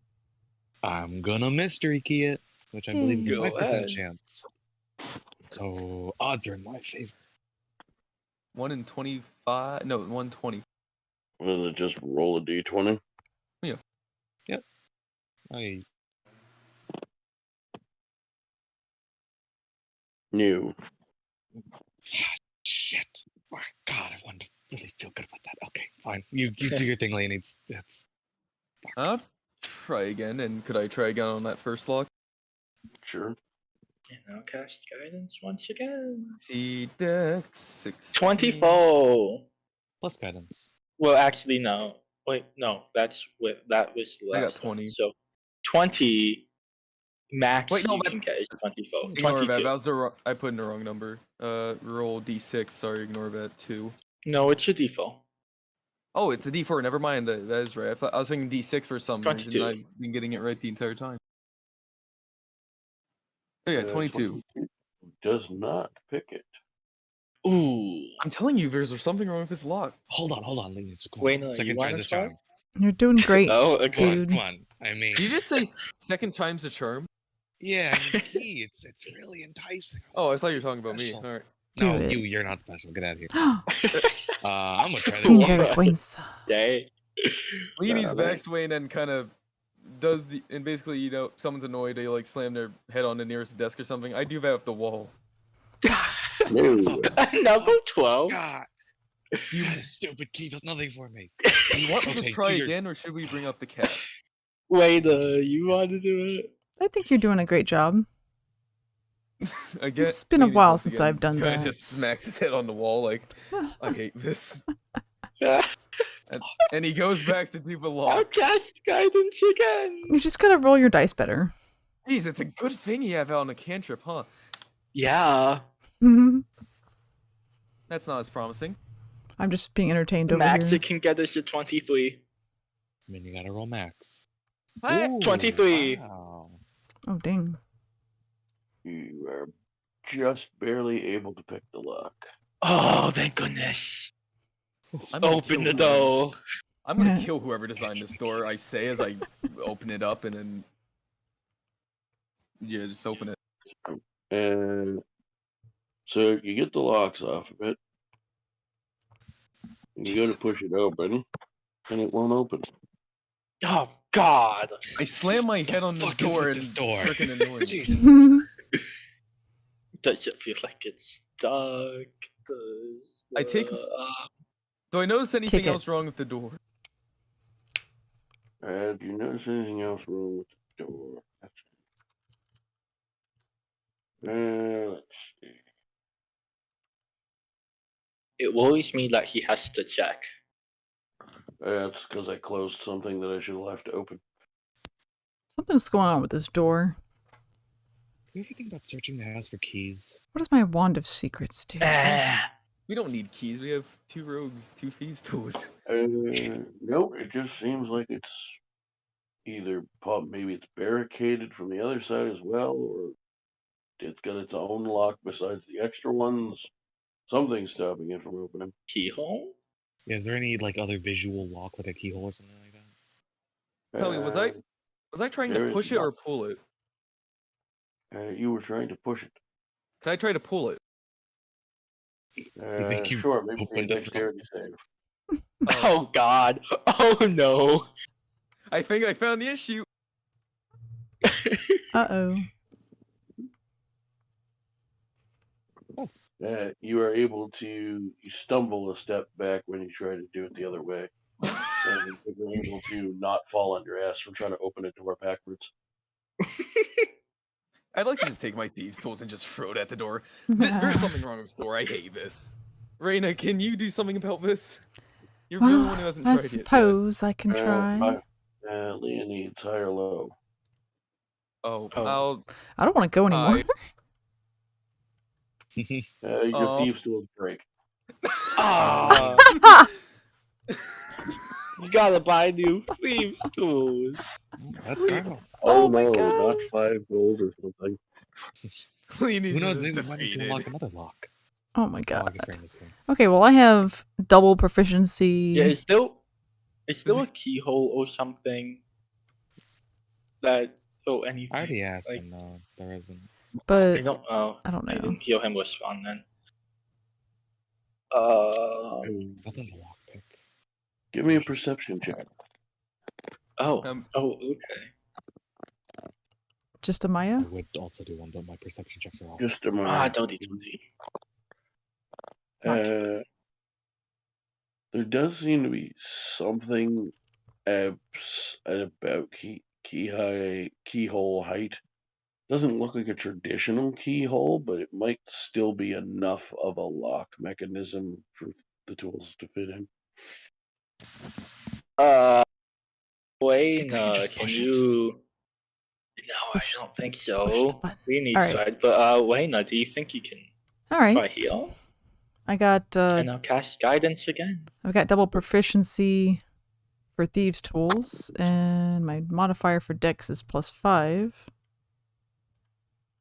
I'm gonna mystery key it, which I believe is a Go 5% ahead. chance. So odds are in my favor. 1 in 25. No, 120. What is it? Just roll a d20? I New. shit. Oh, God, I wanted to really feel good about that. Okay, fine. You do your thing, Leonid. That's I'll try again. And could I try again on that first lock? Sure. And now cast guidance once again. See dex 16. 24. plus guidance. Well, actually, no. Wait, no. That was the I got last one. 20. So 20 max Wait, no, you can that's- get is 24. Ignore 22. that. That was the wrong. I put in the wrong number. Roll d6. Sorry, ignore that. 2. No, it's a default. Oh, it's a d4. Never mind. That is right. I was thinking d6 for some reason. 22. I've been getting it right the entire time. Oh yeah, 22. Does not pick it. Ooh. I'm telling you, there's something wrong with this lock. Hold on, It's come on. Wait, no, you Second wanna tries a try? charm. You're doing great, Oh, okay. dude. Come on. I mean, Did you just say second time's a charm? yeah, I mean the key. It's really enticing. Oh, I want thought to you were feel talking about me. special. All right. No, Do it. you're not special. Get out of here. I'm gonna try Sin this. What? vergüenza. Day. Leanie's Alright. back sway and then kind of does the and basically someone's annoyed, they like slam their head on the nearest desk or something. I do that with the wall. No. Number 12. God, this stupid key does nothing for me. Do you want me to Okay, try do your- again or should we bring up the cat? Wait, you want to do it? I think you're doing a great job. Again, It's been a Leanie's while once since again I've done kinda that. just smacks his head on the wall like, I hate this. And he goes back to do the I'll lock. cast guidance again. You just gotta roll your dice better. Jeez, it's a good thing you have out on a cantrip, huh? Yeah. I'm That's not as promising. just being entertained over Max, here. it can get us to 23. I mean, you gotta roll max. What? Ooh, 23. Wow. Oh, dang. You are just barely able to pick the lock. Oh, thank goodness. I'm gonna Open kill the whoever door. I'm gonna Yeah. kill whoever designed this door, I say as I open it up and then... Yeah, just open it. And so you get the locks off of it. You go to push it open, and it won't open. Oh, God. I slam my head on the fuck is door with and this door? freaking annoying. Jesus. Does it feel like it's stuck? Does, I take- Do I notice anything Kick it. else wrong with the door? Do you notice anything else wrong with the door? Let's see. It worries me that he has to check. That's because I closed something that I should have left open. Something's going on with this door. You ever think about searching the house for keys? What does my wand of secrets do? We don't need keys, we have 2 rogues, 2 thieves tools. Nope, it just seems like it's either maybe it's barricaded from the other side as well, or it's got its own lock besides the extra ones. Something's stopping it from opening. Keyhole? Yeah, is there any like other visual lock, like a keyhole or something like that? Tell me, was I trying there to is push it or pull it? You were trying to push it. Can I try to pull it? think you Sure, maybe opened a it dexterity save. Oh, God. Oh, no. I think I found the issue. Uh-oh. You are able to you stumble a step back when you try to do it the other way. And you're able to not fall on your ass from trying to open a door backwards. I'd like to just take my thieves tools and just throw it at the door. There's something wrong with this door. I hate this. Reina, can you do something about this? You're the only one who hasn't I tried it yet. suppose I can try. Leah needs high or low. Oh, Oh. I don't want to go anymore. Hi. Your Oh. thieves tools break. Ah. You gotta buy new thieves tools. That's karma. Oh my no, God. not 5 gold or something. Clean Who knows? is Maybe we might need to defeated. unlock another lock. Oh my Oh, I god. guess Reina's here. Okay, well I have double proficiency. Yeah, it's still a keyhole or something that anything. I already asked like, him. No, there isn't. I But don't know. I don't I know. didn't hear him respond then. Nothing's a lockpick. Give me a perception check. Oh, okay. Just I Amaya? would also do one, but my perception checks are off. Just a moment. Don't d20. There does seem to be something about keyhole height. Doesn't look like a traditional keyhole, but it might still be enough of a lock mechanism for the tools to fit in. Wayne, just can push it. you? No, I Push- don't think push so. the button. We need Alright. side, but Wayne, do you think you can Alright. try heal? I got And I'll cast guidance again. I've got double proficiency for thieves tools, and my modifier for dex is +5.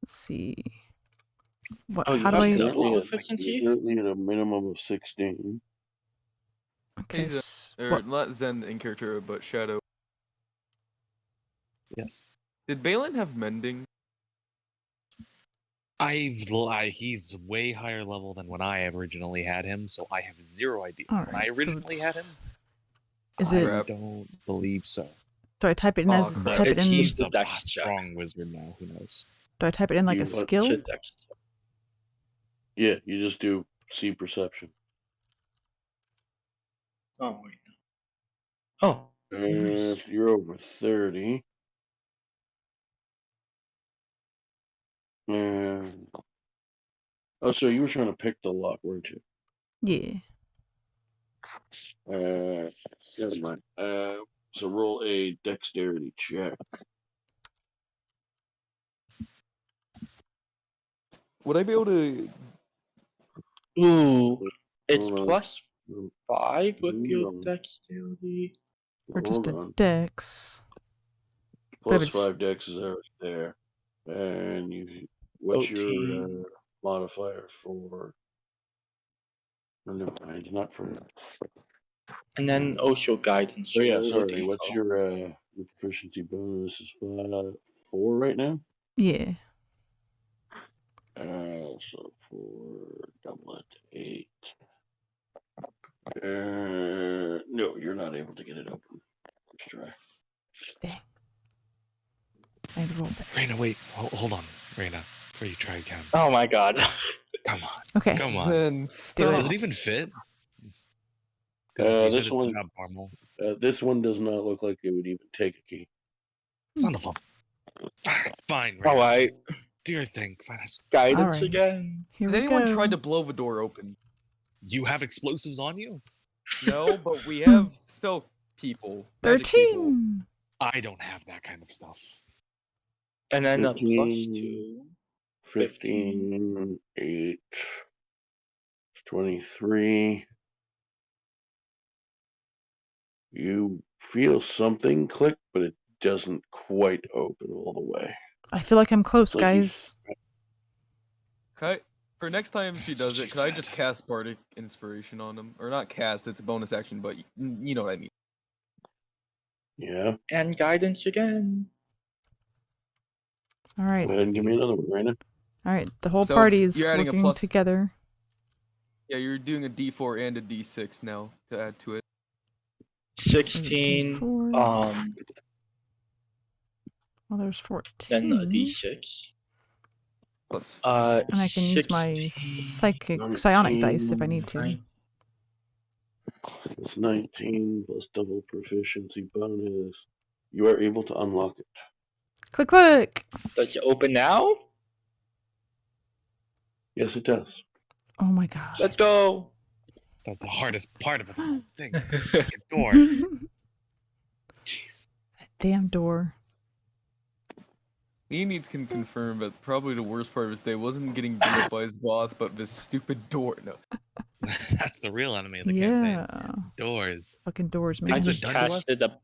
Let's see. What? Oh, you How do have I? double Currently efficiency? currently at a minimum of 16. Okay. Hey, or What? not Zen in character, but Shadow. Yes. Did Baylen have mending? He's way higher level than when I originally had him, so I have zero idea. All When I right. So originally had him, is I it? Crap. don't believe so. Do I type it in Oh, as crap. type it But in? he's The a dex check. strong wizard now. Who knows? Do I type it in like You a what? skill? Shit, dex check. Yeah, you just do C perception. Oh, wait. Oh, nice. If you're over 30. And oh, so you were trying to pick the lock, weren't you? Yeah. Never mind. So roll a dexterity check. Would I be able to? Ooh, it's Hold on. plus 5 with your Hold on. dexterity. Or just Hold a on. dex. But if Plus it's 5 dex is already there. And what's your 14. modifier for? Oh, never mind, not for. And then also guidance. So yeah, roll a sorry. What's d4. your proficiency bonus? Is 4 right now. yeah. So 4 double it 8. No, you're not able to get it open. Let's try. Dang. I need to roll better. Reina, wait. Hold on, Reina. Before you try again. Oh my god. Come on. Okay. Come on. Zen, Do stop. Does it even fit? 'Cause you said This it's one, abnormal. this one does not look like it would even take a key. Son of a. Fine, Reina. Oh, I Do your thing. Fine. guidance Alright. again. Here Has we anyone go. tried to blow the door open? You have explosives on you? No, but we have spell people. Magic people. 13. I don't have that kind of stuff. And then a plus 15, 2. 15, 8, 23. You feel something click, but it doesn't quite open all the way. I feel like I'm close, It's like you- guys. For next time she does She it, could I said. just cast Bardic Inspiration on him? Or not cast, it's a bonus action, but you know what I mean. Yeah. And guidance again. All right. Go ahead and give me another one, Reina. All right. The whole So, party is you're adding a working plus- together. Yeah, you're doing a D4 and a D6 now to add to it. 16. D4. Well, there's 14. Then a d6. Plus, And I can use my 16, psionic dice if I need to. 9. It's 19 plus double proficiency bonus. You are able to unlock it. Click, click. Does it open now? Yes, it does. Oh my god. Let's go. That's the hardest part of this whole thing. This fucking door. Jeez. That damn door. Needs can confirm, but probably the worst part of his day wasn't getting beat up by his boss, but this stupid door. No. That's the real enemy of the campaign. Yeah. Doors. Fucking doors, man. I Things are just done to us. casted the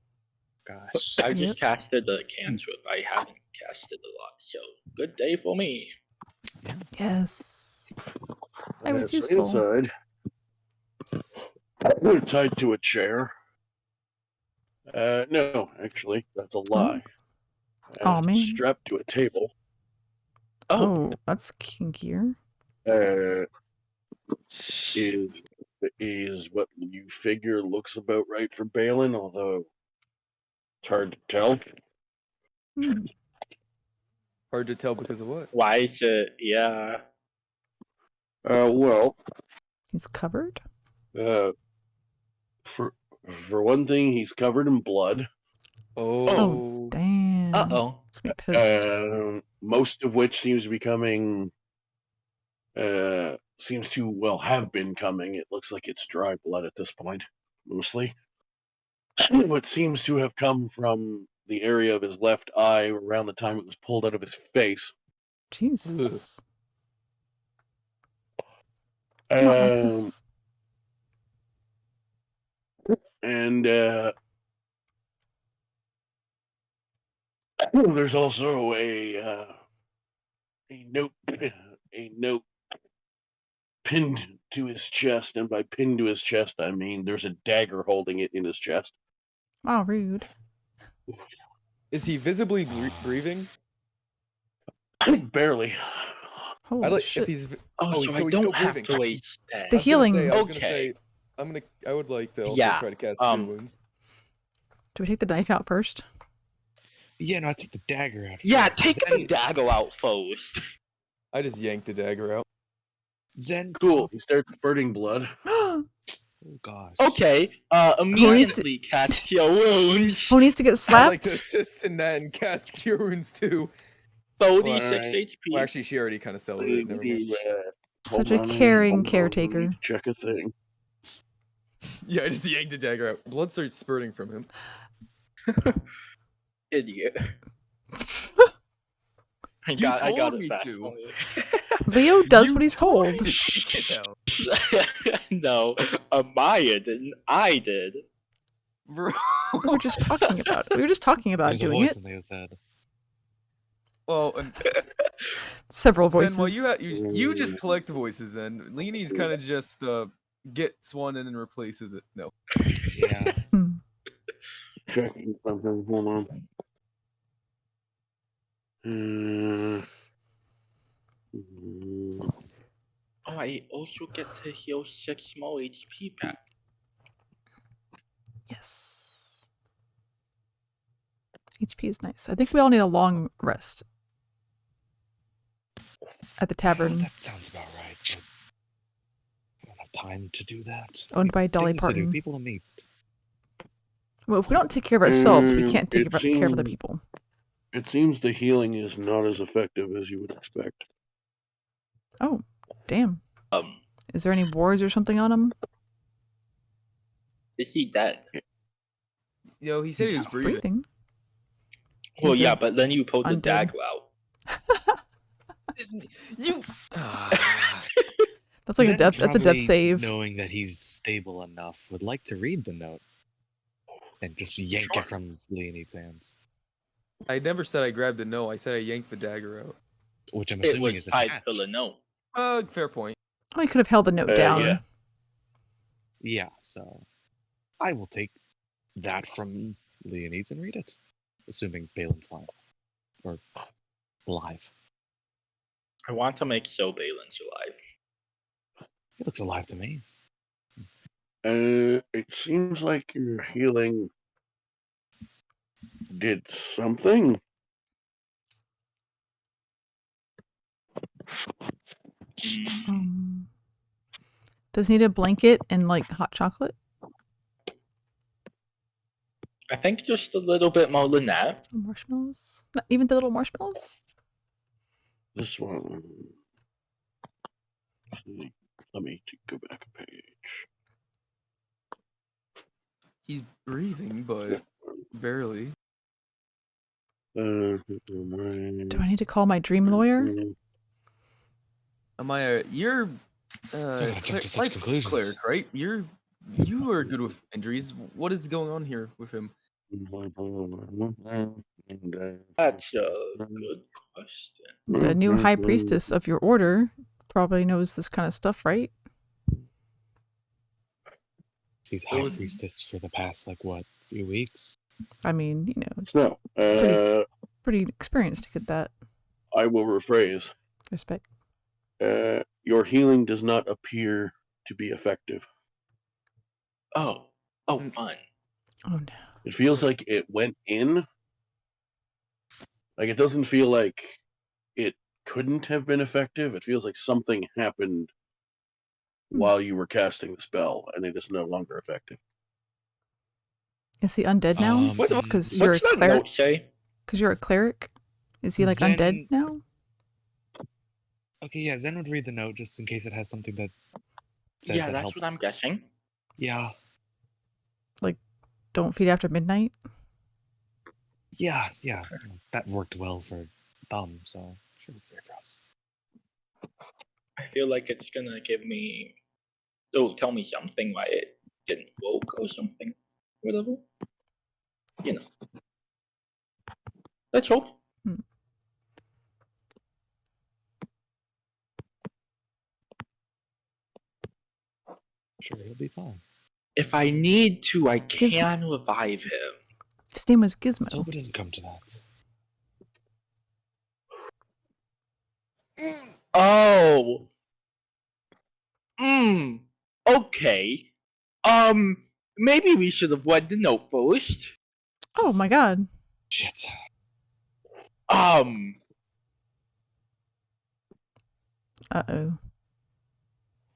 Gosh. I just Yep. casted the cantrip. I hadn't casted a lot, so good day for me. Yes. I was That's useful. inside. Tied to a chair. No, actually, that's a lie. Aw, man. Strapped to a table. Oh, that's kinkier. Is what you figure looks about right for Baylen, although it's hard to tell. Hmm. Hard to tell because of what? Why is it? Yeah. Well, He's covered? for one thing, he's covered in blood. Oh, damn. Uh-oh. Let's be pissed. Most of which seems to be coming. Seems to have been coming. It looks like it's dry blood at this point, mostly. What seems to have come from the area of his left eye around the time it was pulled out of his face. Jesus. Not like this. And there's also a a note pinned to his chest, and by pinned to his chest, I mean there's a dagger holding it in his chest. Oh, rude. Is he visibly breathing? Barely. Holy If shit. he's Oh, so I he's still don't have breathing. to waste that. The healing. I was gonna Okay. say, I would like to also Yeah, try to cast Cure Wounds. Do we take the knife out first? Yeah, no, I took the dagger out. Yeah, first. take the Zen, dagger out first. I just yanked the dagger out. Zen, Cool. He starts spurting blood. Oh gosh. Okay, needs to- immediately cast Cure Wounds. Who needs to get I'd like to slapped? assist in that and cast Cure Wounds too. 46 Alright. HP. Well, actually, she already kind of celebrated. Never mind. Such Hold a on, caring hold on, caretaker. I need to check a thing. Yeah, I just yanked the dagger out. Blood starts spurting from him. Idiot. I You got told it me fast. to. Leo does You what he's told told. me to take it out. No, Amaya didn't. I did. Bro. We were just talking about it. We were just talking about There's a doing voice it. in Leo's head. Well, and Several voices. Zen, well, you just collect voices, and Leanie's kind of just gets one in and replaces it. No. Yeah. Hmm. Checking something. Hold on. Oh, I also get to heal 6 more HP back. Yes. HP is nice. I think we all need a long rest. At the tavern. That sounds about right. But I don't have time to do that. Owned by Dolly Things to do, Parton. people to meet. Well, if we don't take care of ourselves, we can't take It care of other seems- people. It seems the healing is not as effective as you would expect. Oh, damn. Is there any wars or something on him? Is he dead? Yo, he said he was He's breathing. breathing. Well, He's yeah, a but then you pulled the undead. dagger out. You. That's like a Zen death. That's a death probably, save. Knowing that he's stable enough, would like to read the note and just yank it from Leonie's hands, I never said I grabbed the note. I said I yanked the dagger out. which I'm It assuming was is tied attached. to the note. Fair point. Oh, he could have held the note down. yeah. Yeah, so I will take that from Leonie's and read it, assuming Baylen's fine or alive. I want to make so Baylen's alive. He looks alive to me. It seems like your healing did something. Does he need a blanket and like hot chocolate? I think just a little bit more than that. Marshmallows? Not even the little marshmallows? This one. Let me go back a page. He's breathing, but barely. Do I need to call my dream lawyer? Amaya, you're Don't gotta jump to such life conclusions. cleric, right? You are good with injuries. What is going on here with him? That's a good question. The new high priestess of your order probably knows this kind of stuff, right? She's high priestess for the past, few weeks? I mean, you know, it's So, pretty experienced to get that I will rephrase. respect. Your healing does not appear to be effective. Oh, fun. Oh no. It feels like it went in. Like, it doesn't feel like it couldn't have been effective. It feels like something happened while you were casting the spell, and it is no longer effective. Is he undead now? Because you're a What's that cleric. note say? Because you're a cleric. Is he like Zen- undead now? Okay, yeah, Zen would read the note just in case it has something that says Yeah, that that's helps. what I'm guessing. Yeah, Don't feed after midnight? yeah. That worked well for Thumb, so sure would be great for us. I feel like it's gonna give me, tell me something why it didn't woke or something, whatever. You know. Let's hope. Sure, he'll be fine. If I need to, I Giz- can revive him. His name was Let's Gizmo. hope it doesn't come to that. Oh. Okay. Maybe we should have read the note first. Oh my god. Shit. Uh-oh.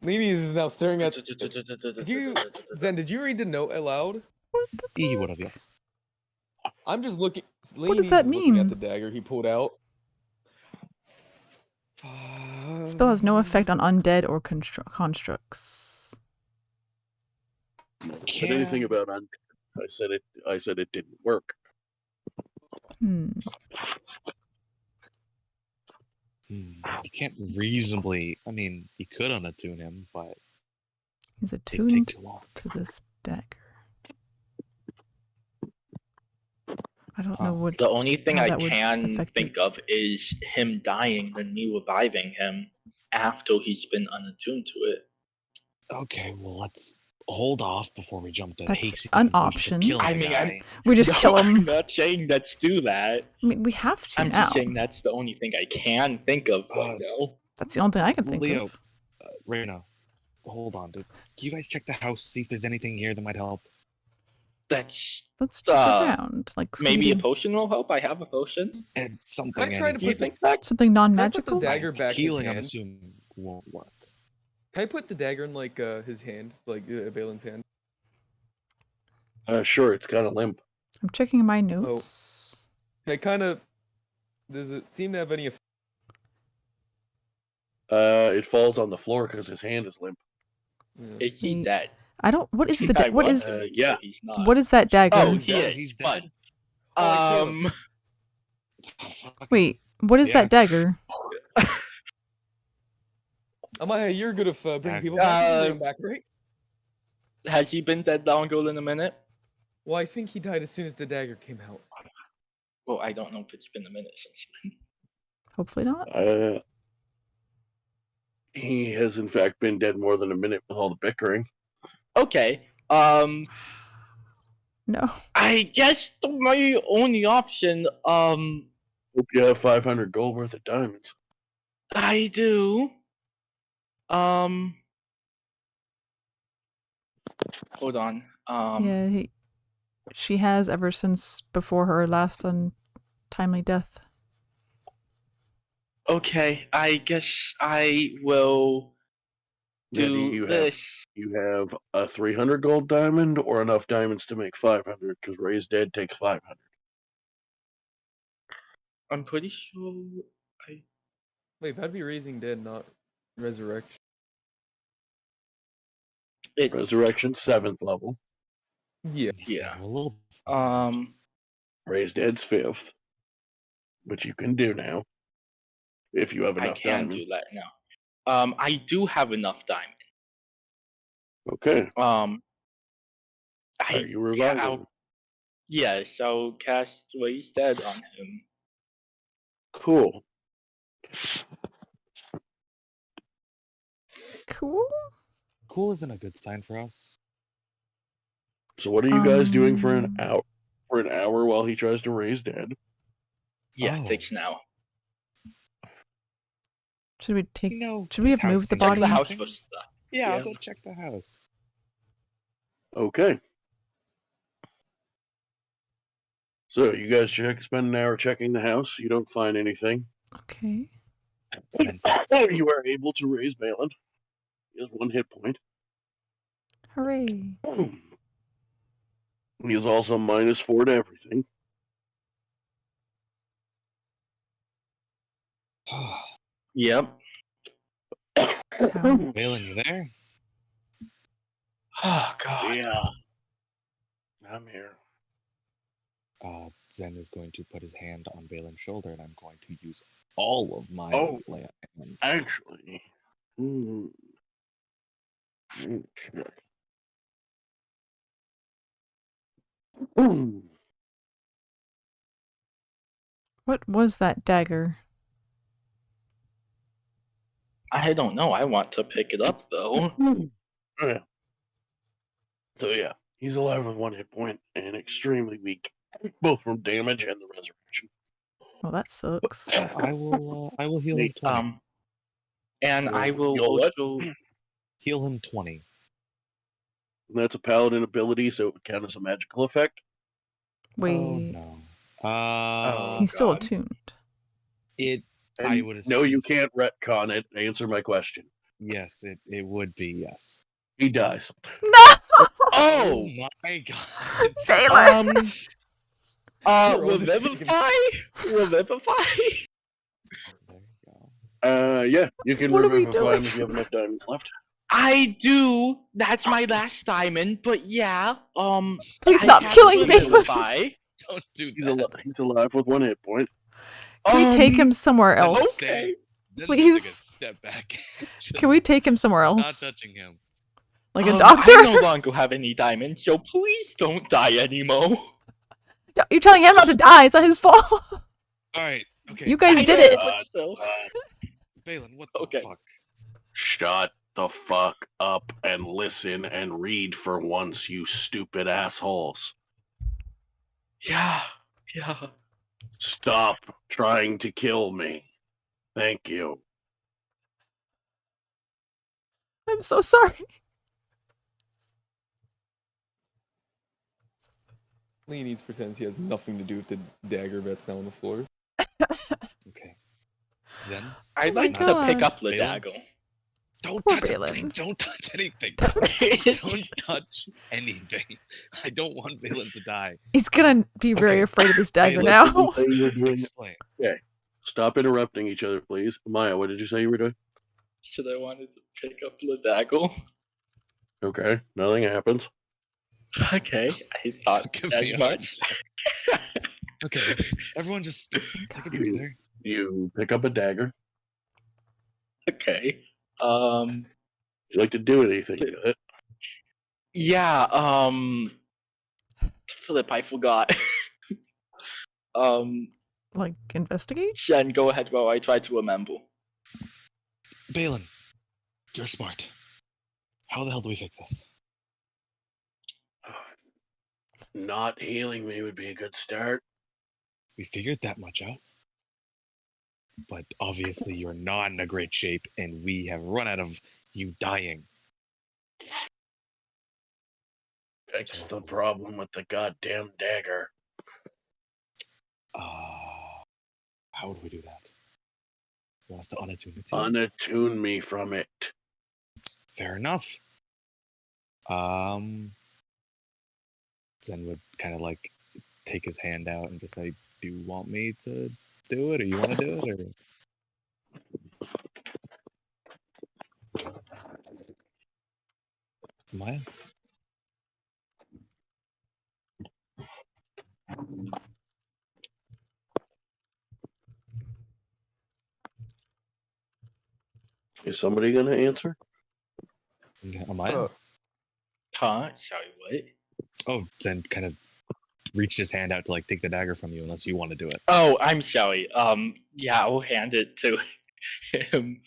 Lenius is now staring at. Did you, Zen? Did you read the note aloud? What the He fuck? would have, yes. I'm just looking. What does that Lenius is looking mean? at the dagger he pulled out. Spell has no effect on undead or constructs. Never said anything about undead. I said it didn't work. You can't reasonably. I mean, you could unattune him, but He's it'd take attuned too long. to this dagger. I don't know what. The only thing how I that would can affect think of is him dying and me reviving him after he's been unattuned to it. Okay, well, let's hold off before we jump to That's hasty an conclusions of option. killing I the mean, guy. We just No, kill I'm him. not saying let's do that. I mean, we have to I'm now. just saying that's the only thing I can think of right now. That's the only thing I can think Leo, of. Reina, hold on. Can you guys check the house, see if there's anything here that might help? That's Let's check around. Like maybe a Scooby-Doo. potion will help. I have a potion. And something. I tried to Do you put think that? Something Can I put non-magical. the dagger back in his healing, I'm hand? assuming, won't work. Can I put the dagger in like his hand, like Baylen's hand? Sure, it's kind of limp. I'm checking my notes. I kind of. Does it seem to have any effect? It falls on the floor because his hand is limp. Is he Wait. dead? I don't. What is the? I What was is? thinking, yeah. so he's not. What is that dagger? Oh, he Oh, is. he's But, dead? Oh, I killed him. Fuck. Wait. What is Yeah. that dagger? Amaya, you're good at bringing people Uh, back. You can bring him back, right? has he been dead longer than a minute? Well, I think he died as soon as the dagger came out. Well, I don't know if it's been a minute since then. Hopefully not. He has in fact been dead more than a minute with all the bickering. Okay. No. I guess my only option, Hope you have 500 gold worth of diamonds. I do. Hold on. Yeah. She has ever since before her last untimely death. Okay, I guess I will Now, do this. You have a 300 gold diamond or enough diamonds to make 500 because Raised Dead takes 500. I'm pretty sure Wait, that'd be raising dead, not resurrection. it. Resurrection 7th level. Yeah. Yeah. A little. Raised Dead's 5th. Which you can do now. If you have I enough can diamonds. do that now. I do have enough diamond. Okay. Are I you reviving? yes, I'll cast Raised Dead on him. Cool. Cool. Cool isn't a good sign for us. So what are you guys doing for an Um, hour? For an hour while he tries to raise dead? Yeah, Oh. it takes an hour. Should we take? No. Should we this have moved house the seems Check body? the house interesting. for stuff. Yeah, Yeah. I'll go check the house. Okay. So you guys spend an hour checking the house. You don't find anything. Okay. You are able to raise Baylen. He has 1 hit point. Hooray. He is also -4 to everything. Yep. Baylen, you there? Oh god. Yeah. I'm here. Zen is going to put his hand on Baylen's shoulder, and I'm going to use all of my lay hands. Actually. Okay. What was that dagger? I don't know. I want to pick it up though. Yeah. So yeah, he's alive with 1 hit point and extremely weak, both from damage and the resurrection. Well, that sucks. I will heal him Wait, 20. and I will You'll what? also. Heal him 20. That's a paladin ability, so it would count as a magical effect. Wait, Oh no. he's still God. attuned. It. And I would no, assume. you can't retcon it. Answer my question. Yes, it would be yes. He dies. No! Oh my god. Baylen! We're all just Revivify. Revivify. There you go. Yeah, you can What are we revivify him doing? if you have enough diamonds left. I do. That's my last diamond. But yeah, Please I stop have killing Baylen. Revivify. Don't do He's, that. he's alive with 1 hit point. Can we take him somewhere Then else? Okay. Then Please. Take a step back. Just Can we take him somewhere not else? touching him? Like a I doctor? no longer have any diamonds, so please don't die anymore. You're telling him not to die. It's not his fault. All right. Okay. You guys I did know, it. but still. Baylen, what the Okay. fuck? Shut the fuck up and listen and read for once, you stupid assholes. Yeah. Stop trying to kill me. Thank you. I'm so sorry. Lee needs pretends he has nothing to do with the dagger that's now on the floor. Okay. Zen, I'd my like to pick God. up Lidago. don't Poor touch Baylen. anything. Don't touch anything. Don't touch anything. I don't want Baylen to die. He's gonna be very Okay. afraid of this dagger Baylen, now. What did you say you were doing? Explain. Stop interrupting each other, please. Amaya, what did you say you were doing? Should I wanted to pick up Lidago? Okay, nothing happens. Okay, I thought Don't give me as a heart much. attack. Okay, everyone just take a breather. You pick up a dagger. Okay. Would you like to do anything with it? Yeah, Philip, I forgot. Like, investigate? Shen, go ahead while I try to remember. Baylen, you're smart. How the hell do we fix this? Not healing me would be a good start. We figured that much out. But obviously you're not in a great shape, and we have run out of you dying. Fix the problem with the goddamn dagger. How would we do that? You want us to unattune it to you? Unattune me from it. Fair enough. Zen would kind of like take his hand out and just say, "Do you want me to do it, or you want to do it, or?" Maya? Is somebody gonna answer? Amaya? Huh? Sorry, what? Oh, Zen kind of reached his hand out to like take the dagger from you, unless you want to do it. Oh, I'm sorry. Yeah, I'll hand it to him.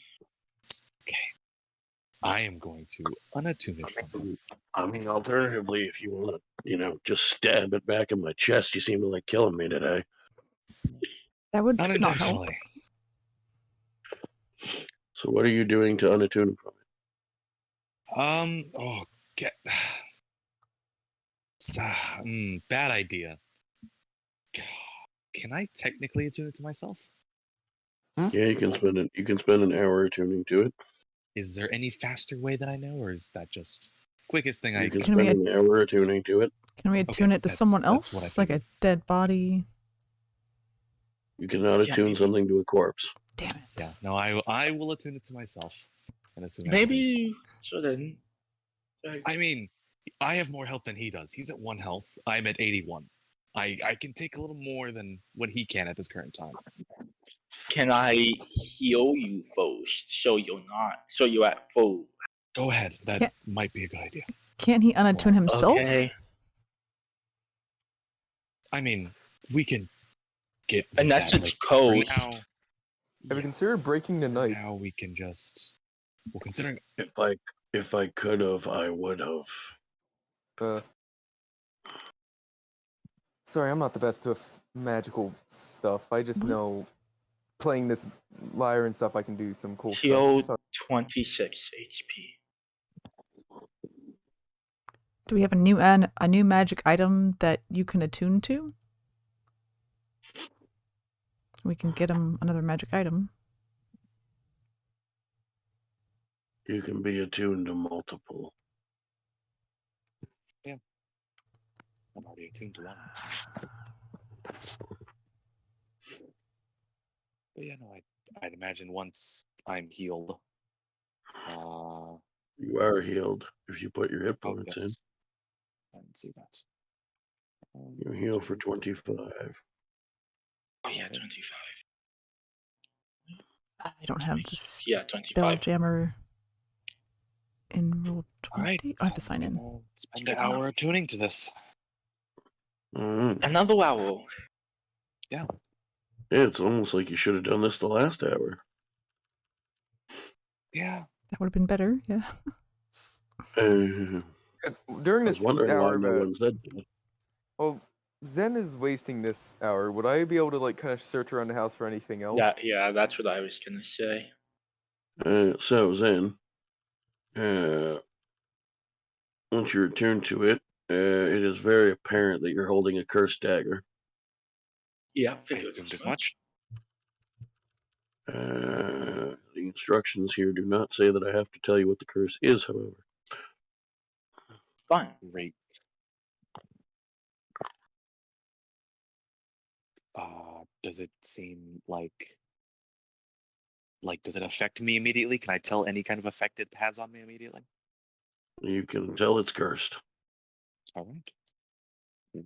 I am going to unattune it from you. I mean, alternatively, if you want to, just stab it back in my chest, you seem to like killing me today. That would not help. Unintentionally. So what are you doing to unattune him from it? Bad idea. Can I technically attune it to myself? Yeah, you can spend an hour attuning to it. Is there any faster way that I know, or is that just quickest thing I You can Can spend we an hour attuning to it. Can we attune it to that's someone what I else? Like a figured. dead body? You cannot Yeah, attune maybe. something to a corpse. Damn it. Yeah, no, I will attune it to myself. And assume everything's Maybe shouldn't. I mean, I have more health than he does. He's at 1 health. I'm at 81. I can take a little more than what he can at this current time. Can I heal you first so you're at full? Go ahead. That Yeah. might be a good idea. Can't he unattune himself? Okay. I mean, we can get And with that's that. its For code. now, Have you considered breaking the knife? Now we can just. Well, considering If I could have, I would have. Sorry, I'm not the best with magical stuff. I just know playing this lyre and stuff, I can do some cool Heal stuff. 26 HP. Do we have a new magic item that you can attune to? We can get him another magic item. You can be attuned to multiple. I'm already attuned to one. But yeah, no, I'd imagine once I'm healed. You are healed if you put your hit Oh, points yes. I didn't see that. in. You heal for 25. Oh yeah, 25. I don't have this Yeah, Bell 25. Jammer in roll 20. All right, I have to sign in. Spend an hour attuning to this. Another owl. Yeah. Yeah, it's almost like you should have done this the last hour. Yeah. That would have been better, yeah. During I was this wondering why hour, no one said that. well, Zen is wasting this hour. Would I be able to like kind of search around the house for anything else? Yeah, that's what I was gonna say. So Zen, once you're attuned to it, it is very apparent that you're holding a cursed dagger. Yeah, I figured assumed as as much. The instructions here do not say that I have to tell you what the curse is, however. Fine. Great. Does it seem like does it affect me immediately? Can I tell any kind of effect it has on me immediately? You can tell it's cursed. All right.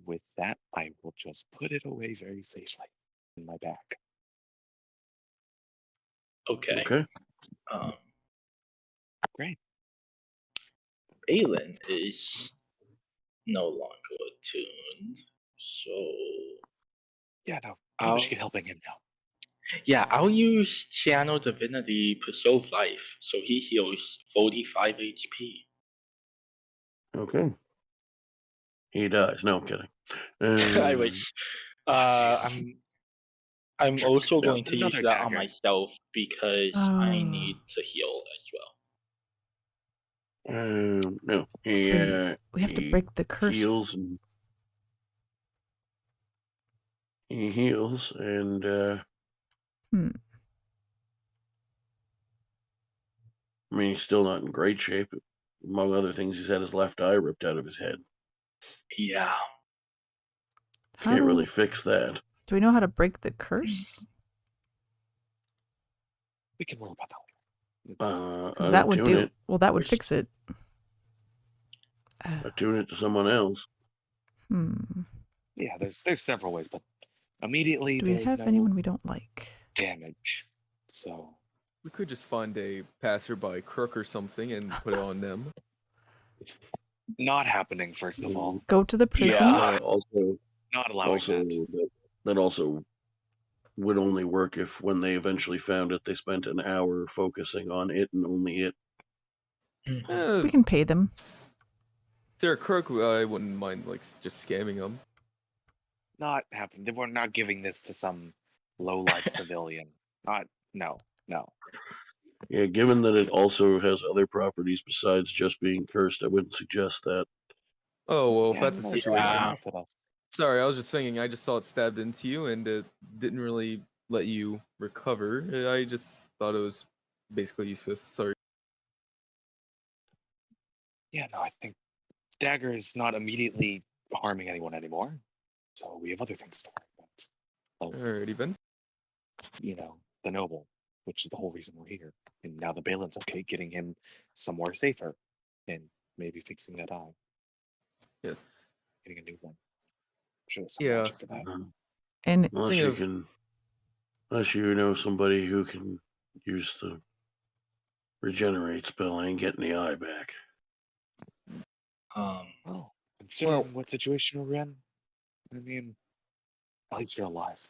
With that, I will just put it away very safely in my bag. Okay. Okay. Great. Baylen is no longer attuned, so Yeah, no. Probably should get helping him now. yeah, I'll use Channel Divinity Preserve Life, so he heals 45 HP. Okay. He dies. No, I'm kidding. I wish. I'm also going to use another that on dagger. myself because I need to heal as well. No. So we have to he break the curse. Heals and he heals and I mean, he's still not in great shape. Among other things, he's had his left eye ripped out of his head. Yeah. Can't really fix that. Do we know how to break the curse? We can worry about that later. Because that would do. It. Well, that would fix it. Attune it to someone else. Yeah, there's several ways, but immediately Do we there's have no anyone we don't like? damage. So We could just find a passerby crook or something and put it on them. not happening. First of all, Go to the prison. Yeah. Also, not allowing that. That also would only work if, when they eventually found it, they spent an hour focusing on it and only it. We can pay them. Sarah Crook, I wouldn't mind like just scamming them. Not happening. We're not giving this to some low-life civilian. No. Yeah, given that it also has other properties besides just being cursed, I wouldn't suggest that. Oh well, if Yeah, that's the no, situation. Yeah. with us. Sorry, I was just thinking. I just saw it stabbed into you, and it didn't really let you recover. I just thought it was basically useless. Sorry. Yeah, no, I think dagger is not immediately harming anyone anymore. So we have other things to worry about. Alrighty then. You know, the noble, which is the whole reason we're here. And now the Baylen's okay, getting him somewhere safer and maybe fixing that eye. Yeah. Getting a new one. Should have some Yeah. magic for that. And Unless you know somebody who can use the regenerate spell, I ain't getting the eye back. Well, considering what situation we're in, I mean, at least you're alive.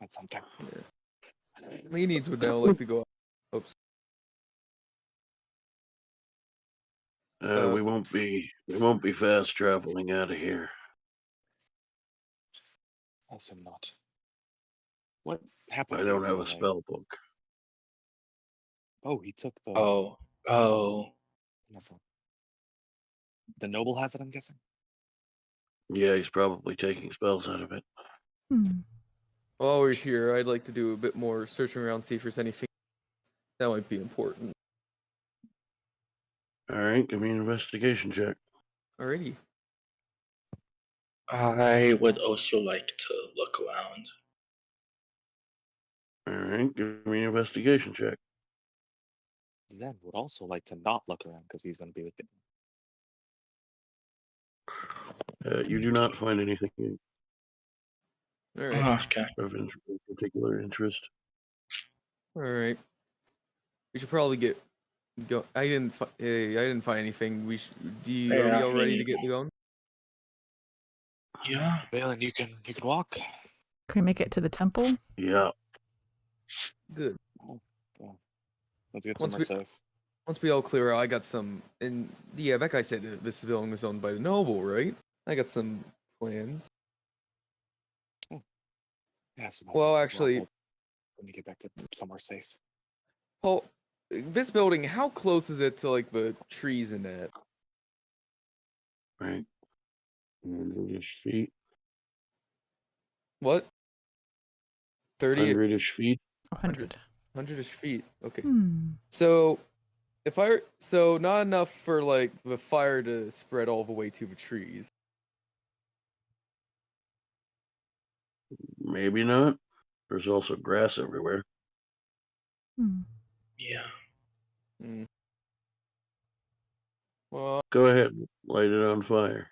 That's something. Yeah. He needs would now like to go. Oops. We won't be fast traveling out of here. Also not. What happened? I here, don't have by a the way? spell book. Oh, he took the. Oh. Wonderful. The noble has it, I'm guessing. Yeah, he's probably taking spells out of it. Hmm. While we're here, I'd like to do a bit more searching around, see if there's anything that might be important. All right, give me an investigation check. Alrighty. I would also like to look around. All right, give me an investigation check. Zen would also like to not look around because he's going to be with him. You do not find anything Alright. Okay. of particular interest. Alright. We should probably get go. I didn't find anything. Are we all me ready to get neither. going? Yeah. Baylen, you can walk. Can we make it to the temple? Yeah. Good. Oh, yeah. Let's get Once somewhere we- safe. Once we all clear out, I got some. And yeah, that guy said that this building was owned by the noble, right? I got some plans. Yeah, some Well, items as actually- but when you get back to somewhere safe. Paul, this building, how close is it to like the trees and that? Right. 100-ish feet. What? 30, 100-ish feet. 100. 100-ish feet. Okay. Hmm. So, not enough for like the fire to spread all the way to the trees. Maybe not. There's also grass everywhere. Hmm. Yeah. Hmm. Well, Go ahead, light it on fire.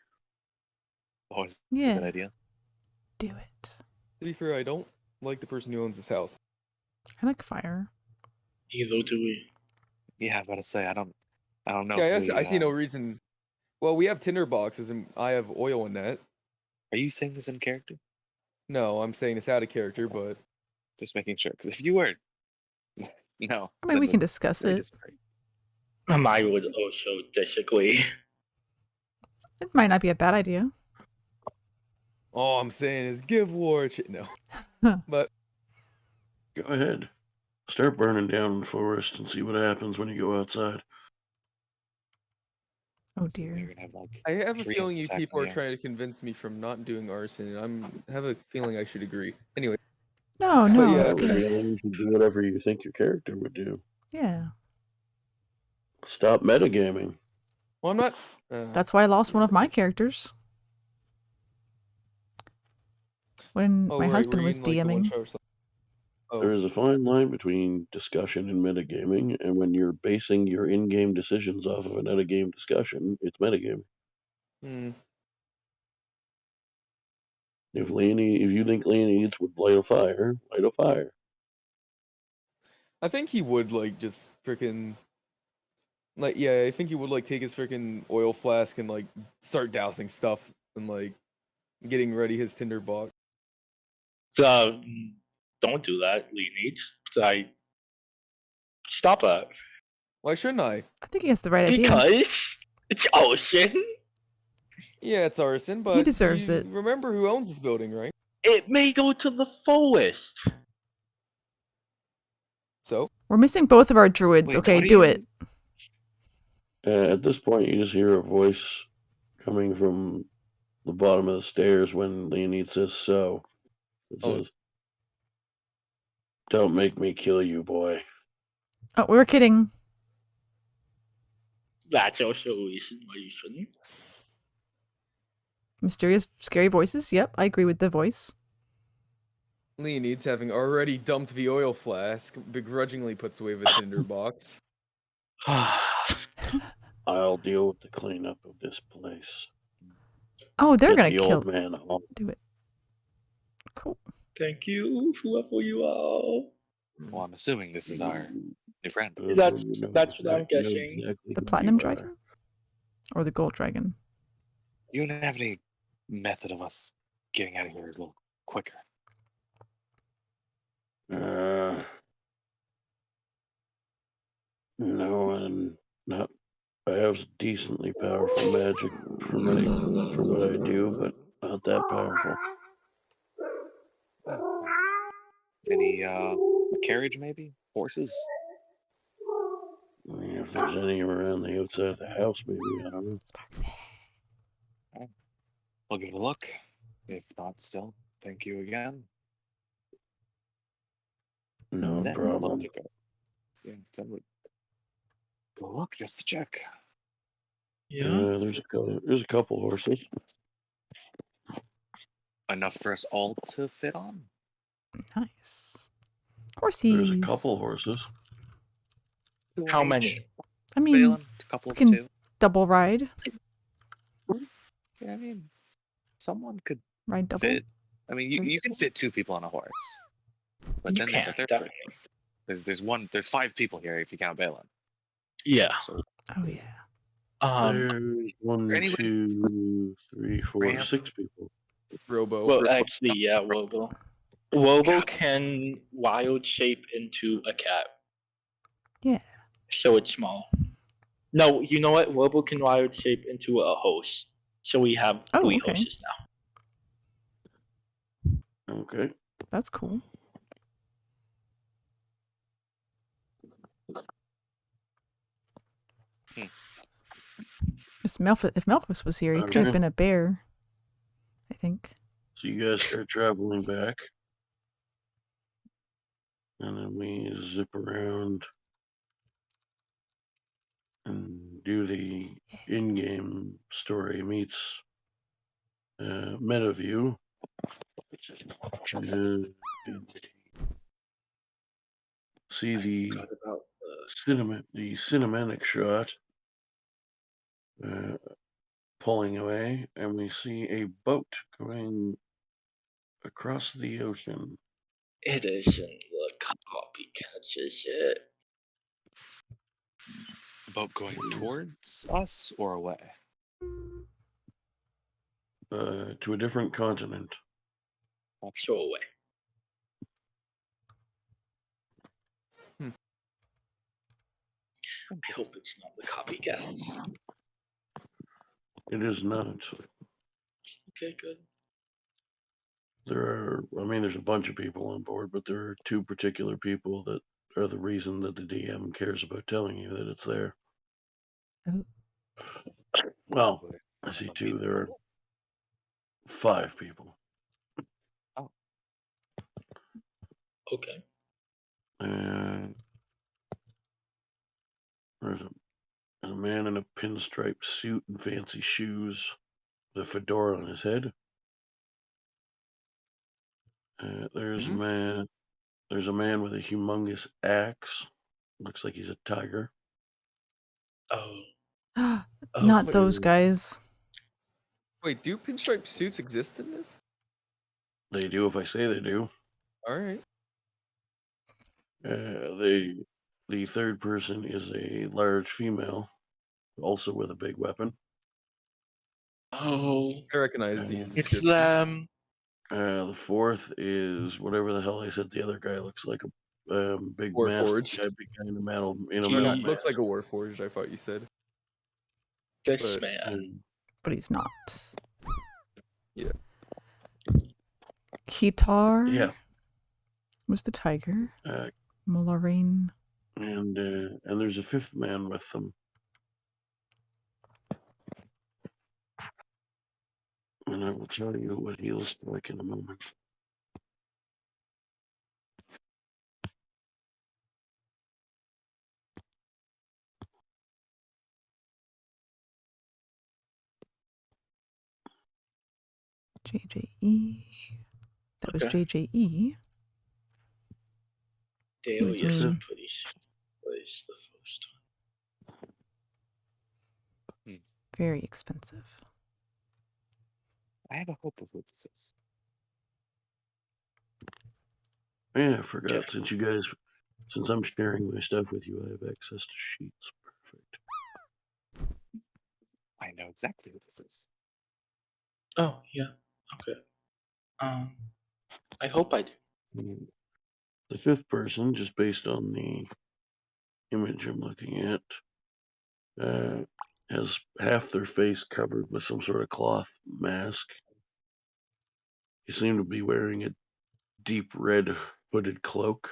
Always a Yeah. good idea. Do it. to be fair, I don't like the person who owns this house. I like fire. Either do we. Yeah, I'm about to say I don't know. Yeah, if I see no we, reason. Well, we have tinder boxes and I have oil in that. Are you saying this in character? No, I'm saying this out of character, but Just making sure. Because if you were, no. I mean, we can discuss it. Disagree. I would also disagree. It might not be a bad idea. all I'm saying is give war. No, but Go ahead. Start burning down the forest and see what happens when you go outside. Oh So you're dear. gonna have, like, I have a treants feeling you attacking people are you. trying to convince me from not doing arson, and have a feeling I should agree. Anyway, No, no, yeah, it's Well, good. you can do whatever you think your character would do. Yeah. Stop metagaming. well, I'm not. That's why I lost one of my characters. When oh, my right, husband we're was in, like, the DMing. one-shot or something. Oh, There is a fine line between discussion and metagaming, and when you're basing your in-game decisions off of an out-of-game discussion, it's metagaming. hmm. If you think Leonides would light a fire, light a fire. I think he would like just freaking like I think he would like take his freaking oil flask and like start dousing stuff and like getting ready his tinder box. So, don't do that, Leonides. Stop that. Why shouldn't I? I think he has the right idea. Because it's ocean. Yeah, it's arson, but deserves you it. Remember who owns this building, right? It may go to the forest. So We're missing both of our druids. Wait, Okay, what do do you- it. At this point, you just hear a voice coming from the bottom of the stairs when Leonides says so. It Oh. says, "Don't make me kill you, boy." Oh, we were kidding. That's also a reason why you shouldn't. Mysterious, scary voices. Yep, I agree with the voice. Leonides, having already dumped the oil flask, begrudgingly puts away the tinder box. I'll deal with the cleanup of this place. Oh, they're Get gonna the kill. old man home. Do it. Cool. Thank you, whoever you are. Well, I'm assuming this is our new friend. That's what I'm guessing. The platinum dragon or the gold dragon. You don't have any method of us getting out of here a little quicker. No, and not I have decently powerful magic for what I do, but not that powerful. Any carriage maybe? Horses? I mean, if there's any around the outside of the house, maybe, I don't know. Sparksy. I'll give it a look. If not, still, thank you again. No Then problem. look to go. Yeah, then we go look just to check. Yeah. There's a couple horses. Enough for us all to fit on. Nice. Horsies. There's a couple horses. Two How on many? each. I mean, Baylen, a couple of can- two. double ride. Yeah, I mean, someone could Ride double. fit. I mean, you can fit two people on a horse. But You then there's a can, third. definitely. There's 5 people here if you count Baylen. Yeah. So Oh yeah. There's 1, anyway- 2, 3, 4, Ram. 6 people. Robo. Well, actually, yeah, Wobo. Wobo can wild shape into a cat. Yeah. So it's small. No, you know what? Wobo can wild shape into a host. So we have Oh, 3 okay. hosts now. Okay. That's cool. If Melfice was here, he could have Okay. been a bear. I think. So you guys start traveling back. And then we zip around and do the in-game story meets meta view. See the cinematic shot pulling away, and we see a boat going across the ocean. It isn't the copycats, is it? Boat going towards us or away? To a different continent. So away. I hope it's not the copycats. It is not. Okay, good. There's a bunch of people on board, but there are 2 particular people that are the reason that the DM cares about telling you that it's there. Oh. Well, I see 2. There are 5 people. Okay. And there's a man in a pinstripe suit and fancy shoes, with a fedora on his head. There's a man with a humongous axe. Looks like he's a tiger. Oh. Not what those is- guys. Wait, do pinstripe suits exist in this? They do if I say they do. All right. The third person is a large female, also with a big weapon. Oh. I recognize these It's descriptions. them. The fourth is whatever the hell I said the other guy looks like, a big mask Warforged. guy behind a metal in a Or metal not, mask. looks like a warforged, I thought you said. This But- man. But he's not. Yeah. Kitar Yeah, was the tiger. uh, Molarine. and there's a 5th man with them. And I will tell you what he looks like in a moment. JJE. That was Okay. JJE. Dahlia's me. pretty was the first one. Very expensive. I have a hope of what this is. Yeah, I forgot. Since I'm sharing my stuff with you, I have access to sheets. Perfect. I know exactly what this is. Oh, yeah. Okay. I hope I do. The 5th person, just based on the image I'm looking at, has half their face covered with some sort of cloth mask. They seem to be wearing a deep red hooded cloak.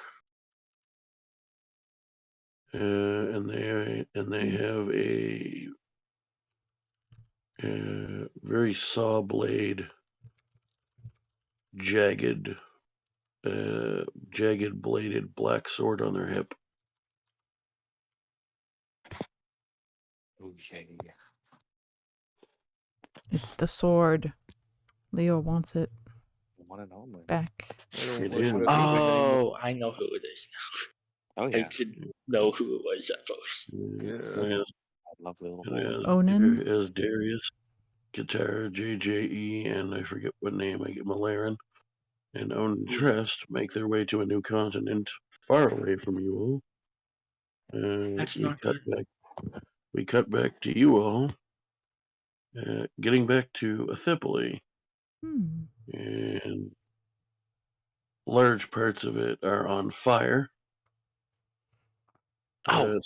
And they have a very saw blade, jagged bladed black sword on their hip. Okay. It's the sword. Leo wants it The one and only. back. I don't It like is. what I see behind me. Oh, I know who it is Oh now. I yeah. didn't know who it was at first. Yeah. Lovely little And boy. as, Onan? as Darius, Guitar, JJE, and I forget what name I get, Malaran, and Onan Trest make their way to a new continent far away from you all. That's not good. We cut back to you all, getting back to Athipoli, Hmm. and large parts of it are on fire. Oh,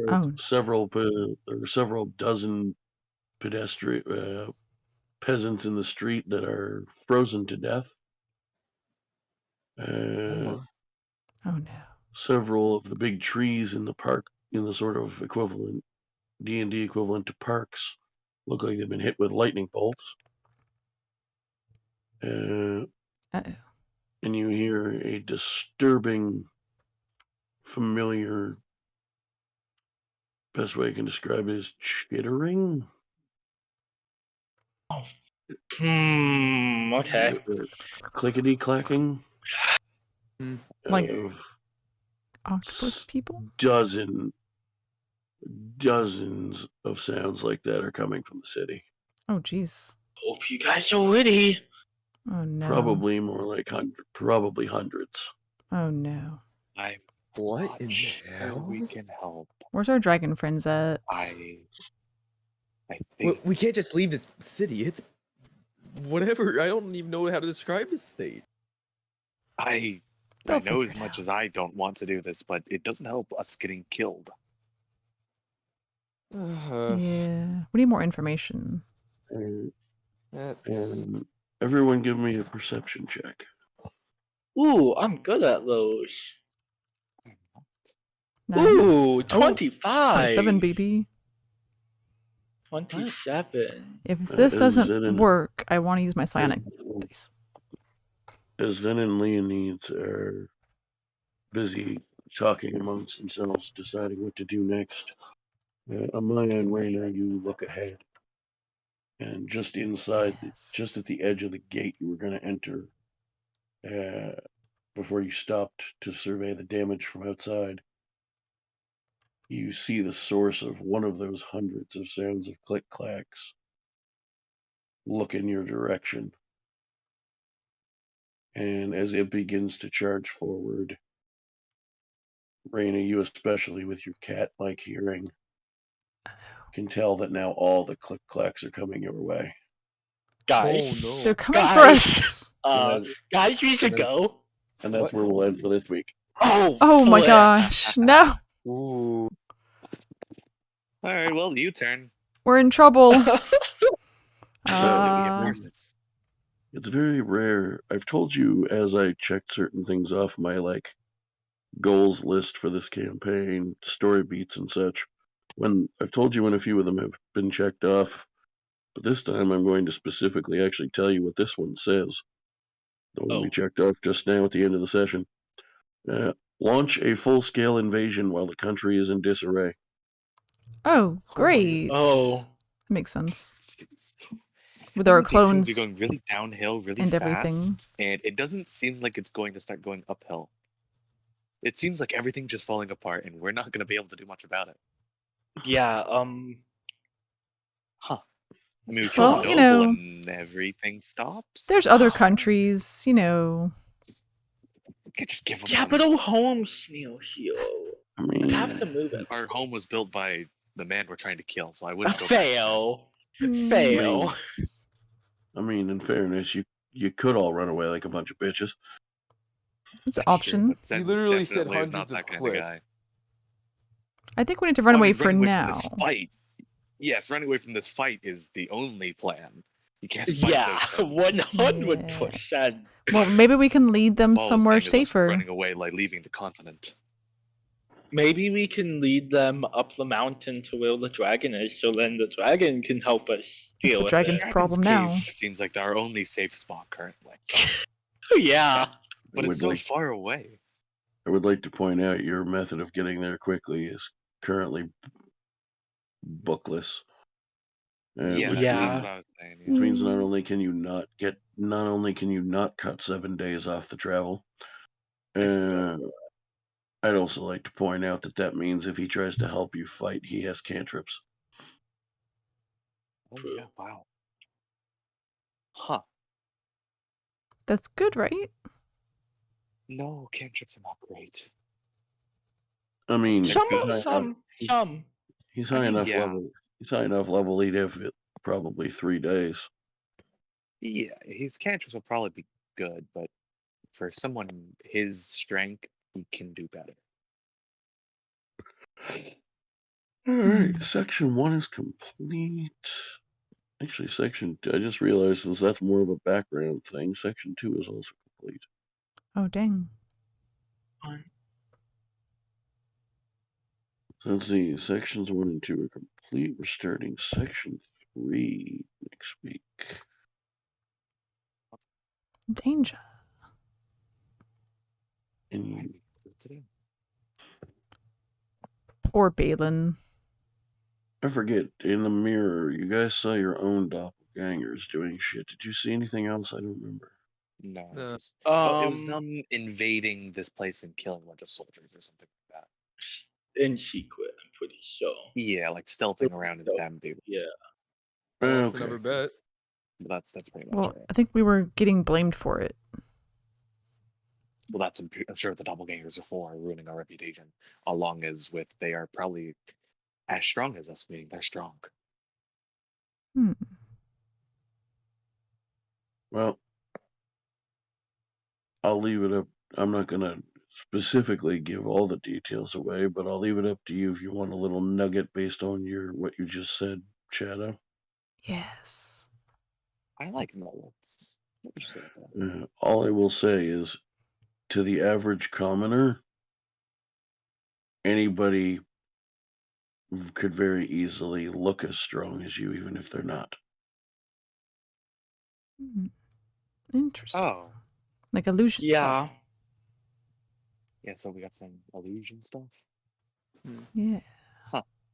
God. Several dozen pedestrian peasants in the street that are frozen to death. Oh, Oh no. Several of the big trees in the park, in the sort of equivalent D&D equivalent to parks, look like they've been hit with lightning bolts. Uh-oh. And you hear a disturbing, familiar, best way I can describe it is chittering. Oh. Okay. Clickety clacking. Like Of octopus people? dozens of sounds like that are coming from the city. Oh jeez. Hope you guys are ready. Oh no. Probably more like hundreds. Oh no. I'm what not in the sure hell? we can help. Where's our dragon friends at? I Well, think we can't just leave this city. It's whatever. I don't even know how to describe this state. I They'll know figure as it much out. as I don't want to do this, but it doesn't help us getting killed. Yeah. We need more information. And, That's and everyone give me a perception check. Ooh, I'm good at those. Nice. Ooh, Oh, 25. 27, baby. 27. If this doesn't Zen work, I want to use my psionic dice. As Zen and Leonides are busy talking amongst themselves, deciding what to do next, Amaya and Reina, you look ahead. And just inside, Yes. just at the edge of the gate you were going to enter, before you stopped to survey the damage from outside, you see the source of one of those hundreds of sounds of click-clacks look in your direction. And as it begins to charge forward, Reina, you especially with your cat-like hearing, can tell that now all the click-clacks are coming your way. Guys. oh no. They're coming for Guys. us. Guys, we should go. And that's What? where we'll end for this week. Oh, Oh my flip. gosh. No. Ooh. All right, well, you turn. We're in trouble. Surely we have Uh, horses. It's very rare. I've told you as I checked certain things off my goals list for this campaign, story beats and such. When I've told you when a few of them have been checked off, but this time I'm going to specifically actually tell you what this one says. The one we checked off just now at the end of the session. Launch a full-scale invasion while the country is in disarray. oh, great. Oh. Makes sense. It's- With our everything seems to be clones going really downhill, really and fast, everything. and it doesn't seem like it's going to start going uphill. It seems like everything's just falling apart, and we're not going to be able to do much about it. Yeah, Huh. I mean, we kill Well, a you noble know, and everything stops. there's other countries, you know. We could just give them capital home snail heel. I I'd mean, have to move it. Our home was built by the man we're trying to kill, so I wouldn't go. Fail. Hmm. Fail. I mean, in fairness, you could all run away like a bunch of bitches. It's an That's true, option. but Zen You literally said definitely is not hundreds of that kind click. of guy. I think we need to run I away mean, for running away now. from this fight. Yes, running away from this fight is the only plan. You can't fight Yeah, those things. 100%. Well, maybe we can lead them All I was somewhere saying is us safer. running away, like leaving the continent. Maybe we can lead them up the mountain to where the dragon is, so then the dragon can help us It's deal the with dragon's it. problem Dragon's now. Cave seems like our only safe spot currently. Yeah. But I it's would so like- far away. I would like to point out your method of getting there quickly is currently bookless. Yeah, Which Yeah. that's what I was saying. Which means not Mm. only can you not cut 7 days off the travel. I'd also like to point out that means if he tries to help you fight, he has cantrips. Oh, True. yeah, wow. Huh. That's good, right? No, cantrips are not great. I mean, They're Some, good. some. He's I high mean, enough yeah. level. He's high enough level. He'd have it probably 3 days. Yeah, his cantrips will probably be good, but for someone his strength, he can do better. All right, section 1 is complete. Actually, I just realized since that's more of a background thing, section 2 is also complete. Oh, dang. So let's see, sections 1 and 2 are complete. We're starting section 3 next week. Danger. And Poor Baylen. I forget, in the mirror, you guys saw your own doppelgangers doing shit. Did you see anything else? I don't remember. No. No. Just, it was them invading this place and killing a bunch of soldiers or something like that. In secret, I'm pretty sure. Yeah, like stealthing around and stabbing people. Yeah. Lost Okay. another bet. But that's pretty much Well, it. I think we were getting blamed for it. Well, I'm sure the doppelgangers are for ruining our reputation, along as with they are probably as strong as us, meaning they're strong. Hmm. Well, I'll leave it up. I'm not going to specifically give all the details away, but I'll leave it up to you if you want a little nugget based on what you just said, Shadow. Yes. I like nuggets. What would you say about that? All I will say is, to the average commoner, anybody could very easily look as strong as you, even if they're not. Hmm. Interesting. Oh, Like illusion. Yeah. yeah. So we got some illusion stuff. Yeah.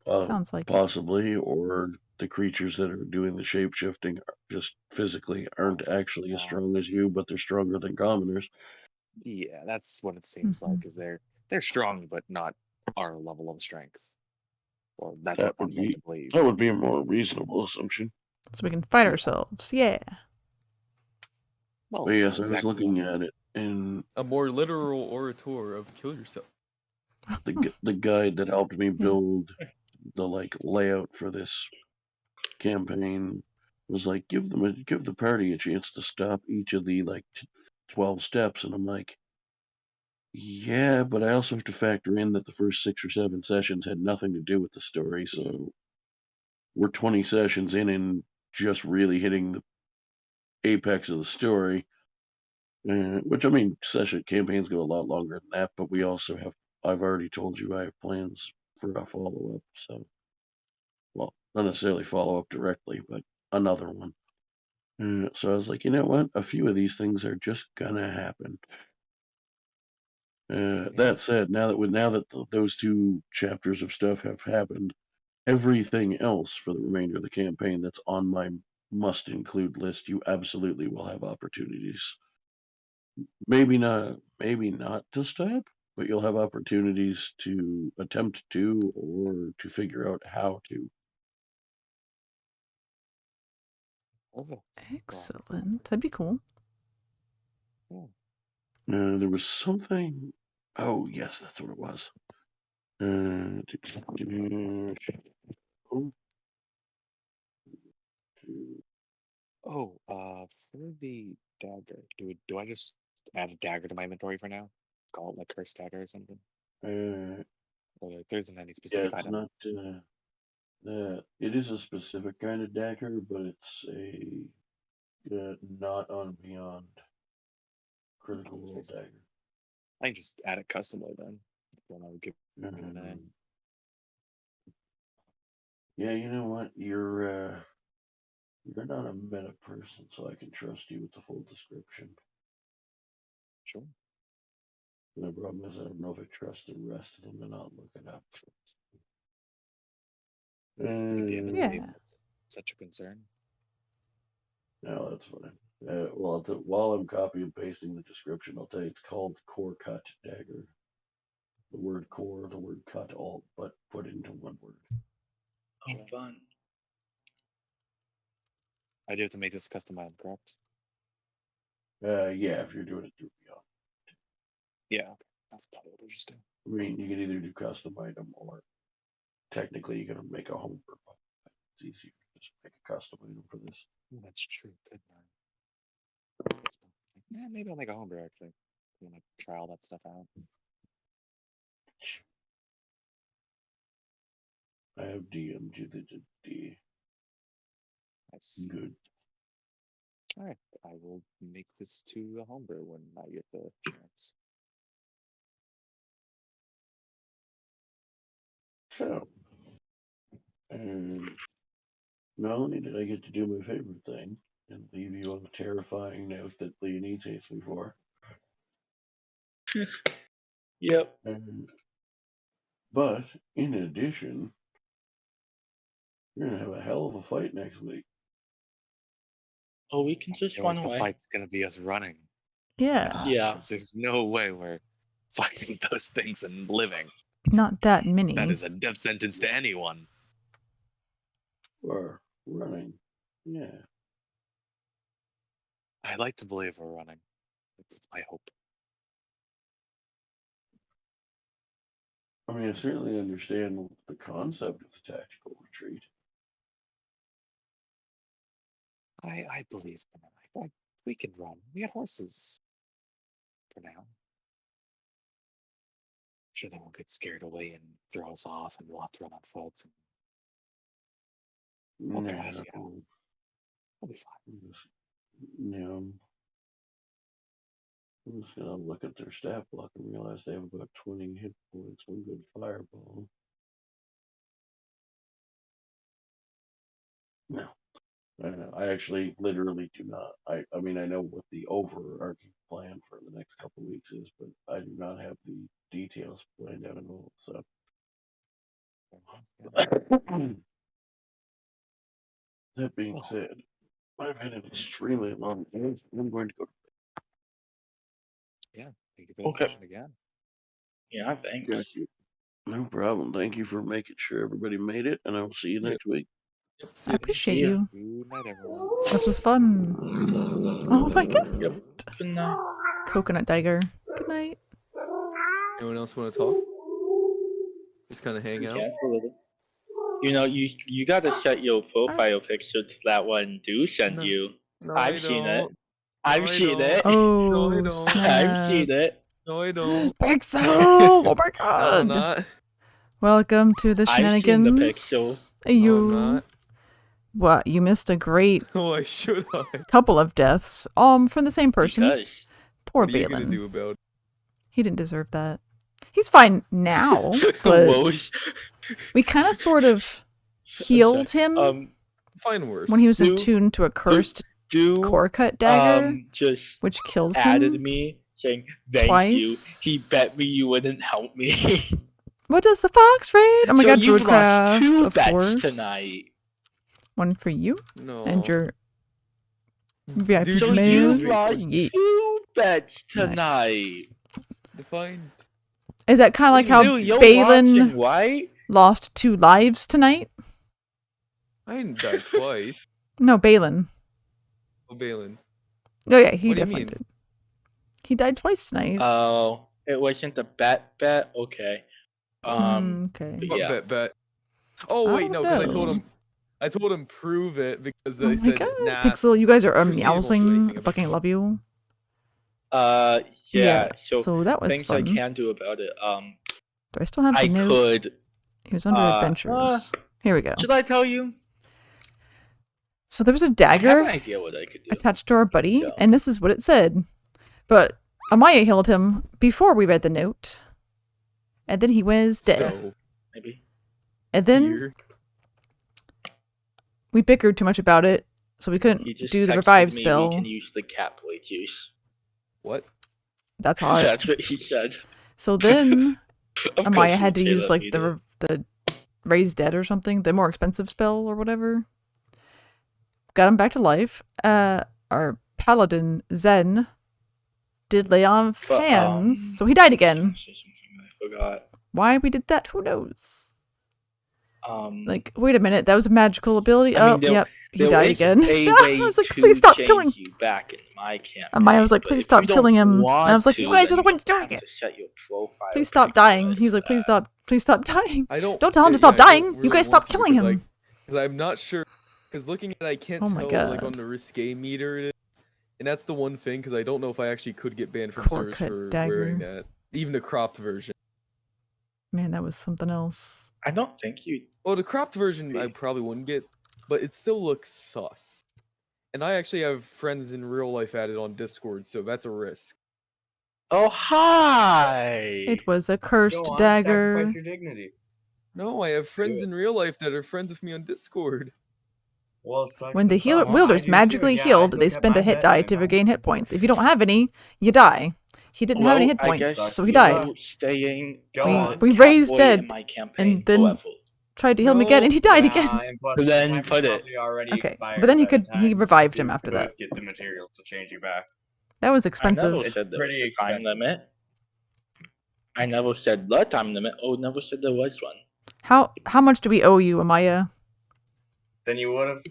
Uh, Sounds like it. possibly, or the creatures that are doing the shape shifting just physically aren't actually as strong as you, but they're stronger than commoners. Yeah, that's what it seems Mhm. like. Is they're strong, but not our level of strength. Or that's That what I'm would led be to believe. that would be a more reasonable assumption. So we can fight Yeah. ourselves. Yeah. Well, But yes, I was exactly looking what- at it, and A more literal orator of kill yourself. the guide that helped me build the layout for this campaign was like, give the party a chance to stop each of the 12 steps, and I'm like, yeah, but I also have to factor in that the first 6 or 7 sessions had nothing to do with the story, so we're 20 sessions in and just really hitting the apex of the story. Which, I mean, session campaigns go a lot longer than that, but we also have, I've already told you I have plans for a follow up, so, well, not necessarily follow up directly, but another one. So I was like, you know what? A few of these things are just gonna happen. That said, now that those 2 chapters of stuff have happened, everything else for the remainder of the campaign that's on my must include list, you absolutely will have opportunities. Maybe not to stop, but you'll have opportunities to attempt to, or to figure out how to. Perfect. Excellent. That'd be cool. Yeah. There was something. Oh yes, that's what it was. Oh, for the dagger, do I just add a dagger to my inventory for now? Call it like cursed dagger or something. Or there isn't any Yeah, specific it's item. not. It is a specific kind of dagger, but it's a not on beyond critical role dagger. I can just add it customly then. Then I would give it a Um, name. Yeah, you know what? You're not a meta person, so I can trust you with the full description. Sure. The problem is I don't know if I trust the rest of them, and I'll look it up. You can be able to Yeah. believe that's such a concern. No, that's fine. Well, while I'm copy and pasting the description, I'll tell you it's called core cut dagger. The word core, the word cut, all but put into one word. Oh, Sure. fun. I do have to make this custom item, correct? Yeah, if you're doing it through Beyond. Yeah, okay. That's probably what I'll just do. I mean, you can either do custom item or technically you can make a homebrew. It's easier to just make a custom item for this. Ooh, that's true. Good man. Yeah, maybe I'll make a homebrew actually. I'm gonna try all that stuff out. I have DM'd you the D. Nice. Good. Alright, I will make this to a homebrew when I get the chance. So, and not only did I get to do my favorite thing and leave you on a terrifying note that Leonese hates me for, Yep. but in addition, you're gonna have a hell of a fight next week. Oh, we can I just feel run like the away. fight's gonna be us running. Yeah. Yeah. 'Cause there's no way we're fighting those things and living. Not that many. That is a death sentence to anyone. Or running. Yeah. I like to believe we're running. It's my hope. I mean, I certainly understand the concept of the tactical retreat. I believe them. We can run. We got horses. For now. Sure, they won't get scared away and throw us off, and we'll have to run on foot. And we'll crash, yeah. We'll be fine. Yeah. I'm just gonna look at their stat block and realize they have about 20 hit points, one good fireball. No. I actually literally do not. I mean, I know what the overarching plan for the next couple of weeks is, but I do not have the details planned out at all. So, that being said, I've had an extremely long day. I'm going to go. Yeah, thank you for the Okay. session again. Yeah, thanks. Got you. No problem. Thank you for making sure everybody made it, and I will see you next week. Yep. I appreciate See ya. you. Good night, everyone. This was fun. Oh my god. Yep. Good night. Coconut dagger. Good night. Anyone else want to talk? Just kind of hang out. Yeah, a little. You know, you gotta set your profile picture to that one do send No. you. No, I've I seen it. don't. I've No, I seen don't. it. Oh, I don't. I've snap. seen it. No, I don't. Pixel! Oh my No, I'm god. not. Welcome to the I've seen the shenanigans. pixel. Hey, No, you. I'm not. What? You missed a great Oh, I should have. couple of deaths. From the same person. Because Poor What are you gonna Baylen. do about it? He didn't deserve that. He's fine now, but Woes. we kind of sort of healed him Find worse. when he was do- attuned to a cursed Do core cut dagger, just which kills added him. me saying thank twice. you. He bet me you wouldn't help me. What does the fox read? Oh my so god, you've lost Druidcraft, 2 of bets course. tonight. One for you No. and your VIP Dude, So just command. you've me. lost Ye- 2 bets Nice. tonight. Fine. Is that kind of like how Dude, you're Baylen watching, right? lost 2 lives tonight? I didn't die twice. No, Baylen. Oh, Baylen. Oh yeah, he What do you definitely mean? did. He died twice tonight. Oh, it wasn't a bet. Okay. Okay. but What yeah. bet? Oh wait, I no, don't because know. I told him prove it because Oh I my said god, nah. Pixel, you guys are Seriously, you won't do anything meowsing. I about fucking it. love you. Yeah. So that was things fun. I can do about it. Do I still have the I note? could. He was under adventures. Here we go. Should I tell you? So there was a I have dagger an idea what I could do. attached to our buddy, So. and this is what it said. But Amaya healed him before we read the note, and then he was dead. So, Maybe. And then here. we bickered too much about it, so we couldn't He just do the texted revive me spell. He can use the cat blade use. What? That's hot. That's what he said. So then Of course Amaya had to he'd say use that like he the did. raise dead or something, the more expensive spell or whatever. Got him back to life. Our paladin Zen did lay on But, hands, so he died again. Say something I forgot. Why we did that? Who knows? Um, Like, wait a minute, that was a magical ability. I mean, Oh, yep, he there died is again. a I way was like, to please stop change killing. you back in my campaign. Amaya was like, but please if stop you don't killing him. And I was want like, you to, guys then are the you ones doing have it. to set your profile Please stop pretty dying. good He was like, for please that. stop dying. I don't. Don't tell him to yeah, stop I don't dying. You really guys want stop to, killing him. Because I'm not sure. Because looking at it, I can't Oh my tell like on God. the risque meter it is. And that's the one thing, because I don't know if I actually could get banned from Core servers cut for dagger. wearing that. Even the cropped version. Man, that was something else. I don't think you. Well, the cropped version I Be- probably wouldn't get, but it still looks sus. And I actually have friends in real life added on Discord, so that's a risk. Oh hi! It was a Go cursed on, dagger. sacrifice your dignity. No, I have friends it. in real life that are friends with me on Discord. Well, it sucks When to the suck. I wielders do too, magically yeah, I healed, still they kept spend a my hit bed die going to on. regain hit points. If you don't have any, you die. He didn't have any hit I points, guess so he you died. suck. Staying Go We- on. we raised Catboy dead, in my campaign. and then However, tried to heal him again, and he died again. And plus, Then the time was put it. probably already Okay, expired but then he by the could he time revived him you after could that. Get the materials to change you back. That was I expensive. never It's said there was pretty a time expensive. limit. I never said the time limit. Oh, never said there was one. How much do we owe you, Amaya? Then you would have.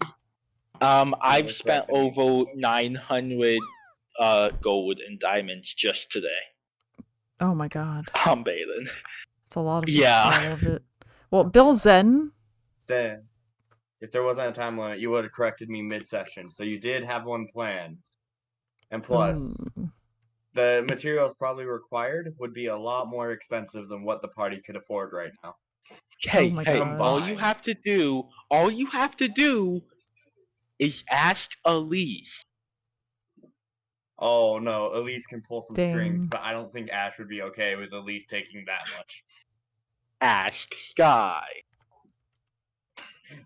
I've was spent correct. over 900 gold and diamonds just today Oh my god, on Baylen. it's a lot of Yeah. all of it. Well, Bill Zen. Then, if there wasn't a time limit, you would have corrected me mid-session. So you did have one planned. And plus, Ooh. the materials probably required would be a lot more expensive than what the party could afford right now. Hey, my hey! God. All you have to do is ask Elise. Oh no, Elise can pull some strings, Dang. but I don't think Ash would be okay with Elise taking that much. Ask Sky.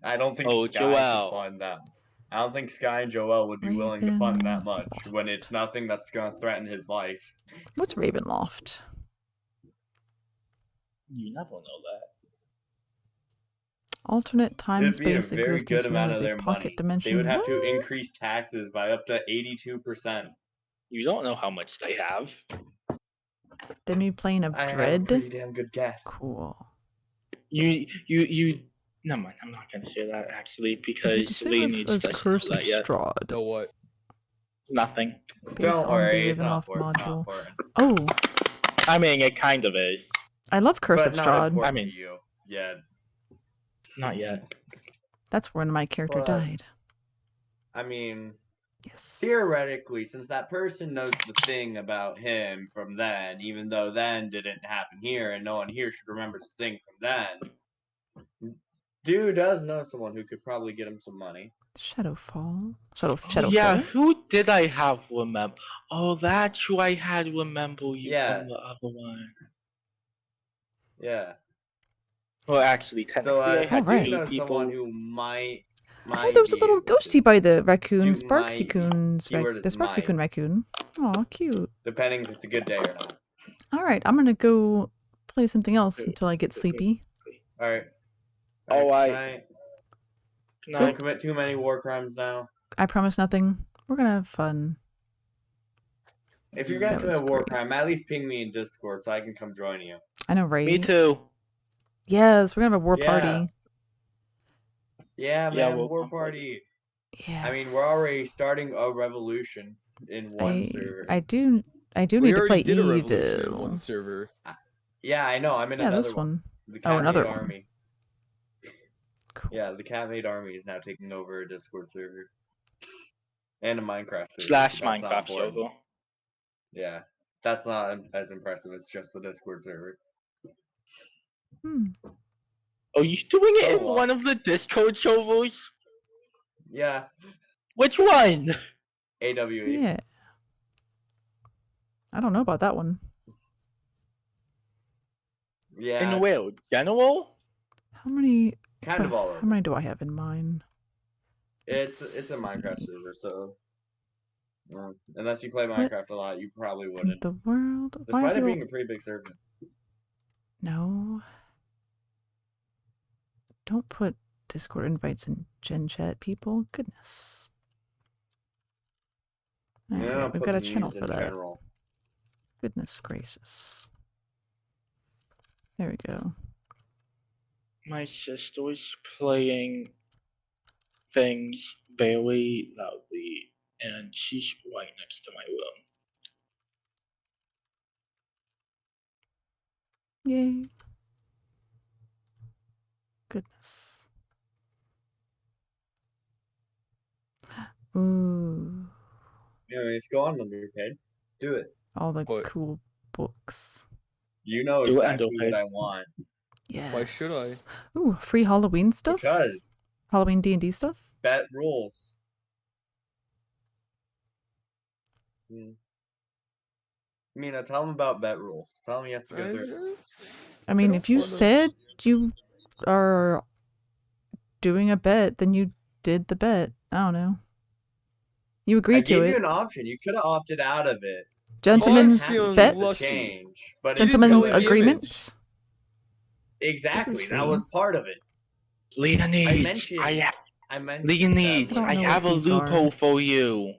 I don't think Oh, Sky Joelle. could fund that. I don't think Sky and Joelle would be willing to fund that Raven. much when it's nothing that's going to threaten his life. What's Ravenloft? You never know that. Alternate time and It'd be a space very existence good known amount as of a their pocket money. dimension. They would have to What? increase taxes by up to 82%. You don't know how much they have. Demi-plane of I have a Dread? pretty damn good guess. Cool. You. No, mind. I'm not gonna say that actually Is it because the Lee same needs as to Curse know of that yet. Strahd? Know what? Nothing. Based Don't on worry, the it's not Ravenloft important. Not module. important. Oh, I mean, it kind of is. I love Curse But of not Strahd. important I mean- to you. Yeah. Not yet. That's when my character Plus, died. I mean, Yes. theoretically, since that person knows the thing about him from then, even though then didn't happen here, and no one here should remember the thing from then, dude does know someone who could probably get him some money. Shadowfall. Oh, Shadowfall. yeah, who did I have remember? Oh, that's who I had remember you Yeah. from the other one. Yeah. Well, actually, technically, So I had Alright. do two know people. someone who might Oh, there was a be little able ghosty to, by the raccoon. Do Sparksy might. Coon's Keyword the is Sparksy might. Coon raccoon. Aw, cute. depending if it's a good day or not. Alright, I'm gonna go play something else until I get sleepy. All right. Oh, Good I- night. No, Don't commit too many war crimes now. I promise nothing. We're gonna have fun. If you're gonna That was commit a war great. crime, at least ping me in Discord so I can come join you. I know, right? me too. Yes, we're gonna have a war Yeah. party. Yeah, Yeah, man, we'll war come party. Yes. I mean, we're already starting a revolution in one server. I do We need to play already did a revolution in Evil. one server. Yeah, I know. I'm in Yeah, another this one. The Oh, another Cat-made one. army. Cool. Yeah, the Cat-made army is now taking over a Discord server and a Minecraft server. Slash That's not Minecraft important. server. Yeah, that's not as impressive. It's just the Discord server. Are you doing it in Oh, one of the Discord servers? Yeah, Which one? AWE. Yeah. I don't know about that one. Yeah, In where? General? How many? kind of all over. How many do I have in mind? It's Let's a Minecraft see. server, so unless you play What Minecraft a lot, you probably In wouldn't. the world? Why Despite are it being people... a pretty big server. No. Don't put Discord invites in Gen Chat, people. Goodness. Alright, Yeah, we've put got a the channel memes for in that. general. Goodness gracious. There we go. My sister's playing things very loudly, and she's right next to my room. Yay. Goodness. Ooh. Anyways, go on, Underpaid. Do it. All the What? cool books. You know Do it, exactly what Underpaid. I want. Yes. Why should I? Ooh, free Halloween stuff? Because Halloween D&D stuff? bet rules. Mina, tell him about bet rules. Tell him he has to go through it. I mean, don't if you wanna- said you are doing a bet, then you did the bet. I don't know. You I agreed to gave it. you an option. You could have opted out of it. Gentlemen's feeling bet? lucky. Change, but Gentlemen's tell me the agreement? image. Exactly, that free. was part of it. Leonid, mentioned- I mentioned Leonid, that. I I don't know have a what these loophole are. for you.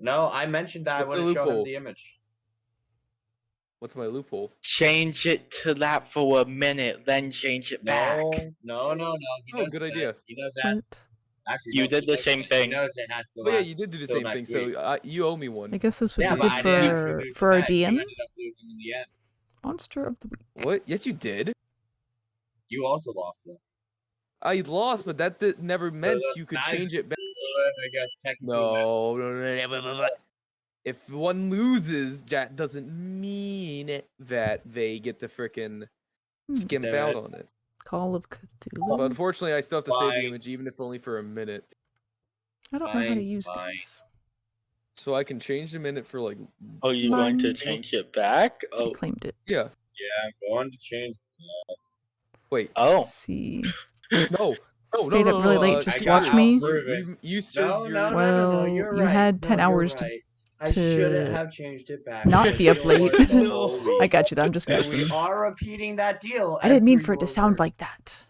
No, I mentioned that What's I the wouldn't show him loophole? the image. What's my loophole? Change it to that for a minute, then change it back. No. He Oh, knows good that. idea. He knows that. What? Actually, You no, did he the knows same that. thing. He knows it has to Oh yeah, last you did do the till same thing, next so week. you owe me one. I guess this would Yeah, be but good I didn't actually for lose our the bet. You DM. ended up losing in the end. Monster of the week. What? Yes, you did. You also lost though. I lost, but that never meant that's you could nice. change it back. So then I guess technically. No. If one loses, that doesn't mean that they get to frickin' skimp Damn out it. on it. Call of But Cthulhu? unfortunately, I still have to save the Fine. image, even if only for a minute. I don't know how to Fine, use fine. these. So I can change the minute for like, Are you going to Mine- change it back? I Oh, claimed it. yeah. Yeah, I'm going to change. Wait, oh. Let's see. no. Stayed up really late just I to got watch me. Alfred. You served your. Well, you're you right. had 10 No, you're hours to right. I shouldn't have changed it back. not because be up it late. was the No. whole week. I got you though, I'm just And messing. we are repeating that deal. I didn't mean as for it to your sound word. like that.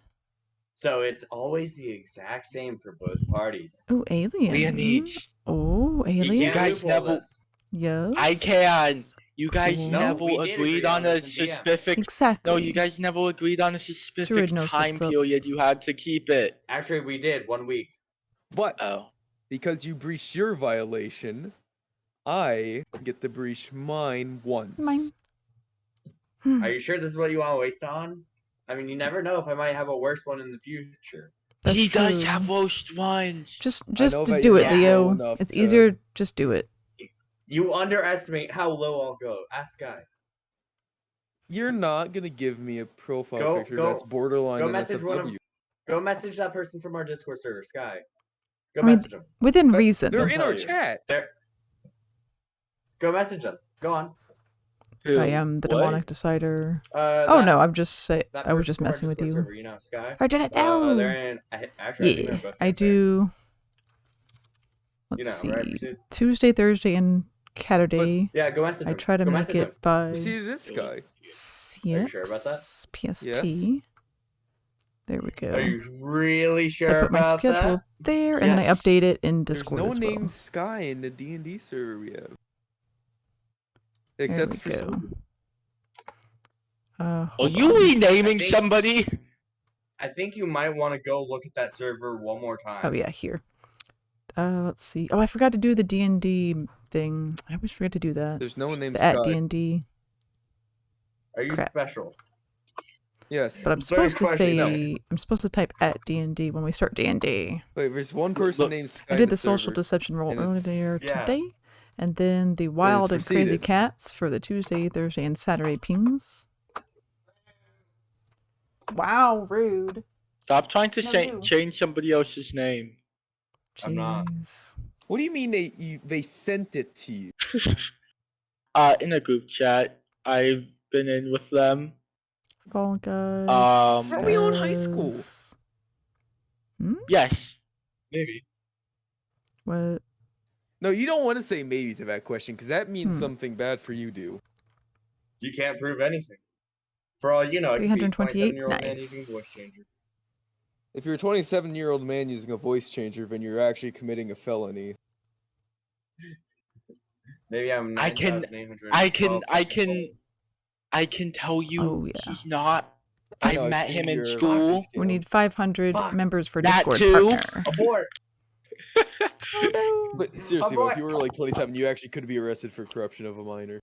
So it's always the exact same for both parties. Oh, alien. Leonid, Oh, You alien. can't guys loophole never- this. Yes. I can. You guys Cool. No, never we did agreed agree on on a this in DM. specific. Exactly. No, you guys never agreed on a specific Druid knows time what's up. period you had to keep it. Actually, we did 1 week. But Oh. because you breached your violation, I get to breach mine once. Mine. Are you sure this is what you want to waste on? I mean, you never know if I might have a worse one in the future. That's He does true. have worst ones. Just know to that do you're it, not Leo. low enough It's to- easier. Just do it. You underestimate how low I'll go. Ask Guy. You're not gonna give me a profile Go- picture go- that's borderline go an message one of- SFW. Go message that person from our Discord server, Sky. Go I mean, message them. Within But reason. They're They'll in tell our you. chat. Go message them. Go on. I am the What? demonic decider. Uh, Oh that- no, I'm just say that I was person just from our messing with Discord you. server, you know, Sky. I did it now. They're in. Actually, I think Yeah, they're both I there. do. You Let's know, right? see. Pursuit? Tuesday, Thursday, and Saturday. Yeah, go message I them. try to Go make message it them. by You see this guy? CX Are you sure about that? PST. Yes. There we go. Are you really So sure I put my about schedule that? there, and then I Yes. update it in There's Discord no as well. named Sky in the D&D server we have. There Except we for go. some. Are Hold you on. renaming I think- somebody? I think you might want to go look at that server one more time. Oh yeah, here. Let's see. Oh, I forgot to do the D&D thing. I always forget to do that. There's no one named The at Sky. D&D. Are you Crap. special? Yes. But I'm Very supposed to question, say I'm supposed to type at D&D when we start D&D. Wait, there's one person Look, named Sky. I in did the social server. deception roll and it's- earlier Yeah. today, and then the wild and crazy proceeded. cats for the Tuesday, Thursday, and Saturday pings. Wow, rude. Stop trying to No, you. change somebody else's name. I'm not. Jeez. What do you mean they sent it to you? In a group chat, I've been in with them. Fall Guys. Aren't we all in high school? says- Hmm? Yes. Maybe. What? No, you don't want to say maybe to that question because that means Hmm. something bad for you, do. You can't prove anything. For all you know, it could be a 328? 27-year-old man using a voice Nice. changer. If you're a 27-year-old man using a voice changer, then you're actually committing a felony. Maybe I'm I can 9,812 seconds old. I can tell you Oh, yeah. he's not. I I know, I've met seen him in your school. hockey We scam. need 500 Fuck. members for That Discord too. partner. Abort! Oh no. But seriously, though, boy. if you were like 27, you actually could be arrested for corruption of a minor.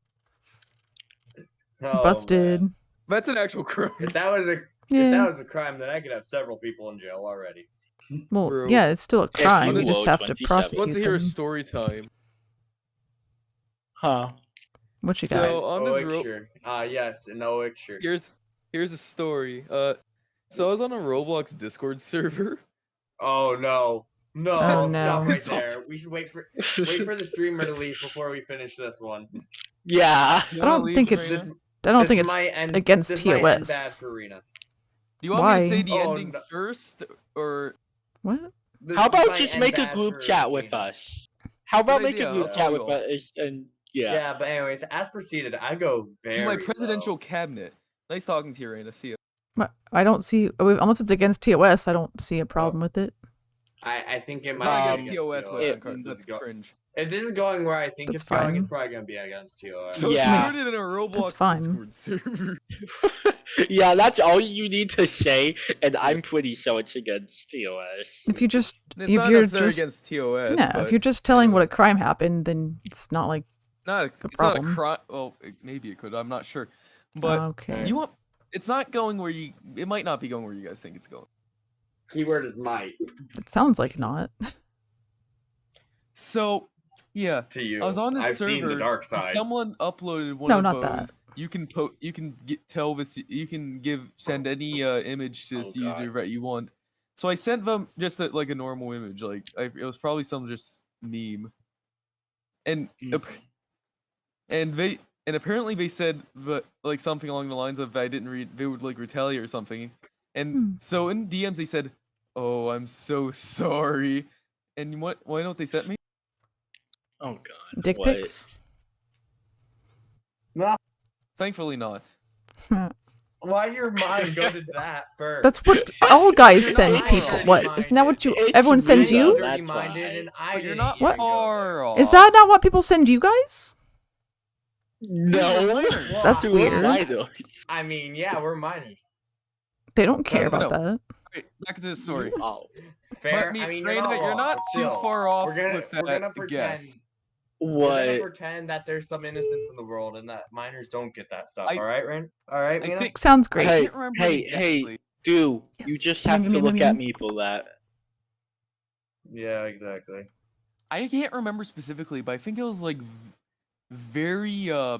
Oh, Busted. man. That's an actual crime. If that was a crime, then I could have several people in jail already. Well, Bro. yeah, it's still a crime. you You just were have to 27. prosecute Let's hear a them. story time. Huh. What you got? So on this Oixer. Yes, an Oixer. here's a story. So I was on a Roblox Discord server. Oh no. No, Oh, no. stop right It's all there. We should wait for the streamer to leave before we finish this one. Yeah. I don't think it's. Reina? I don't This think it's might end- against this might end bad TOS. for Reina. Do you want me to Why? say the Oh, ending no. first, or What? This How about might just end make a bad group for chat with Reina. us? How about Good make a idea, group I'll chat tell with you all. us and yeah. Yeah, but anyways, as proceeded, I go very do my presidential low. cabinet? Nice talking to you, Reina. See ya. I don't see. Unless it's against TOS, I don't see a problem with it. I think it It's might not be against TOS, but if that's cringe. If this is going where I think That's it's going, fine. it's probably gonna be against TOS. So Yeah. it started in a Roblox fine. Discord server. Yeah, that's all you need to say, and I'm pretty sure it's against TOS. If you just, It's if not you're necessarily just, against TOS. yeah, but if you're just telling what a anyways. crime happened, then it's not like it's not problem. a crime. Well, maybe it could. I'm not sure. But okay. you want? It's not going where you. It might not be going where you guys think it's going. Keyword is might It sounds like not. So, yeah, to you. I was on this I've server. seen the dark and side. someone uploaded one No, of not those. that. You can tell this. You can send any image to this user that you want. So I sent them just like a normal image. Like it was probably some just meme. And and apparently they said that like something along the lines of I didn't read. They would like retaliate or something. And so in DMs they said, "Oh, I'm so sorry." And why don't they send me? Oh god. Dick what? pics. No. Thankfully not. Why'd your mind go to that first? That's what all guys You're send not people. dirty-minded. What? Isn't that what you? It's Everyone sends Reina, you? that's Dirty-minded, why. and I But you're didn't not even go far off. Is that not what people send you guys? No. Well, That's We're weird. minors. I mean, yeah, we're minors. They don't care No, about no. that. Alright, back to this story. Oh. Fair. But I mean, Reina, you're you're not not too still, far off We're gonna with that. pretend. Guess. We're gonna What? pretend that there's some innocence in the world and that minors don't get that stuff. I- all right, Ren? All right, I Mina? think Sounds great. I Hey, can't remember hey, exactly. You Yes. just Yum, have yum, to yum, look yum, at yum. me for that. Yeah, exactly. I can't remember specifically, but I think it was like very. I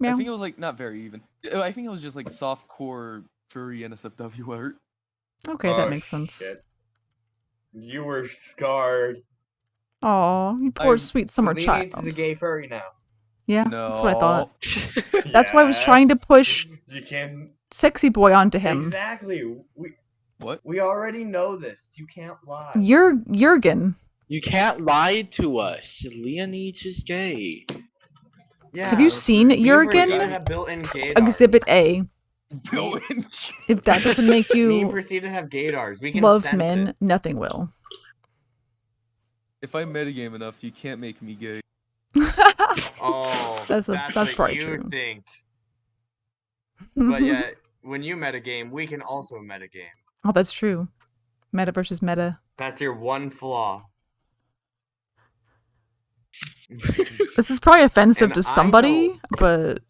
Meow. think it was like not very even. I think it was just like softcore furry NSFW art. Okay, Oh, that makes sense. shit. You were scarred. Aw, you poor I'm- sweet summer Lee child. needs a gay furry now. Yeah, No. that's what I thought. That's why I was trying to Yes. push You can sexy boy onto him. exactly. What? We already know this. You can't lie. Jurgen. You can't lie to us. Leonides is gay. Yeah. Have you seen Beavers Jurgen? gotta have built-in gaydars. Exhibit A. Villain. If that doesn't make Me and you proceed to have gaydars. We can love sense men, it. nothing will. If I metagame enough, you can't make me gay. Oh, That's that's what probably you true. think. But yet, when you metagame, we can also metagame. Oh, that's true. Meta versus meta. That's your one flaw. This is probably offensive And to I somebody, know- but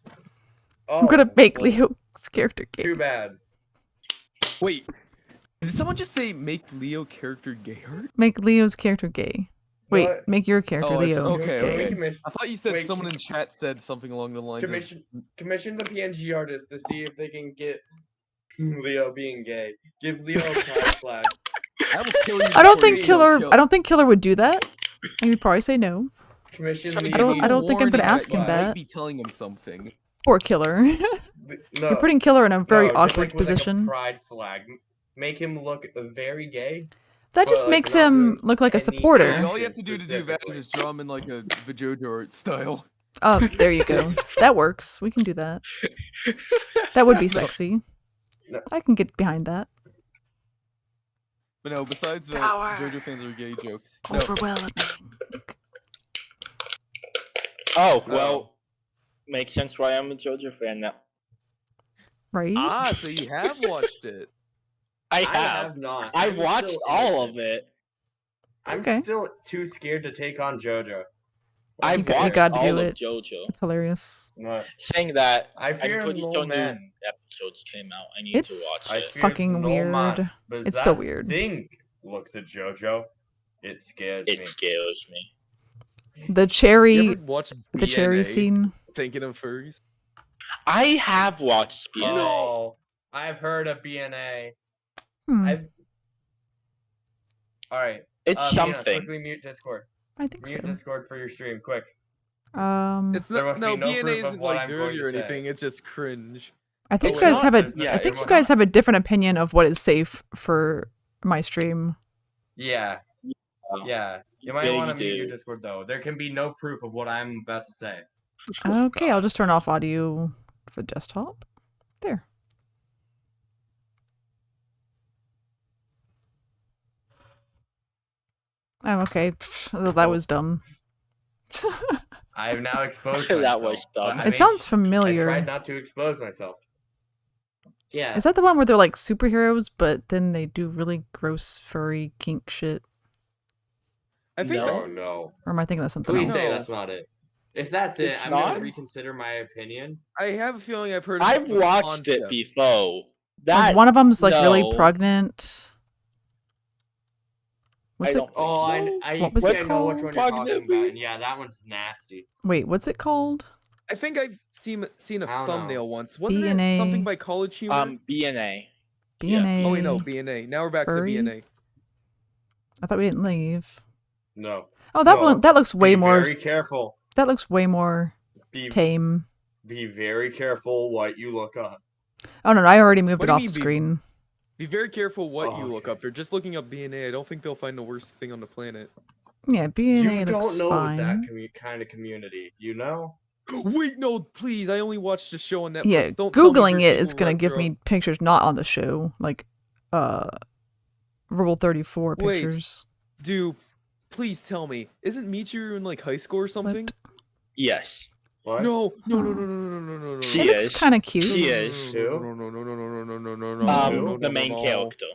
Oh, I'm gonna make well, Leo's character gay. Too bad. Wait, did someone just say make Leo character gay art? Make Leo's character gay. Wait, What? make your character Oh, I see. Leo Okay, gay. okay. Commission, I thought you said Wait, someone in chat said something along the lines commission the PNG artists to see if they can get Leo being gay. Give Leo a pride flag. I will kill you. I don't before think you Killer. kill- I don't think Killer would do that. He would probably say no. Commission Try to me. give him I a don't think I'm gonna warning ask him you might that. be telling him something. Poor Killer. No, You're putting Killer in a very no, just awkward like with, like, a position. pride flag. Make him look very gay. That just but, like, makes not him doing look like a any supporter. Hey, all you have action to do that specifically. is draw him in like a d&dArt style. Oh, there you go. That works. We can do that. That would be sexy. No. I can get behind that. But no, besides the Power. JoJo fans are gay joke. No, Overwhelming. Oh, No. well, makes sense why I'm a JoJo fan now. Right? so you have watched it. I I have. have not. I've I'm watched still all innocent. of it. I'm Okay. still too scared to take on JoJo. I've you watched gotta do all of it. JoJo. It's hilarious. No, Saying that, I fear I'm pretty no sure new man. episodes came out. I need It's to watch I it. fear fucking no weird. man. But It's so that weird. Thing looks at JoJo. It scares It me. scares me. The You cherry, ever watch the cherry BNA, scene. Thinking of furries? I have watched BNA. Oh, I've heard of BNA. Hmm. All right. It's Mina, something. quickly mute Discord. I think Mute so. Discord for your stream, quick. It's There not. must No, be no BNA proof of isn't what like I'm going dirty to or say. anything. It's just cringe. I think Oh, you guys it's have not- a. yeah, I think it you must guys not. have a different opinion of what is safe for my stream. Yeah. Oh, Yeah. You might yeah, want to you mute your do. Discord though. There can be no proof of what I'm about to say. Okay, I'll just turn off audio for desktop. There. Oh, okay. Pfft, that was dumb. I have now exposed That myself. was dumb. but It sounds I familiar. tried not to expose myself. Yeah. Is that the one where they're like superheroes, but then they do really gross furry kink shit? I think. No. Oh no. Or am I thinking of something Please else? say No. that's not it. If that's it, It's I'm not? gonna reconsider my opinion. I have a feeling I've heard. Of I've the watched it concept. before. Like That one of them's like really no. pregnant. What's I it? don't think Oh, so. I What was think it I know which called? one you're talking Pregnant. about, and yeah, that one's nasty. Wait, what's it called? I think I've seen a I don't thumbnail know. once. Wasn't BNA. it something by College Humor? BNA. BNA. Oh wait, no, BNA. Now we're back Furry? to BNA. I thought we didn't leave. No. Oh, that No. one. That looks way Be more. very careful. That looks way more Be tame. very careful what you look up. Oh no, I already moved What it do you off mean the be- screen. Be very careful what Oh, you look okay. up. They're just looking up BNA. I don't think they'll find the worst thing on the planet. Yeah, BNA You looks don't know fine. that kind of community, you know? Wait, no, please! I only watched a show on Netflix. Yeah, Don't tell me googling there's it is people gonna that give draw- me pictures not on the show, like Rule 34 Wait. pictures. Dude, please tell me, isn't Michiru in like high school or something? What? Yes. What? No, no, no, no, no, no, no, no, no. She It looks is. kind of cute. She is. Who? No, no, no, no, no, no, no, no, no, Um, The main character.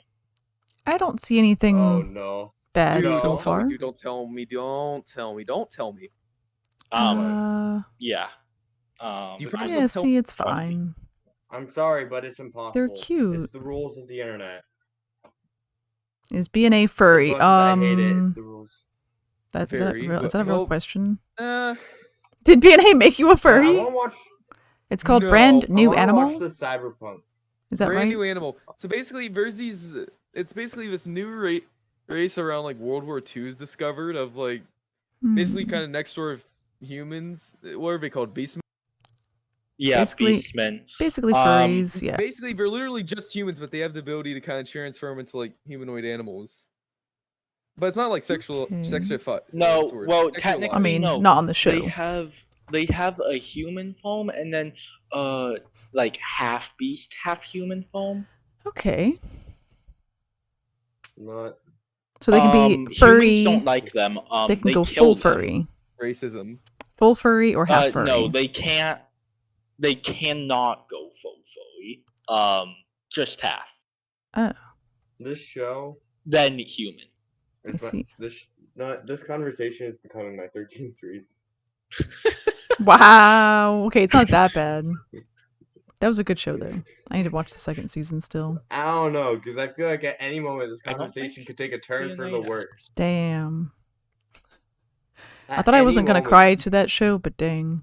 I don't see anything Oh no. bad Dude, No. so don't tell far. me, dude, don't tell me, don't tell me, don't tell me. Yeah. Do you I- promise Yeah, don't tell see, it's fine. I'm sorry, but it's impossible. cute. It's the rules of the internet. Is BNA As furry? much as I hate it, it's the rules. Is that Very, is that a real well, question? Uh, Did BNA make you a I furry? want to watch. It's called No, Brand I New wanna Animal. watch the Cyberpunk. Is that brand right? new animal. So basically, there's these. It's basically this new race around like World War II is discovered of like basically Hmm. kind of next door of humans. What are they called? Beastmen. Yeah, Basically- Beastmen. Basically Um, furries. Yeah. Basically, they're literally just humans, but they have the ability to kind of transform into like humanoid animals. But it's not like sexual. Okay. No, what's the word? well, Sexualized. technically, I mean, no. not on the show. They have a human form and then like half beast, half human form. Okay. Not. So they can be furry. Humans don't like them. They can go kill full them. furry. racism. Full furry or half furry? No, they can't. They cannot go full furry. Just half. Oh, This show. Then human. I is my- see. This conversation is becoming my 13th reason. wow. Okay, it's not that bad. That was a good show, though. I need to watch the second season still. I don't know, because I feel like at any moment this I don't conversation think could take a turn for the DNA worse. Damn. I At thought I any wasn't gonna moment. cry to that show, but dang.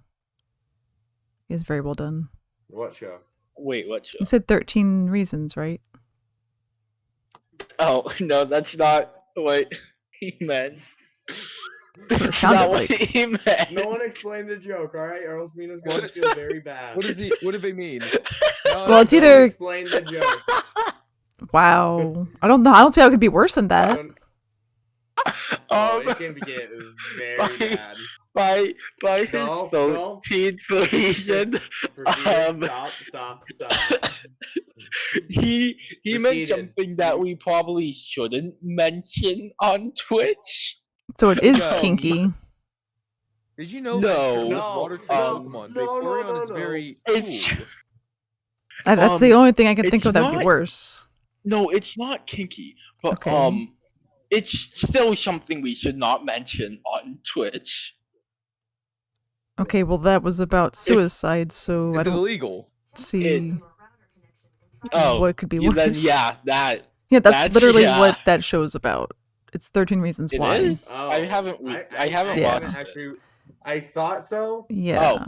It's very well done. What show? Wait, what show? You said 13 reasons, right? Oh no, that's not what he meant. That's what it That's sounded not what like. he meant. No one explained the joke, alright? Or else Mina's going to feel very bad. What did they mean? Well, it's No one either- explained the joke. Wow. I don't know. I don't see how it could be worse than that. Oh, it can get very bad. by his No, 13th reason, Proceed. Stop. he meant Proceeded. something that we probably shouldn't mention on Twitch. So it is Guys, kinky. Did you know No, that no, water type no, Pokemon, no, Vaporeon is no. very It's- cool. That's the only thing I can think it's of that would be not- worse. No, it's not kinky, but Okay. it's still something we should not mention on Twitch. Okay, well that was about suicide, so I Is it don't illegal? see Oh, what could be yeah, worse. then yeah, that Yeah, that's literally yeah. what that show's about. It's 13 Reasons It Why. is. Oh, I haven't Yeah. watched it. actually. I thought so. Yeah.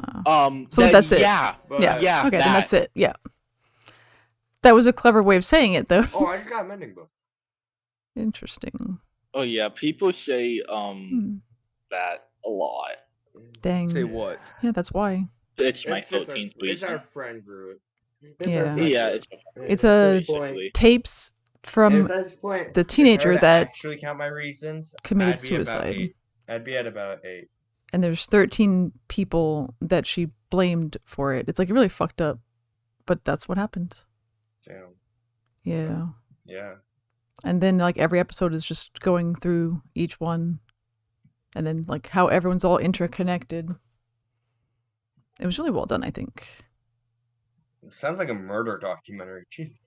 So then, that's it. Yeah, But yeah. Okay, then that's it. Yeah. That was a clever way of saying it, though. Oh, I just got a mending book. Interesting. Oh yeah, people say that a lot. Dang. Say what? Yeah, that's why. It's my It's just 14th It's our reason. friend group. Yeah. Yeah, it's It's a basically. tapes from At this point, the if I teenager were to that actually count my reasons, committed I'd be about suicide. 8. I'd be at about 8. and there's 13 people that she blamed for it. It's like really fucked up, but that's what happened. Damn. Yeah. Yeah. And then like every episode is just going through each one and then like how everyone's all interconnected. It was really well done, I think. It sounds like a murder documentary. Jesus.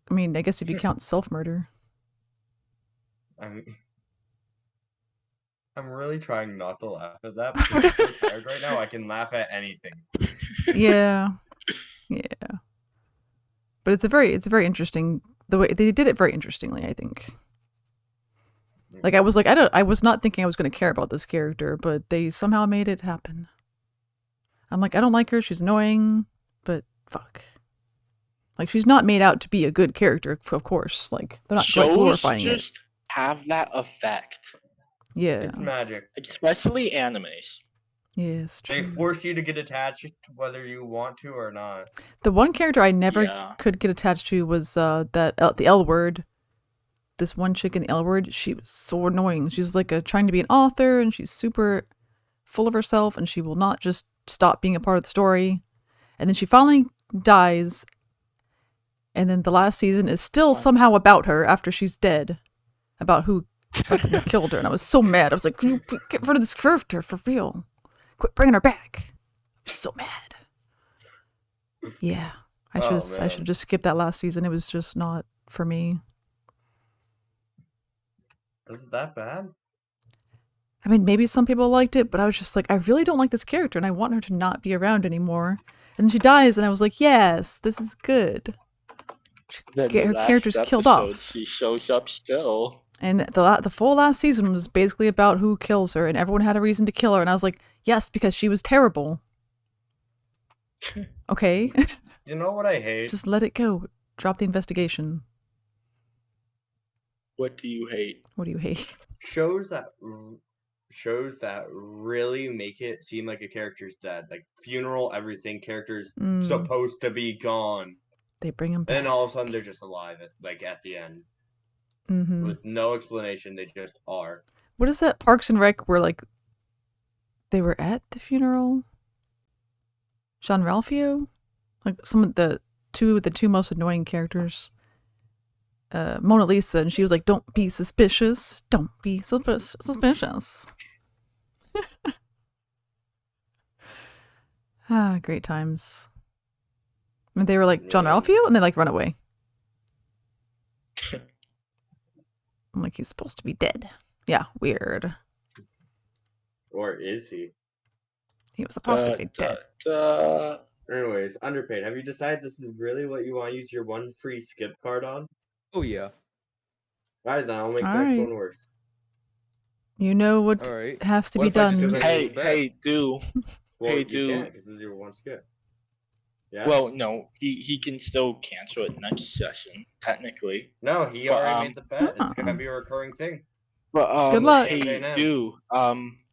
I mean, I guess if you count self-murder. I'm really trying not to laugh at that because I'm so tired right now. I can laugh at anything. Yeah. Yeah. But it's very interesting the way they did it very interestingly, I think. Like I was not thinking I was going to care about this character, but they somehow made it happen. I'm like, I don't like her, she's annoying, but fuck. Like she's not made out to be a good character, of course. Like they're not like, Shows glorifying it. just have that effect, Yeah. It's magic. especially animes. Yes, They true. force you to get attached to whether you want to or not. The one character I never Yeah. could get attached to was the L word. This one chick in the L word, she was so annoying. She's like trying to be an author, and she's super full of herself, and she will not just stop being a part of the story. And then she finally dies, and then the last season is still somehow about her after she's dead, about who fucking killed her. And I was so mad. I was like, "Can you get rid of this character for real? Quit bringing her back." I'm so mad. Yeah, I Oh, should man. have just skipped that last season. It was just not for me. Is it that bad? I mean, maybe some people liked it, but I was just like, I really don't like this character, and I want her to not be around anymore. And then she dies, and I was like, yes, this is good. Then Get the her last character's killed episode, off. She shows up still. And the full last season was basically about who kills her, and everyone had a reason to kill her. And I was like, yes, because she was terrible. Okay, You know what I hate? just let it go. Drop the investigation. What do you hate? What do you hate? shows that really make it seem like a character's dead. Like funeral, everything. Character's Mm, supposed to be gone, they bring him back. and all of a sudden they're just alive. At the end, Mm-hmm. with no explanation, they just are. What is that Parks and Rec where like they were at the funeral? Jean Ralphio? Like some of the two most annoying characters. Mona Lisa, and she was like, "Don't be suspicious. Don't be suspicious." Ah, great times. And they were like John Yeah. Ralphio, and they like run away. I'm like, he's supposed to be dead. Yeah, weird. Or is he? He was supposed to be dead. Anyways, underpaid. Have you decided this is really what you want to use your one free skip card on? Oh yeah. Alright, then I'll make the Alright. next one worse. You know what All right. has to What be if I just done. said- Hey, do. Well, Hey, you dude. can't because this is your one skip. Yeah. Well, no, he can still cancel it next session, technically. No, he but, already made the bet. It's gonna Oh. be a recurring thing. But Good luck. hey, Campaign ends. dude,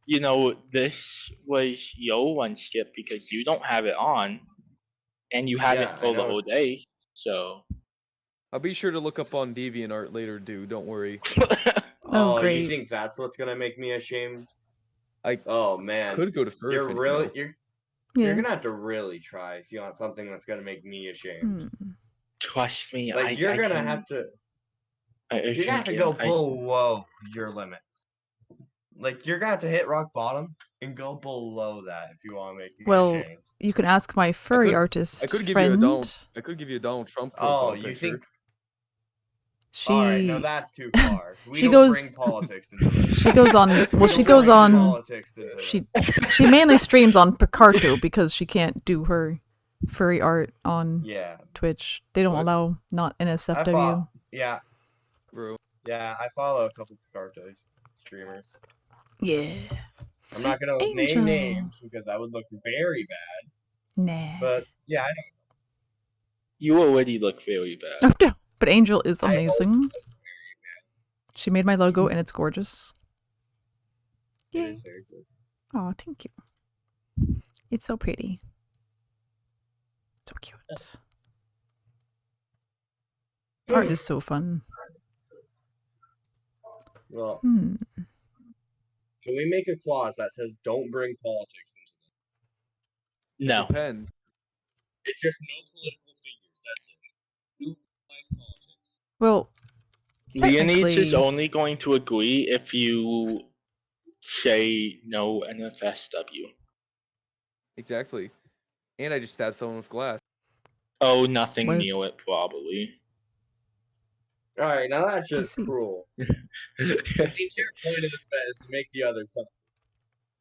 you know, this was your one skip because you don't have it on, and you had Yeah, it I for the know whole it's- day. So. I'll be sure to look up on DeviantArt later, dude. Don't worry. Oh, You great. think that's what's gonna make me ashamed? I Oh man, could go to Furfin. you're really you know. you're Yeah. gonna have to really try if you want something that's gonna make me ashamed. Hmm. Trust me, Like you're gonna have to. You're gonna have to go below your limits. Like you're gonna have to hit rock bottom and go below that if you want to make me Well, ashamed. you can ask my furry could- artist I could give friend. you a Donald. I could give you a Donald Trump profile Oh, you picture. think? She All right, no, that's too far. We she don't goes- bring politics into this. she goes on. Well, We she don't goes bring on. Politics into She this. she mainly streams on Picarto because she can't do her furry art on Yeah, Twitch. They don't What? allow not I NSFW. follow. Yeah, Bro. yeah, I follow a couple Picarto streamers. Yeah. I'm not gonna Angel. name names because that would look very bad. Nah. But yeah, I know. You already look very bad. Oh no. But Angel is I amazing. She made my logo and it's gorgeous. It Yay. is very good. Oh, thank you. It's so pretty. So cute. Art is so fun. Well, Hmm. can we make a clause that says don't bring politics into this? No. Depends. It's just no political figures. That's it. No life politics. Well, Leonese is technically, only going to agree if you say no NFSW. Exactly. And I just stabbed someone with glass. Oh, nothing What? near it, probably. All right, now that's just see. cruel. The entire point of this bet is to make the other something.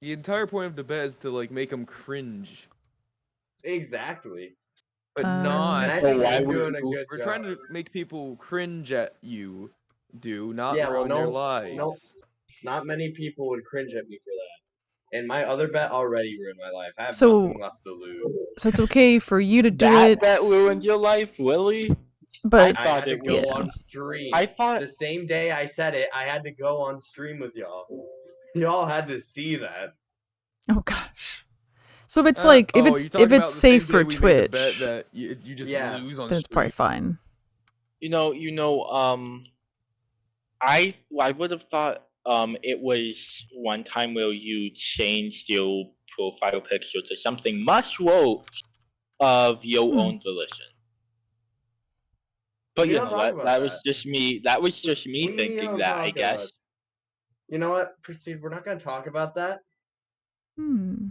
The entire point of the bet is to like make them cringe, Exactly. but Um, not. And I Oh, think why you're would doing a you- good We're job. trying to make people cringe at you, not Yeah, well, ruin their no- lives. no. Not many people would cringe at me for that. And my other bet already ruined my life. I have So- nothing left to lose. so it's okay for you to do That it, bet ruined your life, really? but I thought had to it go was- on stream. I thought. The same day I said it, I had to go on stream with y'all. Y'all had to see that. oh gosh. So if it's like if you're it's talking if about it's the same safe day for we made the bet Twitch, that you just Yeah. lose on then it's probably stream. fine. I would have thought it was one time where you changed your profile picture to something much worse of your Hmm. own volition. But We you don't know talk about that was that. just me. That was just me We thinking don't that. I talk guess. about- You know what? Proceed. We're not going to talk about that. Hmm.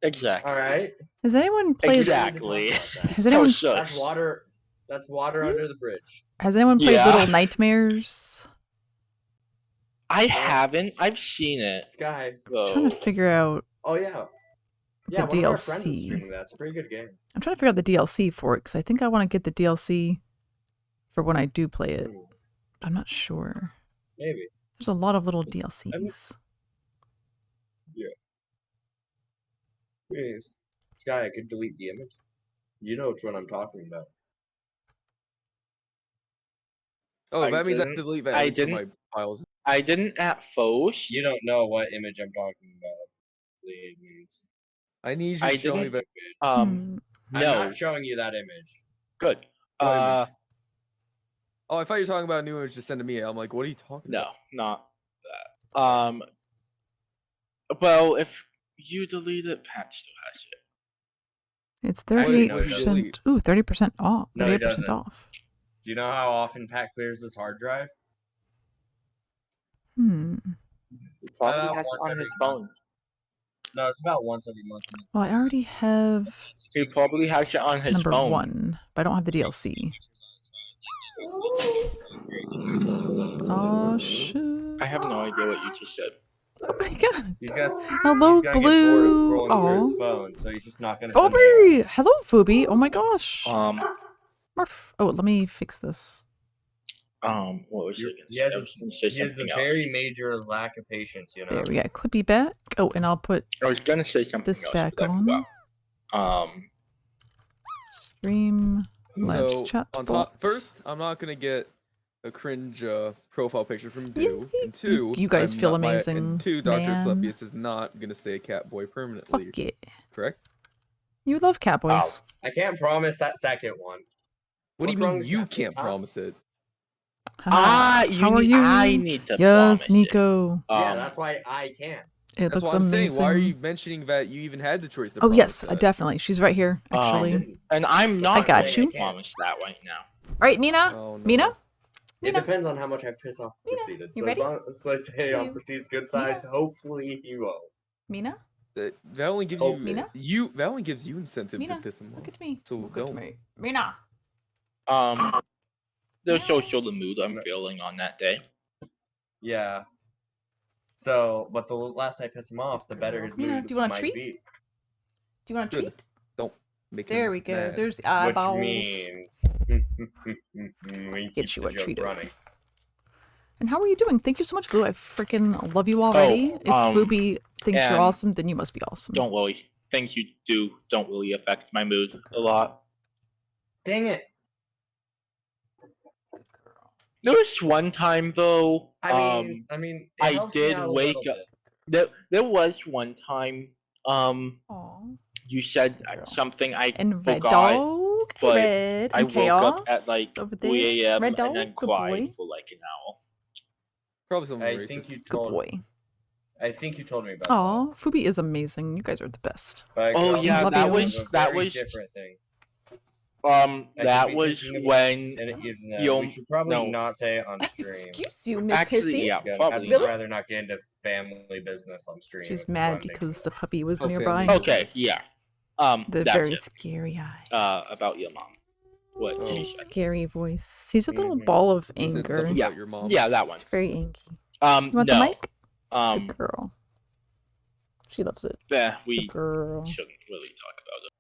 Exactly. All right? Has anyone played? Exactly. Has anyone So That's shush. water. That's water under the bridge. Has anyone played Yeah. Little Nightmares? I haven't. I've seen it. Sky. I'm trying to Though. figure out. Oh yeah. Yeah, The one of our friends is DLC. streaming that. It's a pretty good game. I'm trying to figure out the DLC for it because I think I want to get the DLC for when I do play it. Ooh, I'm not sure. maybe. There's a lot of little DLCs. Anyways, Sky, I could delete the image. You know which one I'm talking about. Oh, I that means I didn't- have to delete that I image from my didn't- files. I didn't at first. You don't know what image I'm talking about. Please. I need you I to show me didn't- that. I'm No. not showing you that image. Good. What image? Oh, I thought you were talking about a new image to send to me. I'm like, what are you talking No, about? not that. Well, if you delete it, Pat still has it. It's Actually, no, 38%. Ooh, 30% off. No, he 38% doesn't. off. Do you know how often Pat clears his hard drive? Hmm. He probably has once it on every his month. phone. No, it's about once every month. Well, I already have He probably has it on his number phone. 1, but I don't have the DLC. Oh, shoot. I have no idea what you just said. Oh my god. He's got. Hello, he's gonna get bored of Blue. scrolling through Oh. his phone, so he's just not gonna. send me Phoebe! Hello, Phoebe. Oh my gosh. Murph. Oh, let me fix this. What was You- it? he has I a- was gonna say He has a something very else. major lack of patience, you know. There, we got Clippy back. Oh, and I'll put I was gonna say something this else, back but I on. forgot. Stream. Live So chat on bot. top, first, I'm not gonna get a cringe profile picture from Do, Yee. and two, You guys I'm feel not- amazing, and two, Dr. man. Sleppius is not gonna stay a cat boy permanently. Fuck it. Correct? You love Catboys. I can't promise that second one. What do you What's wrong mean with you Catboys, can't huh? promise it? How are you? I need to Yes, promise Nico. Yeah, that's why I can't. It That's looks why I'm amazing. saying. Why are you mentioning that you even had the choice to Oh promise yes, that? definitely. She's right here, actually. And I'm not I got going you. to promise that right now. All right, Mina. Oh, no. Mina. It Mina. depends on how much I piss off Mina, Proceeded. you So ready? as long as I say Are on you- Proceed's good side, hopefully he won't. Mina. That only gives Oh, you Mina? that only gives you incentive Mina, to piss him off. look at me. So Look at don't. me. Mina. There's also the mood I'm feeling on that day. Yeah. So, but the less I piss him off, the better his Mina, mood do you want a might treat? be. Do you want a Good. treat? Don't make There him we go. mad. There's the Which eyeballs. means we Get keep you the a joke treat. running. And how are you doing? Thank you so much, Blue. I freaking love you already. If Booby thinks you're and awesome, then you must be awesome. Don't worry. Things you do don't really affect my mood a lot. Dang it! There was one time though. I mean, it I helps me did out a wake little up. bit. There was one time. Aw. You said Girl. something I And Red forgot, Dog. but Red. I And woke Chaos. up at like over there. 3 a.m. Red Dog. and then Good cried boy. for like an hour. Probably something I racist. think you Good told. boy. I think you told me about Aw, Fubi is amazing. You guys are the best. that. But I could Oh also yeah, love think you. of a that very was different thing. that be was thinking of when we should probably no. not say it on stream. Excuse you, Miss Actually, Hissy. yeah, Again, probably I'd not. rather not get into family business on stream. She's if you mad wanna make because it. the puppy was Oh, nearby. family. Okay, yeah. The that's very it. scary eyes. About your mom. What Oh. she said. Scary voice. She's a little Mhm. ball of You said anger. stuff Yeah. about your mom. Yeah, that one. She's very angry. You want No. the mic? Good girl. She loves it. We Good girl. shouldn't really talk about it.